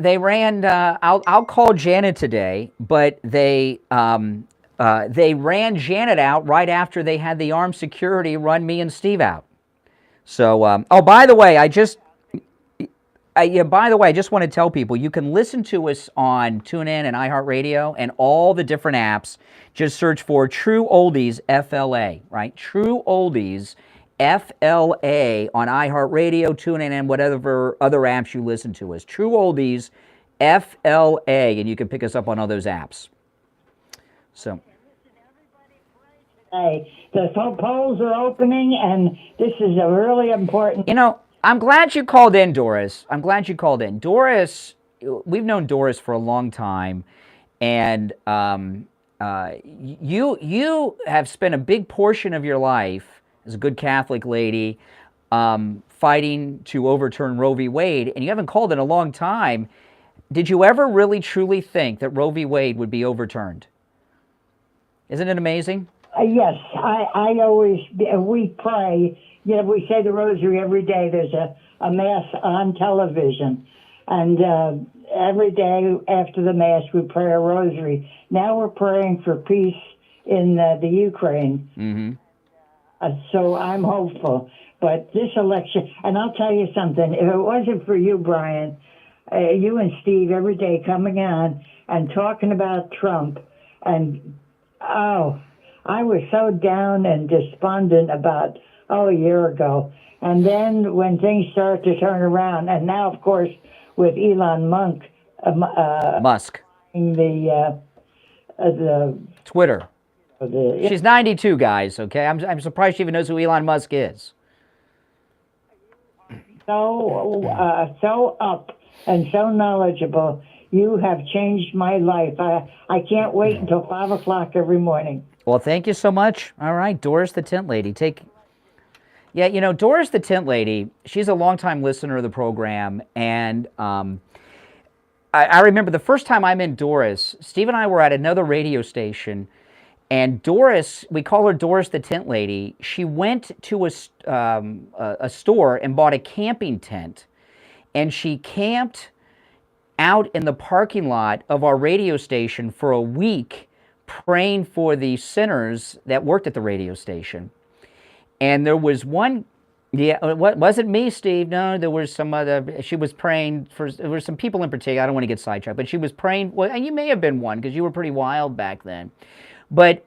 I'll call Janet today, but they ran Janet out right after they had the armed security run me and Steve out. So, by the way, I just want to tell people, you can listen to us on TuneIn and iHeartRadio and all the different apps. Just search for True Oldies FLA, right? True Oldies FLA on iHeartRadio, TuneIn, and whatever other apps you listen to us. True Oldies FLA, and you can pick us up on all those apps. So... Hey, the polls are opening, and this is a really important... I'm glad you called in, Doris. I'm glad you called in. Doris, we've known Doris for a long time, and you have spent a big portion of your life as a good Catholic lady fighting to overturn Roe v. Wade, and you haven't called in a long time. Did you ever really truly think that Roe v. Wade would be overturned? Isn't it amazing? Yes, I always, we pray. We say the rosary every day. There's a mass on television. And every day after the mass, we pray a rosary. Now we're praying for peace in the Ukraine. Mm-hmm. So I'm hopeful. But this election, and I'll tell you something, if it wasn't for you, Brian, you and Steve every day coming on and talking about Trump. And, oh, I was so down and despondent about, a year ago. And then when things started to turn around, and now, of course, with Elon Musk, the Twitter. the She's 92, guys, okay? I'm surprised she even knows who Elon Musk is. so up and so knowledgeable. You have changed my life. I can't wait until 5 o'clock every morning. Well, thank you so much. All right, Doris the Tent Lady. Yeah, you know, Doris the Tent Lady, she's a longtime listener of the program, and I remember the first time I met Doris, Steve and I were at another radio station, and Doris, we call her Doris the Tent Lady, she went to a store and bought a camping tent, and she camped out in the parking lot of our radio station for a week praying for the sinners that worked at the radio station. And there was one, what wasn't me, Steve? No, there was some other, she was praying for, there were some people in particular, I don't want to get sidetracked, but she was praying, well, and you may have been one because you were pretty wild back then. But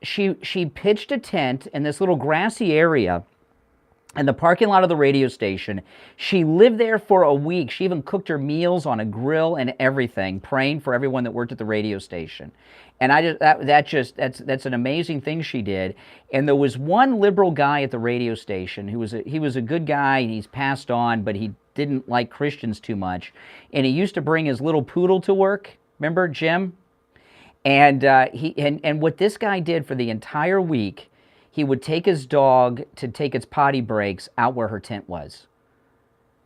she pitched a tent in this little grassy area in the parking lot of the radio station. She lived there for a week. She even cooked her meals on a grill and everything, praying for everyone that worked at the radio station. And that's an amazing thing she did. And there was one liberal guy at the radio station who he was a good guy, and he's passed on, but he didn't like Christians too much. And he used to bring his little poodle to work. Remember Jim? And what this guy did for the entire week, he would take his dog to take its potty breaks out where her tent was.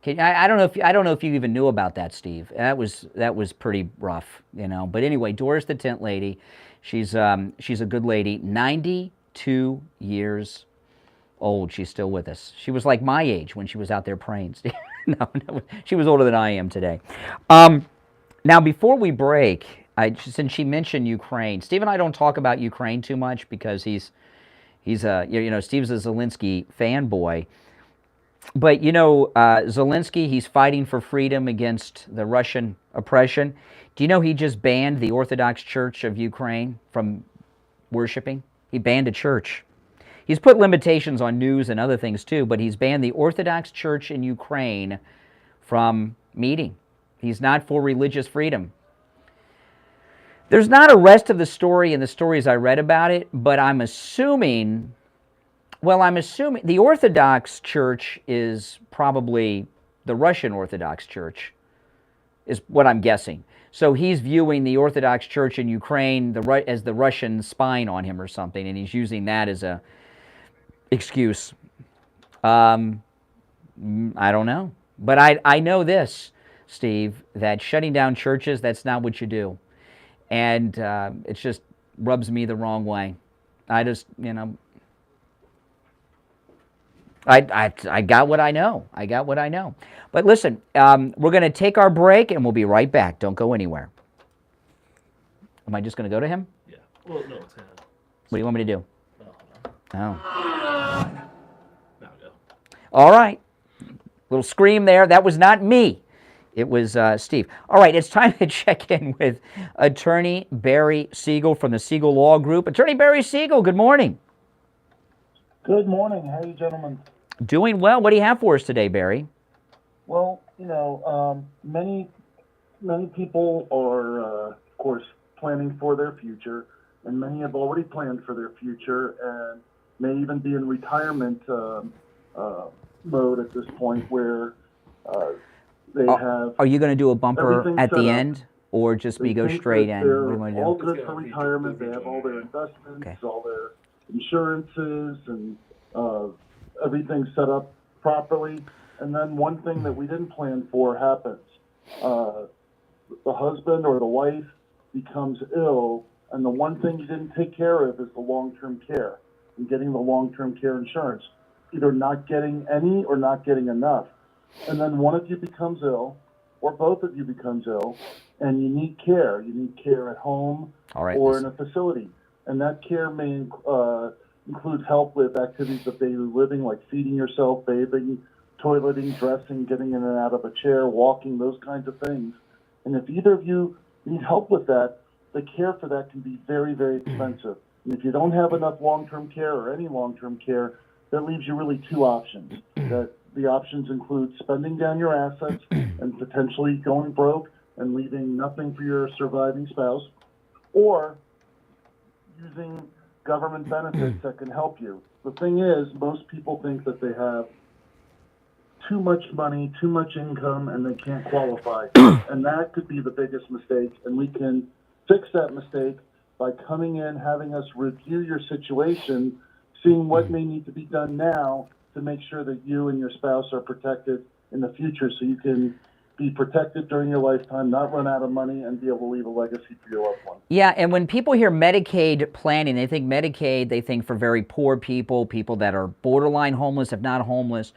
Okay, I don't know if you even knew about that, Steve. That was pretty rough, you know. But anyway, Doris the Tent Lady, she's a good lady. 92 years old. She's still with us. She was like my age when she was out there praying. No, she was older than I am today. Now, before we break, since she mentioned Ukraine, Steve and I don't talk about Ukraine too much because he's Steve's a Zelensky fanboy. But, you know, Zelensky, he's fighting for freedom against the Russian oppression. Do you know he just banned the Orthodox Church of Ukraine from worshiping? He banned a church. He's put limitations on news and other things too, but he's banned the Orthodox Church in Ukraine from meeting. He's not for religious freedom. There's not a rest of the story in the stories I read about it, but I'm assuming the Orthodox Church is probably the Russian Orthodox Church, is what I'm guessing. So he's viewing the Orthodox Church in Ukraine as the Russian spying on him or something, and he's using that as a excuse. I don't know. But I know this, Steve, that shutting down churches, that's not what you do. And it just rubs me the wrong way. I just, you know, I got what I know. I got what I know. But listen, we're going to take our break, and we'll be right back. Don't go anywhere. Am I just going to go to him? Yeah. Well, no, it's kind of... What do you want me to do? No. No, go. All right. Little scream there. That was not me. It was Steve. All right, it's time to check in with Attorney Barry Siegel from the Siegel Law Group. Attorney Barry Siegel, good morning. Good morning. How are you gentlemen? Doing well. What do you have for us today, Barry? Well, you know, many people are, of course, planning for their future, and many have already planned for their future and may even be in retirement mode at this point where they have... Are you going to do a bumper at the end, or just me go straight in? They're What do you want to do? all good for retirement. They have all their investments, all their insurances, and everything set up properly. And then one thing that we didn't plan for happens. The husband or the wife becomes ill, and the one thing you didn't take care of is the long-term care and getting the long-term care insurance, either not getting any or not getting enough. And then one of you becomes ill, or both of you becomes ill, and you need care. You need care at home or in a facility. And that care may include help with activities of daily living, like feeding yourself, bathing, toileting, dressing, getting in and out of a chair, walking, those kinds of things. And if either of you need help with that, the care for that can be very, very expensive. And if you don't have enough long-term care or any long-term care, that leaves you really two options. That the options include spending down your assets and potentially going broke and leaving nothing for your surviving spouse, or using government benefits that can help you. The thing is, most people think that they have too much money, too much income, and they can't qualify. And that could be the biggest mistake. And we can fix that mistake by coming in, having us review your situation, seeing what may need to be done now to make sure that you and your spouse are protected in the future, so you can be protected during your lifetime, not run out of money, and be able to leave a legacy for your loved one. Yeah, and when people hear Medicaid planning, they think Medicaid, they think for very poor people, people that are borderline homeless, if not homeless.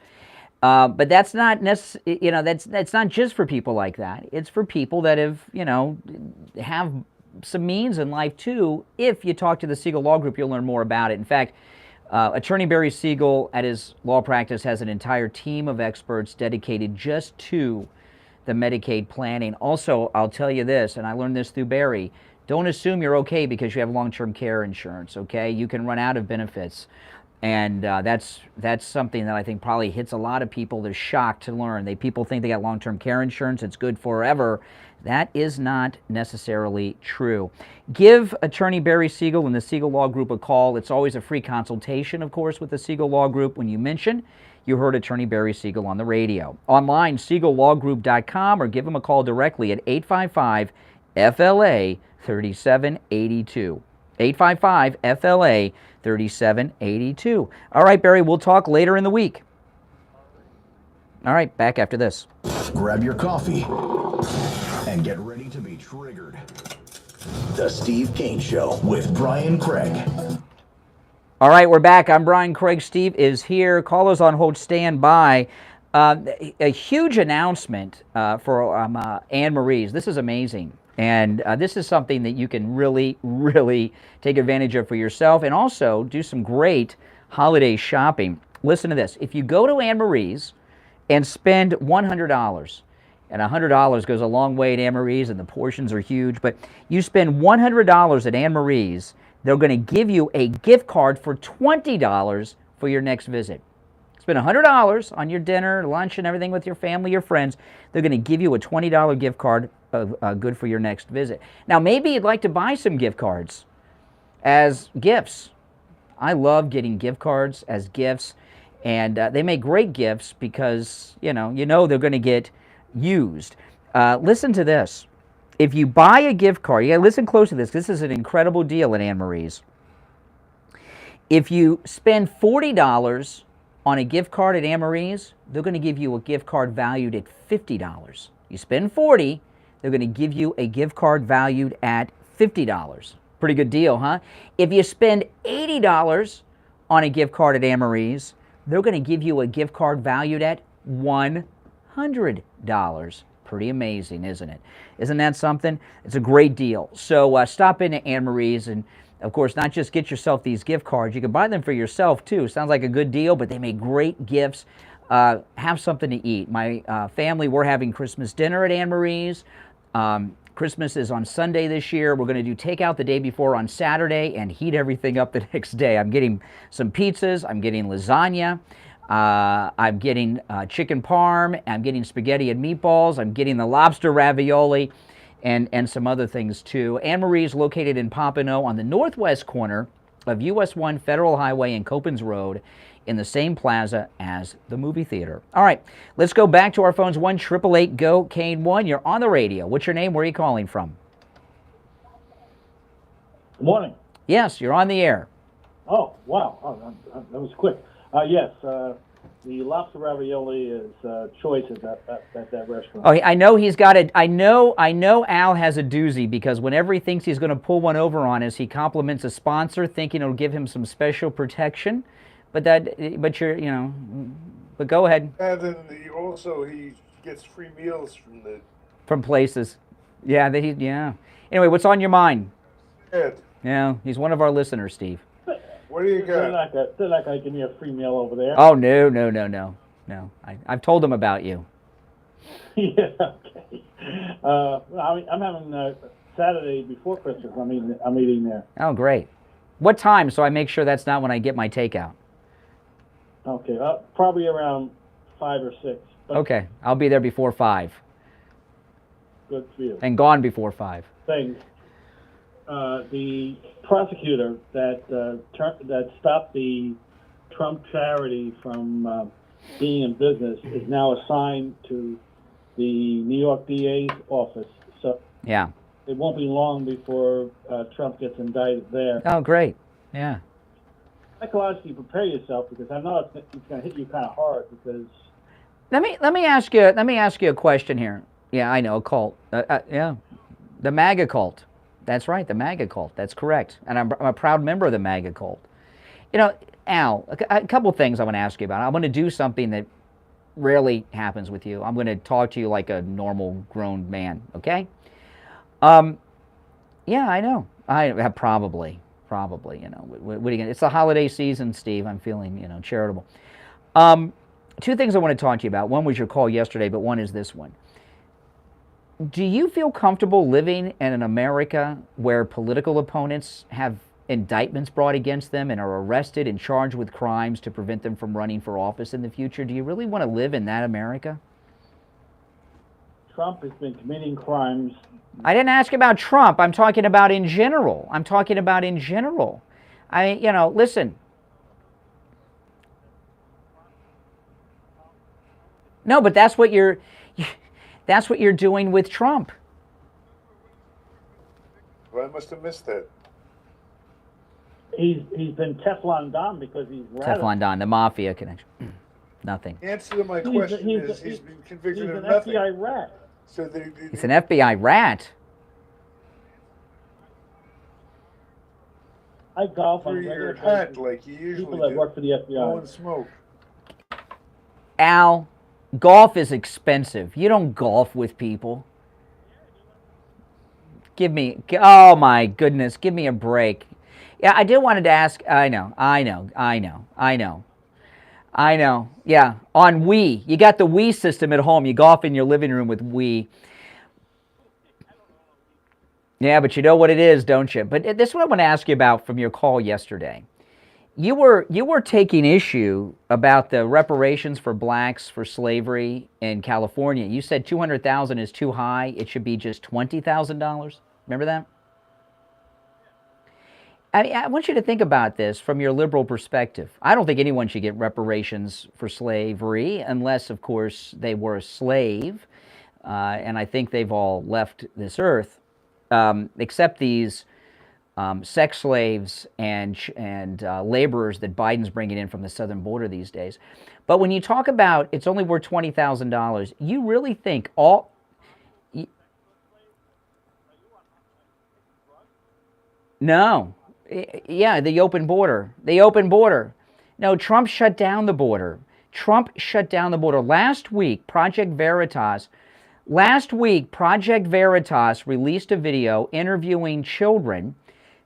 But that's not that's not just for people like that. It's for people that have have some means in life too. If you talk to the Siegel Law Group, you'll learn more about it. In fact, Attorney Barry Siegel at his law practice has an entire team of experts dedicated just to the Medicaid planning. Also, I'll tell you this, and I learned this through Barry, don't assume you're okay because you have long-term care insurance, okay? You can run out of benefits. And that's something that I think probably hits a lot of people. They're shocked to learn. People think they got long-term care insurance, it's good forever. That is not necessarily true. Give Attorney Barry Siegel and the Siegel Law Group a call. It's always a free consultation, of course, with the Siegel Law Group. When you mention you heard Attorney Barry Siegel on the radio. Online, SiegelLawGroup.com, or give him a call directly at 855-FLA-3782. 855-FLA-3782. All right, Barry, we'll talk later in the week. All right, back after this. Grab your coffee and get ready to be triggered. The Steve Kane Show with Brian Craig. All right, we're back. I'm Brian Craig. Steve is here. Callers on hold, stand by. A huge announcement for Anne Marie's. This is amazing. And this is something that you can really, really take advantage of for yourself and also do some great holiday shopping. Listen to this. If you go to Anne Marie's and spend $100, and $100 goes a long way at Anne Marie's, and the portions are huge, but you spend $100 at Anne Marie's, they're going to give you a gift card for $20 for your next visit. Spend $100 on your dinner, lunch, and everything with your family, your friends. They're going to give you a $20 gift card good for your next visit. Now, maybe you'd like to buy some gift cards as gifts. I love getting gift cards as gifts, and they make great gifts because, you know they're going to get used. Listen to this. If you buy a gift card, you got to listen close to this. This is an incredible deal at Anne Marie's. If you spend $40 on a gift card at Anne Marie's, they're going to give you a gift card valued at $50. You spend $40, they're going to give you a gift card valued at $50. Pretty good deal, huh? If you spend $80 on a gift card at Anne Marie's, they're going to give you a gift card valued at $100. Pretty amazing, isn't it? Isn't that something? It's a great deal. So stop in at Anne Marie's and, of course, not just get yourself these gift cards. You can buy them for yourself, too. Sounds like a good deal, but they make great gifts. Have something to eat. My family, we're having Christmas dinner at Anne Marie's. Christmas is on Sunday this year. We're going to do takeout the day before on Saturday and heat everything up the next day. I'm getting some pizzas. I'm getting lasagna. I'm getting chicken parm. I'm getting spaghetti and meatballs. I'm getting the lobster ravioli and some other things too. Anne Marie's located in Pompano on the northwest corner of US 1 Federal Highway and Copans Road in the same plaza as the movie theater. All right, let's go back to our phones. 1-888-GO-KANE-1. You're on the radio. What's your name? Where are you calling from? Good morning. Yes, you're on the air. Oh, wow. Oh, that was quick. Yes, the lobster ravioli is choice at that restaurant. Oh, I know he's got it. I know Al has a doozy because whenever he thinks he's going to pull one over on us, he compliments a sponsor thinking it'll give him some special protection. But go ahead. And then he gets free meals from places. Yeah, Anyway, what's on your mind? Ed. Yeah, he's one of our listeners, Steve. What do you got? They're not going to give me a free meal over there. Oh, no. No. I've told them about you. Yeah, okay. I'm having Saturday before Christmas. I'm eating there. Oh, great. What time? So I make sure that's not when I get my takeout. Okay, probably around 5 or 6. But Okay, I'll be there before 5. Good for you. And gone before 5. Thanks. The prosecutor that stopped the Trump charity from being in business is now assigned to the New York DA's office. So Yeah. it won't be long before Trump gets indicted there. Oh, great. Yeah. Psychologically, prepare yourself because I know it's going to hit you kind of hard because. Let me ask you a question here. Yeah, I know, a cult. Yeah, the MAGA cult. That's right, the MAGA cult. That's correct. And I'm a proud member of the MAGA cult. You know, Al, a couple things I want to ask you about. I want to do something that rarely happens with you. I'm going to talk to you like a normal grown man. Okay? Yeah, I know. I probably. You know, what are you gonna? It's the holiday season, Steve. I'm feeling, charitable. Two things I want to talk to you about. One was your call yesterday, but one is this one. Do you feel comfortable living in an America where political opponents have indictments brought against them and are arrested and charged with crimes to prevent them from running for office in the future? Do you really want to live in that America? Trump has been committing crimes. I didn't ask about Trump. I'm talking about in general. Listen. No, but that's what you're doing with Trump. Well, I must have missed that. He's been Teflon Don because he's Teflon Don, the mafia connection. Nothing. The answer to my question is he's been convicted of an nothing. FBI rat. So He's an FBI rat. I golf on through your regular hat basis. like you usually People that do. work for the FBI. Blowing smoke. Al, golf is expensive. You don't golf with people. Oh my goodness, give me a break. Yeah, I did wanted to ask, I know. Yeah, on Wii. You got the Wii system at home. You golf in your living room with Wii. Yeah, but you know what it is, don't you? But this is what I want to ask you about from your call yesterday. You were taking issue about the reparations for blacks for slavery in California. You said $200,000 is too high. It should be just $20,000. Remember that? I want you to think about this from your liberal perspective. I don't think anyone should get reparations for slavery unless, of course, they were a slave. And I think they've all left this earth, except these sex slaves and laborers that Biden's bringing in from the southern border these days. But when you talk about it's only worth $20,000, you really think all... No. Yeah, the open border. No, Trump shut down the border. Last week, Project Veritas released a video interviewing children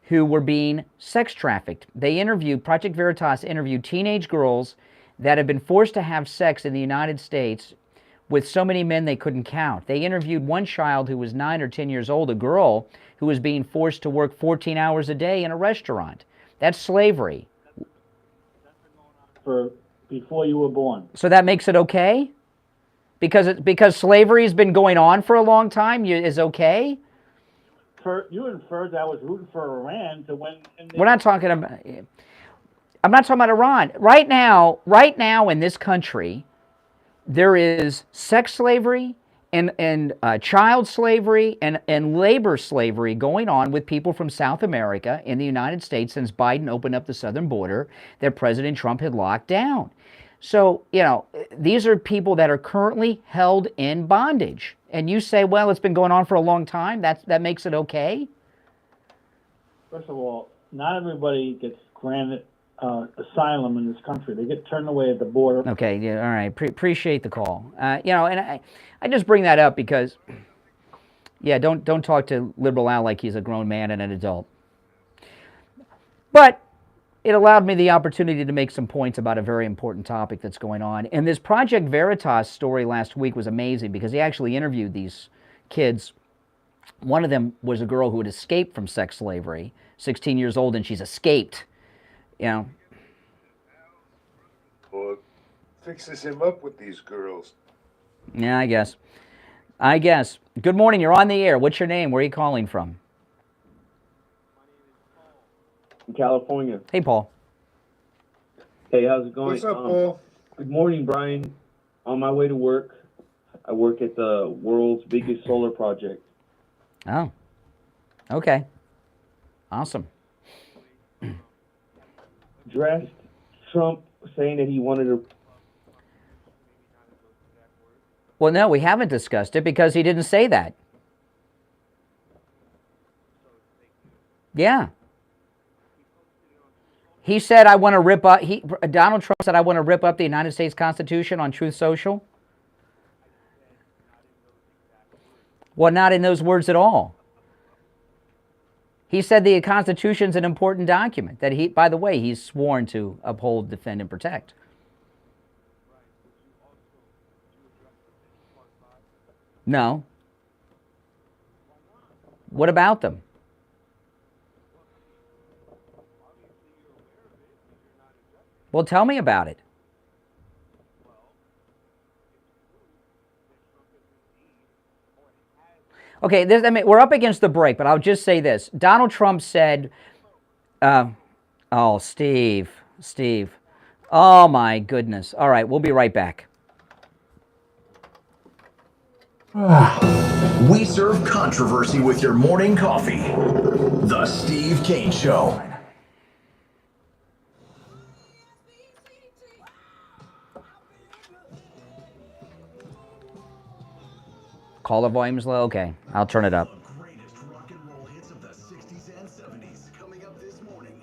who were being sex trafficked. Project Veritas interviewed teenage girls that had been forced to have sex in the United States with so many men they couldn't count. They interviewed one child who was 9 or 10 years old, a girl who was being forced to work 14 hours a day in a restaurant. That's slavery. Before you were born. So that makes it okay? Because slavery has been going on for a long time, is okay? You inferred that I was rooting for Iran to win. I'm not talking about Iran. Right now in this country, there is sex slavery and child slavery and labor slavery going on with people from South America in the United States since Biden opened up the southern border that President Trump had locked down. So, these are people that are currently held in bondage. And you say, well, it's been going on for a long time. That makes it okay? First of all, not everybody gets granted asylum in this country. They get turned away at the border. Okay, yeah, all right. Appreciate the call. And I just bring that up because, don't talk to Liberal Al like he's a grown man and an adult. But it allowed me the opportunity to make some points about a very important topic that's going on. And this Project Veritas story last week was amazing because he actually interviewed these kids. One of them was a girl who had escaped from sex slavery, 16 years old, and she's escaped. You know. Well, it fixes him up with these girls. Yeah, I guess. Good morning. You're on the air. What's your name? Where are you calling from? In California. Hey, Paul. Hey, how's it going? What's up, Paul? Good morning, Brian. On my way to work, I work at the world's biggest solar project. Oh, okay. Awesome. Dressed Trump saying that he wanted to... Well, no, we haven't discussed it because he didn't say that. Yeah. He said, I want to rip up, Donald Trump said, I want to rip up the United States Constitution on Truth Social. Well, not in those words at all. He said the Constitution's an important document that he, by the way, he's sworn to uphold, defend, and protect. No. What about them? Well, tell me about it. Okay, we're up against the break, but I'll just say this. Donald Trump said, oh, Steve. Oh, my goodness. All right, we'll be right back. We serve controversy with your morning coffee. The Steve Kane Show. Call the volumes low? Okay, I'll turn it up. Greatest rock and roll hits of the 60s and 70s coming up this morning.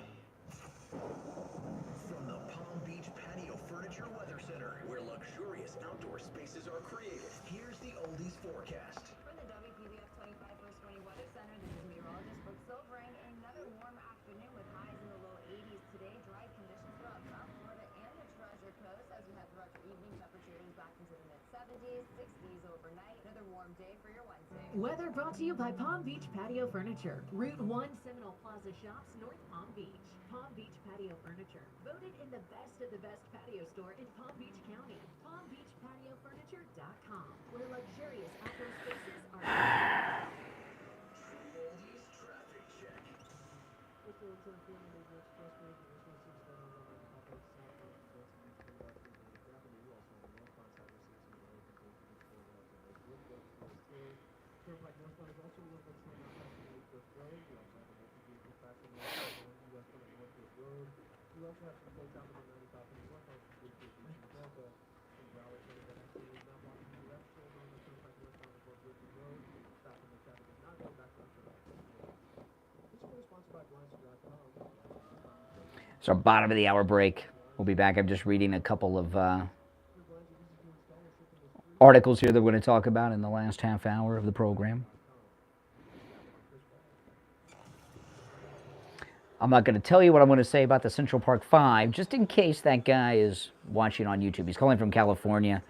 From the Palm Beach Patio Furniture Weather Center, where luxurious outdoor spaces are created, here's the oldies forecast. From the WKRP 25 First Warning Weather Center, this is meteorologist Brooke Silvering. Another warm afternoon with highs in the low 80s today. Dry conditions throughout South Florida and the Treasure Coast as we head throughout your evening. Temperatures back into the mid-70s, 60s overnight. Another warm day for your Wednesday. Weather brought to you by Palm Beach Patio Furniture. Route 1 Seminole Plaza Shops, North Palm Beach. Palm Beach Patio Furniture. Voted in the best of the best patio store in Palm Beach County. PalmBeachPatioFurniture.com, where luxurious outdoor spaces are... Oldies traffic check. It's our bottom of the hour break. We'll be back. I'm just reading a couple of articles here that we're going to talk about in the last half hour of the program. I'm not going to tell you what I'm going to say about the Central Park 5, just in case that guy is watching on YouTube. He's calling from California,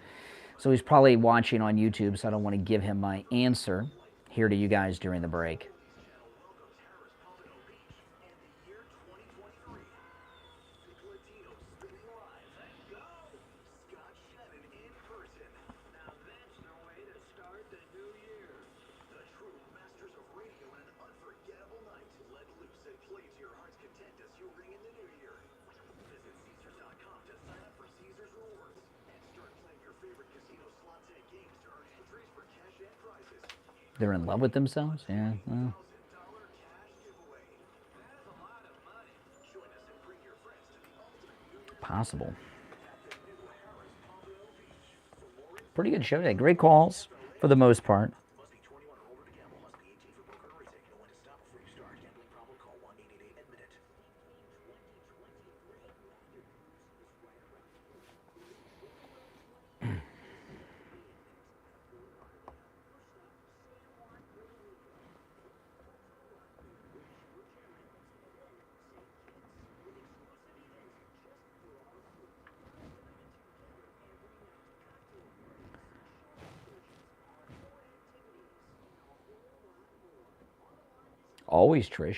so he's probably watching on YouTube, so I don't want to give him my answer here to you guys during the break. They're in love with themselves? Yeah. Well. Possible. Pretty good show today. Great calls for the most part. Always, Trish.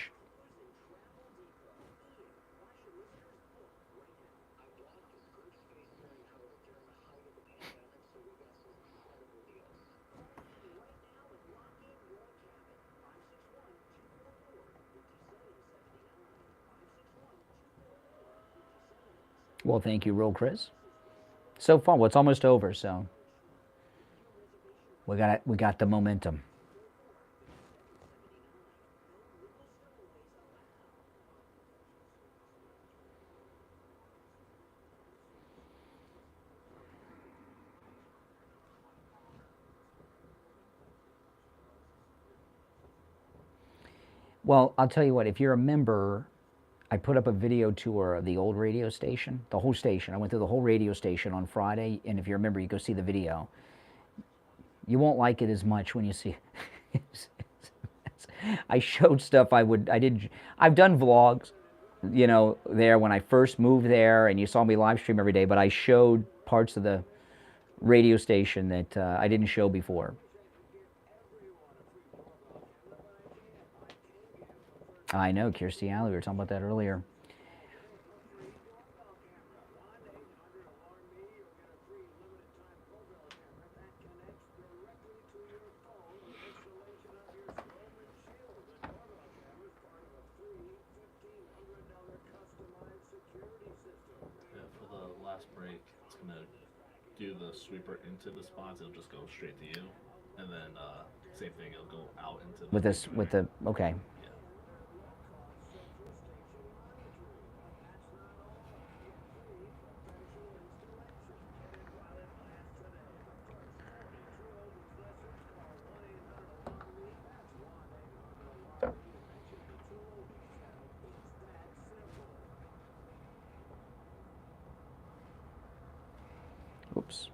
Well, thank you, Real Chris. So fun. Well, it's almost over, so we got the momentum. Well, I'll tell you what, if you're a member, I put up a video tour of the old radio station, the whole station. I went through the whole radio station on Friday, and if you're a member, you go see the video. You won't like it as much when you see it. I showed stuff I've done vlogs, you know, there when I first moved there, and you saw me live stream every day, but I showed parts of the radio station that I didn't show before. I know, Kirstie Alley, we were talking about that earlier. For the last break, it's going to do the sweeper into the spots. It'll just go straight to you. And then, same thing, it'll go out into the... Okay. Oops.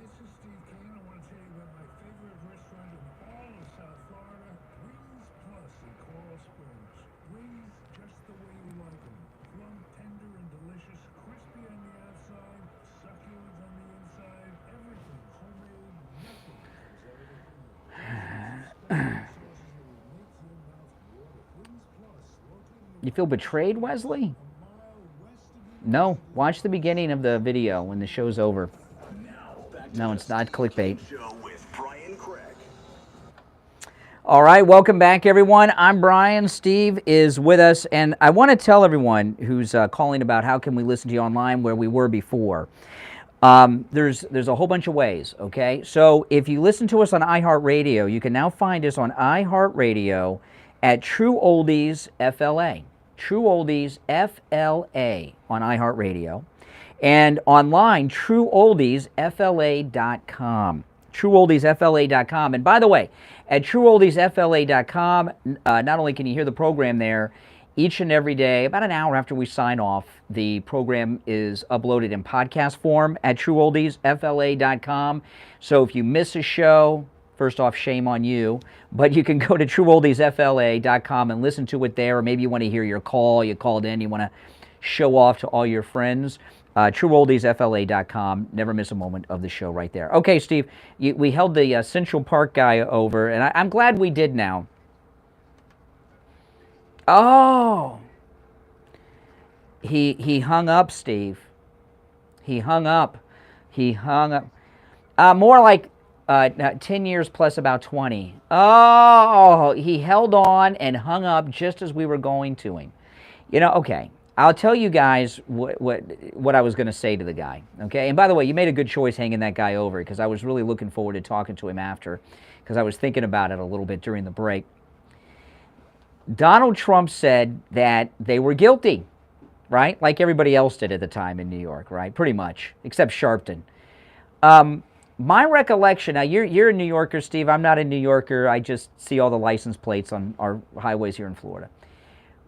This is Steve Kane. I want to tell you about my favorite restaurant in all of South Florida, Wings Plus in Coral Springs. Wings just the way you like them. Plump, tender, and delicious, crispy on the outside, succulent on the inside, everything homemade, nothing is everything. You feel betrayed, Wesley? No. Watch the beginning of the video when the show's over. No, it's not clickbait. All right, welcome back, everyone. I'm Brian. Steve is with us, and I want to tell everyone who's calling about how can we listen to you online where we were before. There's a whole bunch of ways, okay? So if you listen to us on iHeartRadio, you can now find us on iHeartRadio at True Oldies FLA. True Oldies FLA on iHeartRadio. And online, TrueOldiesFLA.com. TrueOldiesFLA.com. And by the way, at TrueOldiesFLA.com, not only can you hear the program there, each and every day, about an hour after we sign off, the program is uploaded in podcast form at TrueOldiesFLA.com. So if you miss a show, first off, shame on you, but you can go to TrueOldiesFLA.com and listen to it there, or maybe you want to hear your call, you called in, you want to show off to all your friends. TrueOldiesFLA.com. Never miss a moment of the show right there. Okay, Steve, we held the Central Park guy over, and I'm glad we did now. Oh. He hung up, Steve. He hung up. He hung up. More like 10 years plus about 20. Oh, he held on and hung up just as we were going to him. You know, okay. I'll tell you guys what I was going to say to the guy, okay? And by the way, you made a good choice hanging that guy over because I was really looking forward to talking to him after because I was thinking about it a little bit during the break. Donald Trump said that they were guilty, right? Like everybody else did at the time in New York, right? Pretty much, except Sharpton. My recollection, now you're a New Yorker, Steve. I'm not a New Yorker. I just see all the license plates on our highways here in Florida.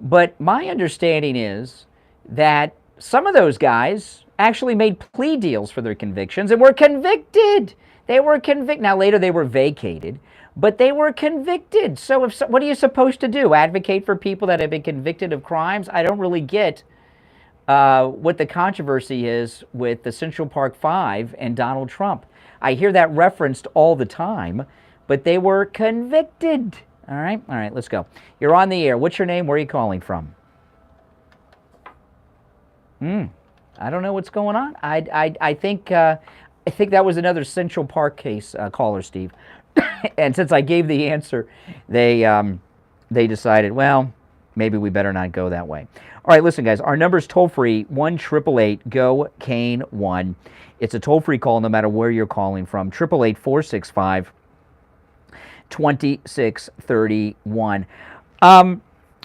But my understanding is that some of those guys actually made plea deals for their convictions and were convicted. They were convicted. Now, later they were vacated, but they were convicted. So what are you supposed to do? Advocate for people that have been convicted of crimes? I don't really get what the controversy is with the Central Park Five and Donald Trump. I hear that referenced all the time, but they were convicted. All right, let's go. You're on the air. What's your name? Where are you calling from? I don't know what's going on. I think that was another Central Park case caller, Steve. And since I gave the answer, they decided, well, maybe we better not go that way. All right, listen, guys. Our number's toll free 1-888-GO-KANE-1. It's a toll free call no matter where you're calling from. 888-465-2631.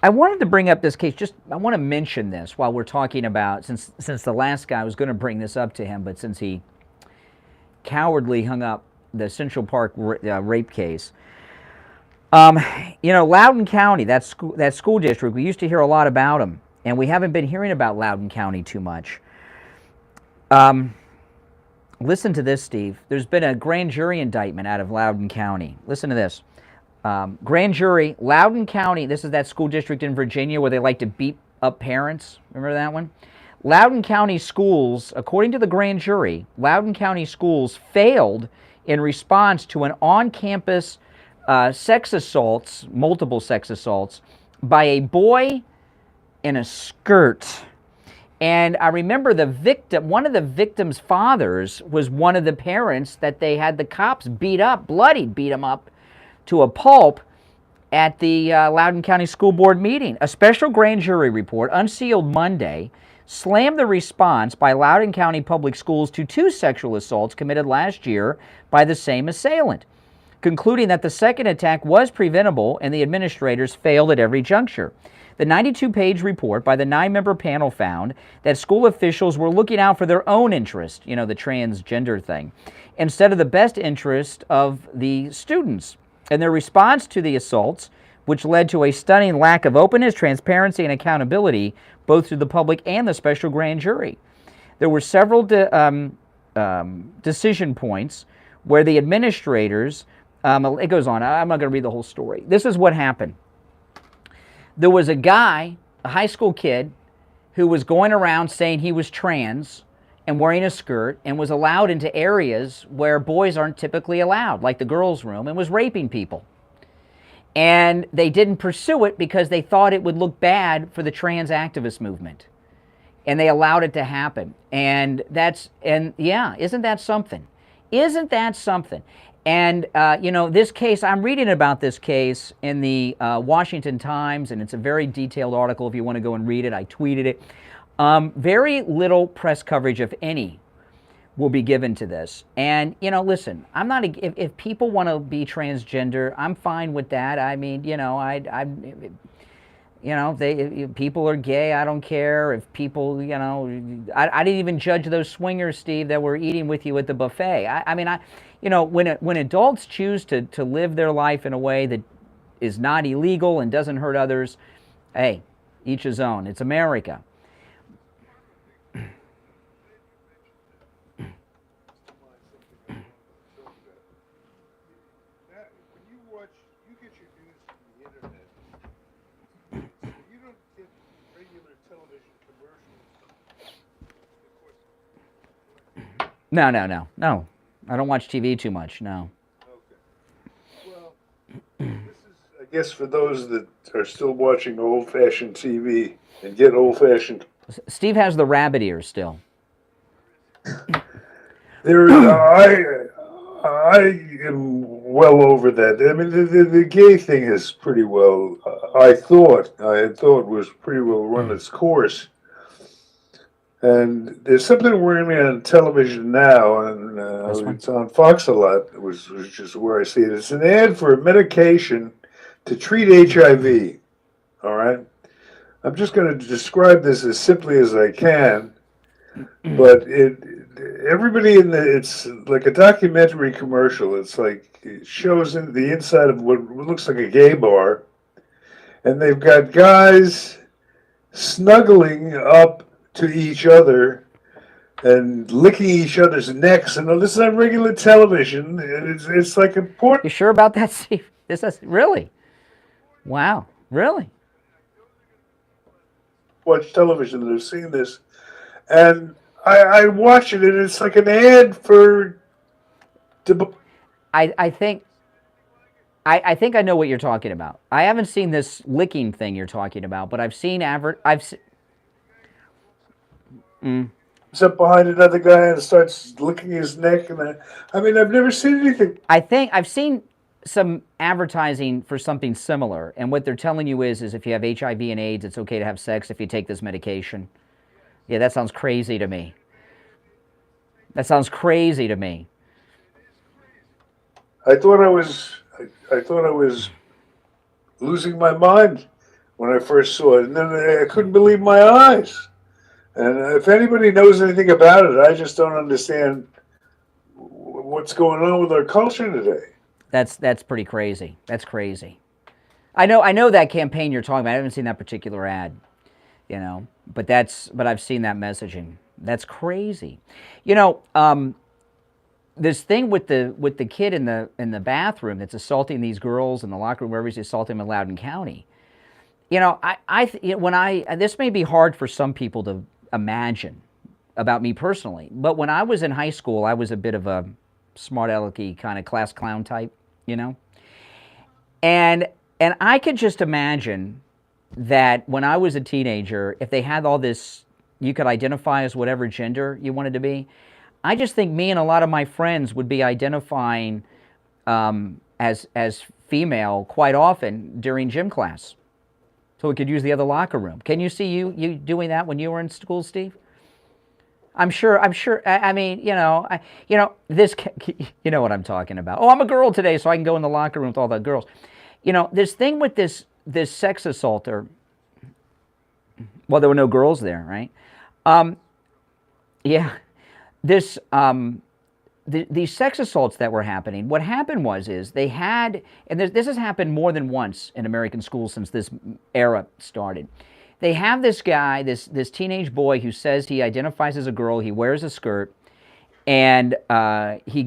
I wanted to bring up this case. I want to mention this while we're talking about, since the last guy, I was going to bring this up to him, but since he cowardly hung up the Central Park rape case. Loudoun County, that school district, we used to hear a lot about them, and we haven't been hearing about Loudoun County too much. Listen to this, Steve. There's been a grand jury indictment out of Loudoun County. Listen to this. Grand jury, Loudoun County, this is that school district in Virginia where they like to beat up parents. Remember that one? Loudoun County schools, according to the grand jury, Loudoun County schools failed in response to an on-campus sex assaults, multiple sex assaults, by a boy in a skirt. And I remember one of the victim's fathers was one of the parents that they had the cops beat up, beat him up to a pulp at the Loudoun County School Board meeting. A special grand jury report, unsealed Monday, slammed the response by Loudoun County Public Schools to 2 sexual assaults committed last year by the same assailant, concluding that the second attack was preventable and the administrators failed at every juncture. The 92-page report by the 9-member panel found that school officials were looking out for their own interest, the transgender thing, instead of the best interest of the students. And their response to the assaults, which led to a stunning lack of openness, transparency, and accountability, both to the public and the special grand jury. There were several decision points where the administrators, it goes on, I'm not going to read the whole story. This is what happened. There was a guy, a high school kid, who was going around saying he was trans and wearing a skirt and was allowed into areas where boys aren't typically allowed, like the girls' room, and was raping people. And they didn't pursue it because they thought it would look bad for the trans activist movement. And they allowed it to happen. And isn't that something? Isn't that something? And, this case, I'm reading about this case in the Washington Times, and it's a very detailed article if you want to go and read it. I tweeted it. Very little press coverage, if any, will be given to this. And, listen, I'm not, if people want to be transgender, I'm fine with that. I mean, people are gay, I don't care. If people, I didn't even judge those swingers, Steve, that were eating with you at the buffet. When adults choose to live their life in a way that is not illegal and doesn't hurt others, hey, each his own. It's America. No. I don't watch TV too much, no. Okay. Well, this is, I guess, for those that are still watching old-fashioned TV and get old-fashioned. Steve has the rabbit ears still. I am well over that. I mean, the gay thing is pretty well, I thought was pretty well run its course. And there's something worrying me on television now, and it's on Fox a lot, which is where I see it. It's an ad for a medication to treat HIV. All right? I'm just going to describe this as simply as I can, but it's like a documentary commercial. It's like it shows the inside of what looks like a gay bar, and they've got guys snuggling up to each other and licking each other's necks, and this is on regular television. And it's like important. You sure about that, Steve? This is really? Wow, really? Watch television that have seen this, and I watch it, and it's like an ad for. I think I know what you're talking about. I haven't seen this licking thing you're talking about, but I've seen He's up behind another guy and starts licking his neck, and I've never seen anything. I think I've seen some advertising for something similar, and what they're telling you is if you have HIV and AIDS, it's okay to have sex if you take this medication. Yeah, that sounds crazy to me. That sounds crazy to me. I thought I was losing my mind when I first saw it, and then I couldn't believe my eyes. And if anybody knows anything about it, I just don't understand what's going on with our culture today. That's pretty crazy. That's crazy. I know that campaign you're talking about. I haven't seen that particular ad, but I've seen that messaging. That's crazy. This thing with the kid in the bathroom that's assaulting these girls in the locker room, wherever he's assaulting them in Loudoun County. This may be hard for some people to imagine about me personally, but when I was in high school, I was a bit of a smart alecky kind of class clown type, and I could just imagine that when I was a teenager, if they had all this, you could identify as whatever gender you wanted to be. I just think me and a lot of my friends would be identifying as female quite often during gym class, so we could use the other locker room. Can you see you doing that when you were in school, Steve? I'm sure. I mean, this. You know what I'm talking about. Oh, I'm a girl today, so I can go in the locker room with all the girls. This thing with this sex assaulter. Well, there were no girls there, right? Yeah. These sex assaults that were happening, what happened is they had, and this has happened more than once in American schools since this era started. They have this guy, this teenage boy who says he identifies as a girl, he wears a skirt, and he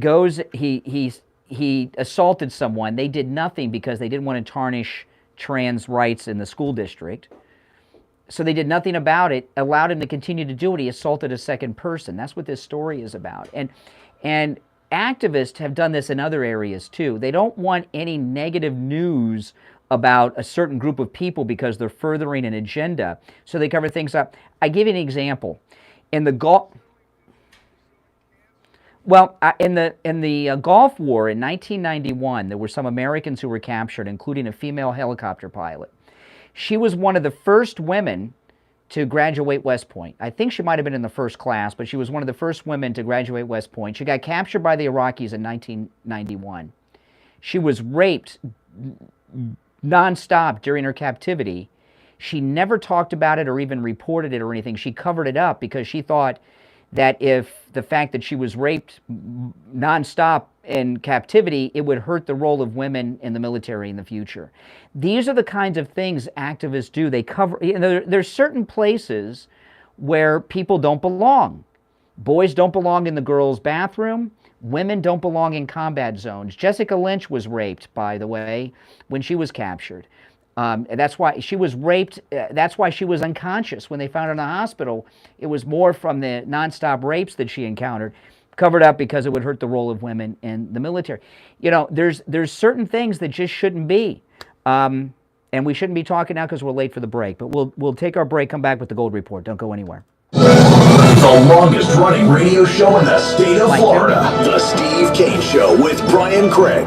assaulted someone. They did nothing because they didn't want to tarnish trans rights in the school district. So they did nothing about it, allowed him to continue to do it. He assaulted a second person. That's what this story is about. And activists have done this in other areas too. They don't want any negative news about a certain group of people because they're furthering an agenda. So they cover things up. I give you an example. In the Gulf War in 1991, there were some Americans who were captured, including a female helicopter pilot. She was one of the first women to graduate West Point. I think she might have been in the first class, but she was one of the first women to graduate West Point. She got captured by the Iraqis in 1991. She was raped nonstop during her captivity. She never talked about it or even reported it or anything. She covered it up because she thought that if the fact that she was raped nonstop in captivity, it would hurt the role of women in the military in the future. These are the kinds of things activists do. They cover, there's certain places where people don't belong. Boys don't belong in the girls' bathroom. Women don't belong in combat zones. Jessica Lynch was raped, by the way, when she was captured. That's why she was raped. That's why she was unconscious when they found her in the hospital. It was more from the nonstop rapes that she encountered, covered up because it would hurt the role of women in the military. There's certain things that just shouldn't be. And we shouldn't be talking now because we're late for the break. But we'll take our break, come back with the Gold Report. Don't go anywhere. The longest running radio show in the state of Florida. The Steve Kane Show with Brian Craig.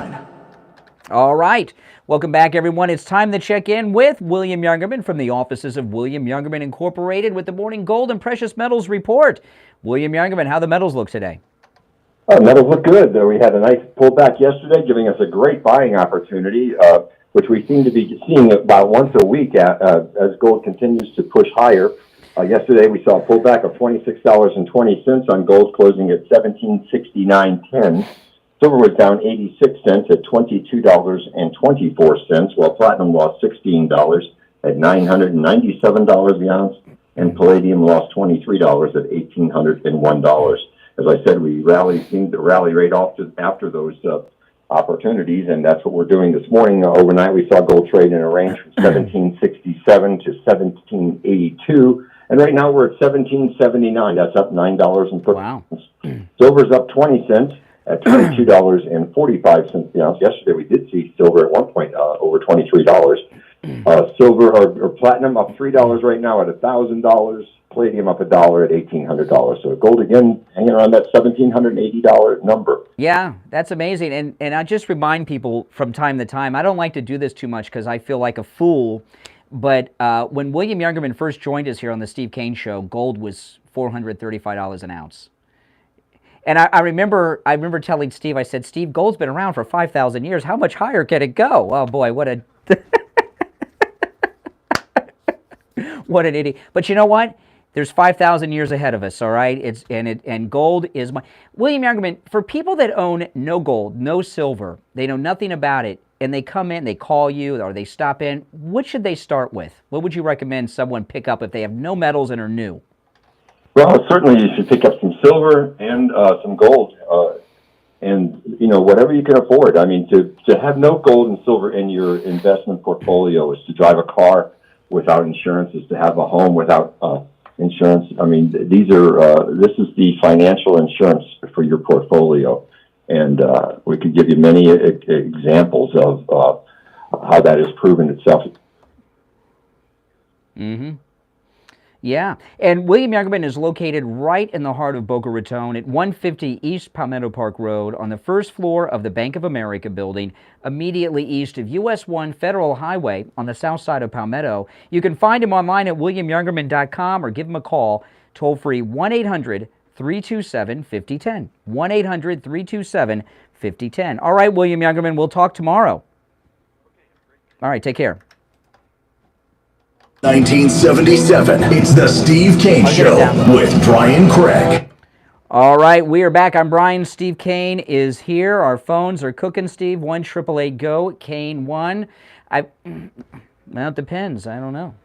All right. Welcome back, everyone. It's time to check in with William Youngerman from the offices of William Youngerman Incorporated with the Morning Gold and Precious Metals Report. William Youngerman, how the metals look today? Metals look good. We had a nice pullback yesterday, giving us a great buying opportunity, which we seem to be seeing about once a week as gold continues to push higher. Yesterday, we saw a pullback of $26.20 on gold, closing at $17.6910. Silver was down 86 cents at $22.24, while platinum lost $16 at $997 the ounce. and palladium lost $23 at $1,801. As I said, we seemed to rally right after those opportunities, and that's what we're doing this morning. Overnight, we saw gold trade in a range from 1767 to 1782, and right now we're at 1779. That's up $9.30. Wow. Silver's up 20 cents at $22.45 the ounce. Yesterday, we did see silver at one point over $23. Silver or platinum up $3 right now at $1,000. Palladium up $1 at $1,800. So gold again hanging around that $1,780 number. Yeah, that's amazing. And I just remind people from time to time, I don't like to do this too much because I feel like a fool, but when William Youngerman first joined us here on the Steve Kane Show, gold was $435 an ounce. And I remember telling Steve, I said, Steve, gold's been around for 5,000 years. How much higher can it go? Oh boy, what a what an idiot. But you know what? There's 5,000 years ahead of us, all right? And gold is William Youngerman, for people that own no gold, no silver, they know nothing about it, and they come in, they call you, or they stop in, what should they start with? What would you recommend someone pick up if they have no metals and are new? Well, certainly you should pick up some silver and some gold, and whatever you can afford. I mean, to have no gold and silver in your investment portfolio is to drive a car without insurance, is to have a home without insurance. I mean, this is the financial insurance for your portfolio, and we could give you many examples of how that has proven itself. Mm-hmm. Yeah, and William Youngerman is located right in the heart of Boca Raton at 150 East Palmetto Park Road on the first floor of the Bank of America building, immediately east of US 1 Federal Highway on the south side of Palmetto. You can find him online at williamyoungerman.com or give him a call, toll-free 1-800-327-5010. 1-800-327-5010. All right, William Youngerman, we'll talk tomorrow. All right, take care. 1977. It's the Steve Kane Show with Brian Craig. All right, we are back. I'm Brian. Steve Kane is here. Our phones are cooking, Steve. 1-888-GO, Kane 1. Well, it depends. I don't know.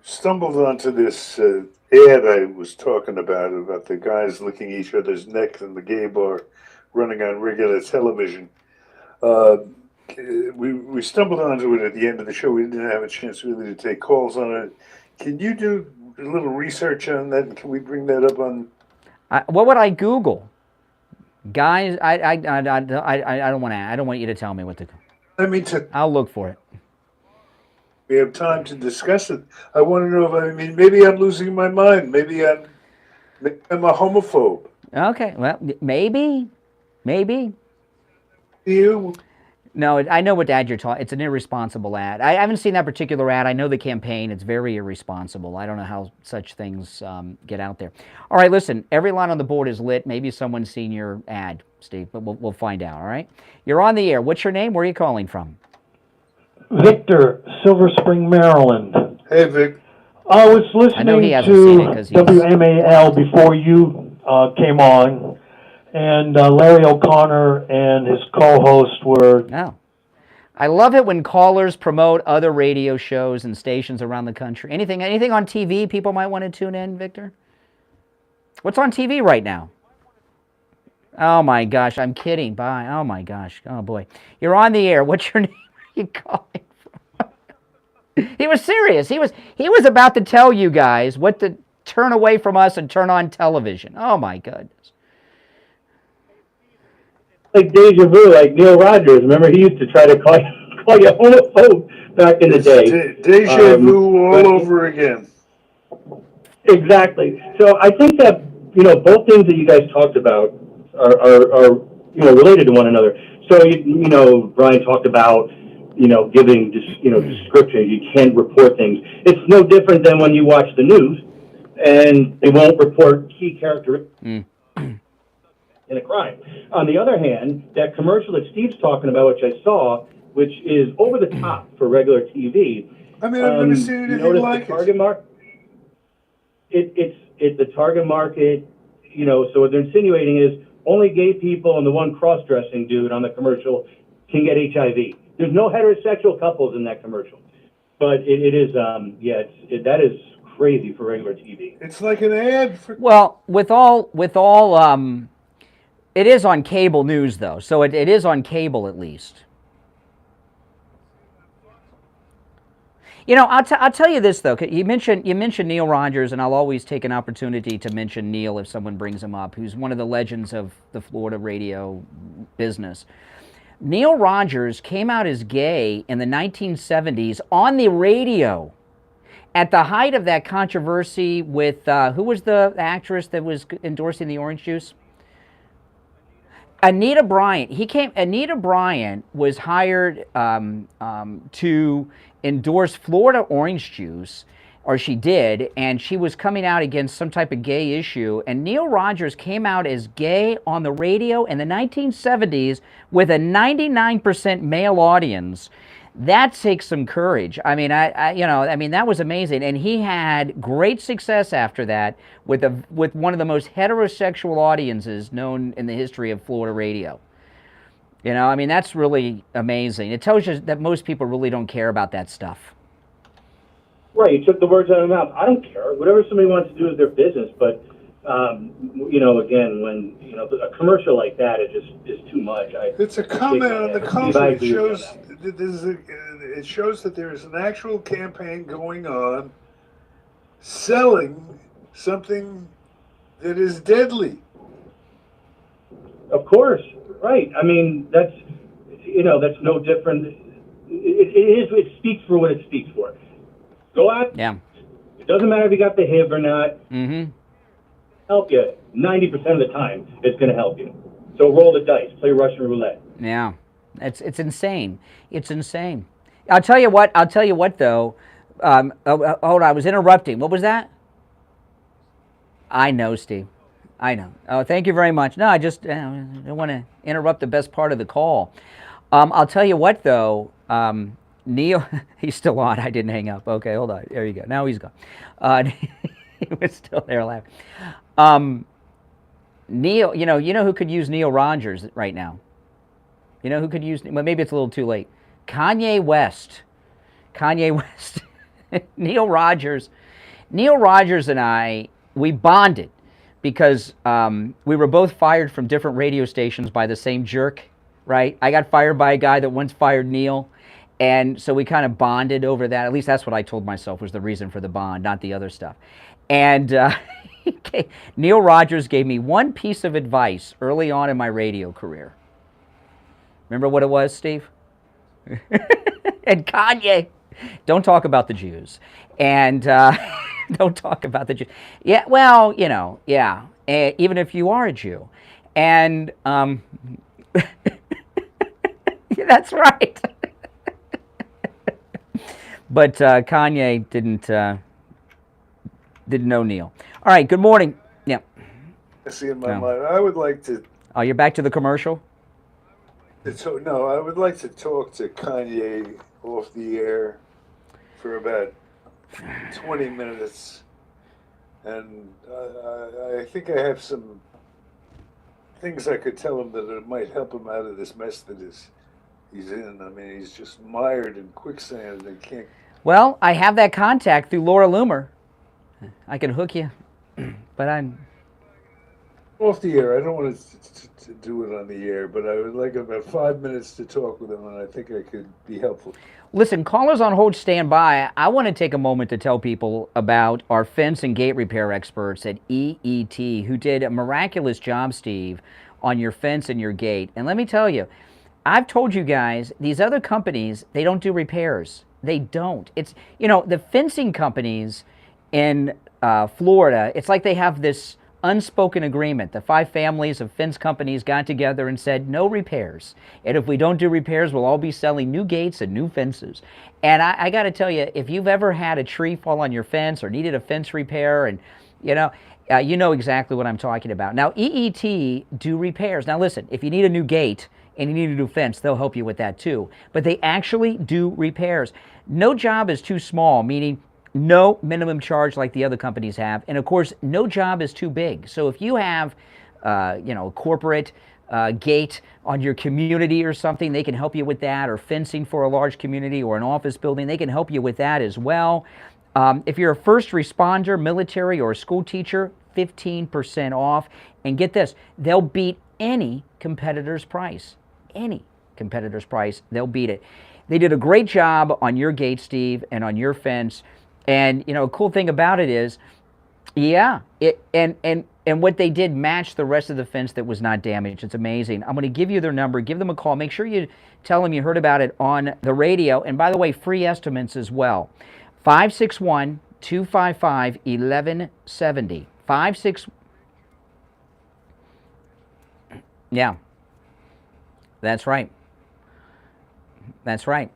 Stumbled onto this ad I was talking about the guys licking each other's necks in the gay bar running on regular television. We stumbled onto it at the end of the show. We didn't have a chance really to take calls on it. Can you do a little research on that? Can we bring that up on? What would I Google? Guys, I don't want to. I don't want you to tell me what to. I'll look for it. We have time to discuss it. I want to know if maybe I'm losing my mind. Maybe I'm a homophobe. Okay, well, maybe. You. No, I know what ad you're talking. It's an irresponsible ad. I haven't seen that particular ad. I know the campaign. It's very irresponsible. I don't know how such things get out there. All right, listen. Every line on the board is lit. Maybe someone's seen your ad, Steve, but we'll find out. All right. You're on the air. What's your name? Where are you calling from? Victor, Silver Spring, Maryland. Hey, Vic. I was listening to WMAL before you came on. And Larry O'Connor and his co-host were... Oh. I love it when callers promote other radio shows and stations around the country. Anything on TV people might want to tune in, Victor? What's on TV right now? Oh, my gosh. I'm kidding. Bye. Oh, my gosh. Oh, boy. You're on the air. What's your name? Where are you calling from? He was serious. He was about to tell you guys what to turn away from us and turn on television. Oh, my goodness. Like deja vu, like Neil Rogers. Remember, he used to try to call you homophobe back in the day. Deja vu all over again. Exactly. So I think that both things that you guys talked about are related to one another. So Brian talked about giving descriptions. You can't report things. It's no different than when you watch the news and they won't report key characteristics. In a crime. On the other hand, that commercial that Steve's talking about, which I saw, which is over the top for regular TV. I've never seen anything like the target market. It's the target market. So what they're insinuating is only gay people and the one cross-dressing dude on the commercial can get HIV. There's no heterosexual couples in that commercial. But it is, that is crazy for regular TV. It's like an ad for. Well, with all, it is on cable news though, so it is on cable at least. You know, I'll tell you this though. You mentioned Neil Rogers, and I'll always take an opportunity to mention Neil if someone brings him up, who's one of the legends of the Florida radio business. Neil Rogers came out as gay in the 1970s on the radio. At the height of that controversy with, who was the actress that was endorsing the orange juice? Anita Bryant. Anita Bryant was hired to endorse Florida orange juice, or she did, and she was coming out against some type of gay issue, and Neil Rogers came out as gay on the radio in the 1970s with a 99% male audience. That takes some courage. I mean, that was amazing, and he had great success after that with one of the most heterosexual audiences known in the history of Florida radio. You know, I mean, that's really amazing. It tells you that most people really don't care about that stuff. Right, you took the words out of my mouth. I don't care. Whatever somebody wants to do is their business. But, again, when, a commercial like that, it just is too much. It's a comment on the culture. It shows that there is an actual campaign going on selling something that is deadly. Of course, right. I mean, that's no different. It speaks for what it speaks for. Go out. Yeah. It doesn't matter if you got the HIV or not. Mm-hmm. Help you. 90% of the time, it's going to help you. So roll the dice. Play Russian roulette. Yeah. It's insane. It's insane. I'll tell you what, though. Hold on. I was interrupting. What was that? I know, Steve. I know. Oh, thank you very much. No, I just don't want to interrupt the best part of the call. I'll tell you what, though. Neil, he's still on. I didn't hang up. Okay, hold on. There you go. Now he's gone. He was still there laughing. Neil, you know who could use Neil Rogers right now? You know who could use? Well, maybe it's a little too late. Kanye West. Neil Rogers and I, we bonded because we were both fired from different radio stations by the same jerk, right? I got fired by a guy that once fired Neil, and so we kind of bonded over that. At least that's what I told myself was the reason for the bond, not the other stuff. And Neil Rogers gave me one piece of advice early on in my radio career. Remember what it was, Steve? And Kanye, don't talk about the Jews. And don't talk about the Jews. Yeah, well, yeah, even if you are a Jew. And yeah, that's right. But Kanye didn't know Neil. All right, good morning. Yeah. I see in my mind. I would like to. Oh, you're back to the commercial? No, I would like to talk to Kanye off the air for about 20 minutes. And I think I have some things I could tell him that it might help him out of this mess that he's in. I mean, he's just mired in quicksand and can't. Well, I have that contact through Laura Loomer. I can hook you, but I'm off the air. I don't want to do it on the air, but I would like about 5 minutes to talk with him, and I think I could be helpful. Listen, callers on hold, stand by. I want to take a moment to tell people about our fence and gate repair experts at EET, who did a miraculous job, Steve, on your fence and your gate. And let me tell you, I've told you guys, these other companies, they don't do repairs. They don't. It's, the fencing companies in Florida, it's like they have this unspoken agreement. The 5 families of fence companies got together and said, no repairs. And if we don't do repairs, we'll all be selling new gates and new fences. And I got to tell you, if you've ever had a tree fall on your fence or needed a fence repair, and you know exactly what I'm talking about. Now, EET do repairs. Now, listen, if you need a new gate and you need a new fence, they'll help you with that too. But they actually do repairs. No job is too small, meaning no minimum charge like the other companies have. And of course, no job is too big. So if you have, corporate gate on your community or something, they can help you with that, or fencing for a large community or an office building, they can help you with that as well. If you're a first responder, military, or a school teacher, 15% off. And get this, they'll beat any competitor's price. Any competitor's price, they'll beat it. They did a great job on your gate, Steve, and on your fence. And, you know, a cool thing about it is, yeah, and what they did matched the rest of the fence that was not damaged. It's amazing. I'm going to give you their number. Give them a call. Make sure you tell them you heard about it on the radio. And by the way, free estimates as well. 561-255-1170. 56. Yeah. That's right. That's right.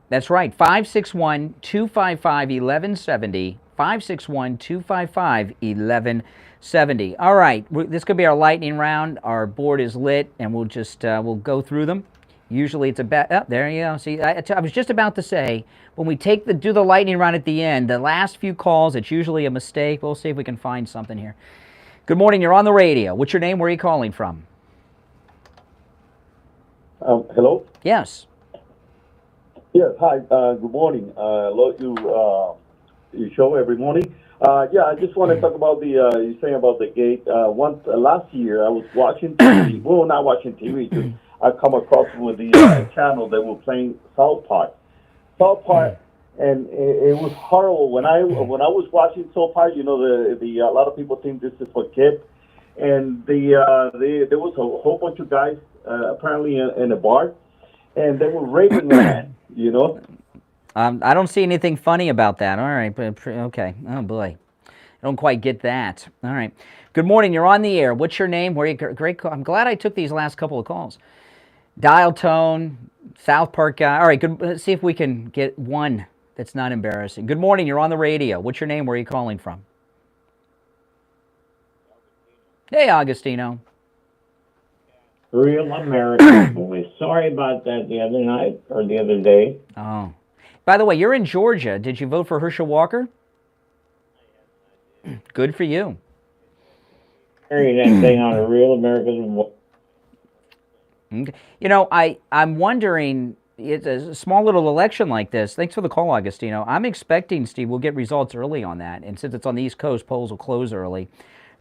That's right. 561-255-1170. 561-255-1170. All right. This could be our lightning round. Our board is lit, and we'll just we'll go through them. Usually it's about, oh, there you go. See, I was just about to say, when we do the lightning round at the end, the last few calls, it's usually a mistake. We'll see if we can find something here. Good morning. You're on the radio. What's your name? Where are you calling from? Hello? Yes. Yes, hi. Good morning. Love you show every morning. Yeah, I just want to talk about the, you're saying about the gate. Last year, I was watching TV. Well, not watching TV, just I come across with the channel that were playing South Park. And it was horrible. When I was watching South Park, you know, the a lot of people think this is for kids. And there was a whole bunch of guys, apparently in a bar, and they were raping a man, you know? I don't see anything funny about that. All right, but okay. Oh boy, I don't quite get that. All right. Good morning. You're on the air. What's your name? Where you? Great call. I'm glad I took these last couple of calls. Dial tone, South Park guy. All right. Good. Let's see if we can get one that's not embarrassing. Good morning. You're on the radio. What's your name? Where are you calling from? Hey, Augustino. Real American boy. Sorry about that the other night or the other day. Oh. By the way, you're in Georgia. Did you vote for Herschel Walker? Good for you. Carry that thing on a Real American. Okay. You know, I'm wondering, it's a small little election like this. Thanks for the call, Augustino. I'm expecting, Steve, we'll get results early on that. And since it's on the East Coast, polls will close early.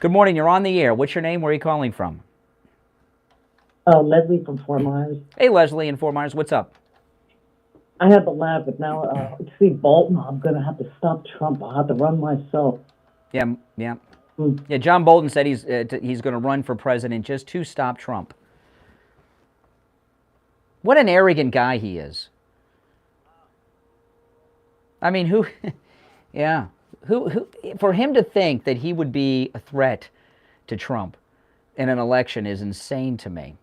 Good morning. You're on the air. What's your name? Where are you calling from? Leslie from Fort Myers. Hey, Leslie in Fort Myers. What's up? I had to laugh, but now, see, Bolton, I'm going to have to stop Trump. I'll have to run myself. Yeah. Yeah, John Bolton said he's going to run for president just to stop Trump. What an arrogant guy he is. I mean, who for him to think that he would be a threat to Trump in an election is insane to me.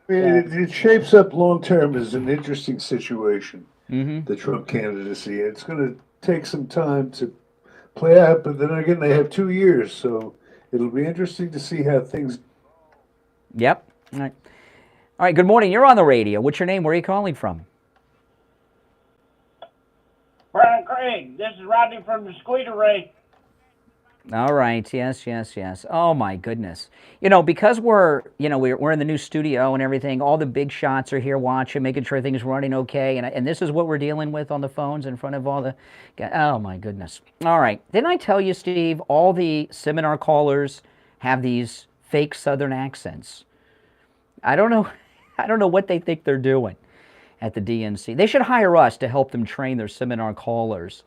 I mean, it shapes up long term as an interesting situation, the Trump candidacy. It's going to take some time to play out, but then again, they have 2 years, so it'll be interesting to see how things. Yep. All right. All right. Good morning. You're on the radio. What's your name? Where are you calling from? Brian Craig, this is Rodney from the Squeater Ray. All right. Yes. Oh my goodness. You know, because we're in the new studio and everything, all the big shots are here watching, making sure things are running okay, and this is what we're dealing with on the phones in front of all the guys. Oh my goodness. All right. Didn't I tell you, Steve, all the seminar callers have these fake Southern accents? I don't know what they think they're doing at the DNC. They should hire us to help them train their seminar callers.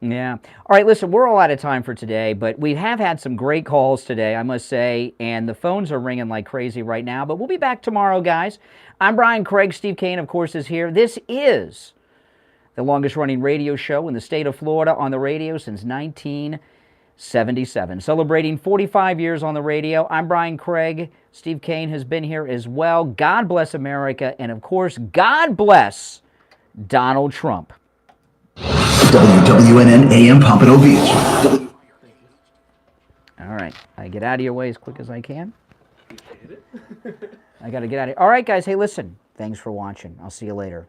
Yeah. All right, listen, we're all out of time for today, but we have had some great calls today, I must say, and the phones are ringing like crazy right now, but we'll be back tomorrow, guys. I'm Brian Craig. Steve Kane, of course, is here. This is the longest-running radio show in the state of Florida on the radio since 1977. Celebrating 45 years on the radio. I'm Brian Craig. Steve Kane has been here as well. God bless America, and, of course, God bless Donald Trump. WWNN AM Pompano Beach. All right. I get out of your way as quick as I can. I got to get out of here. All right, guys. Hey, listen. Thanks for watching. I'll see you later.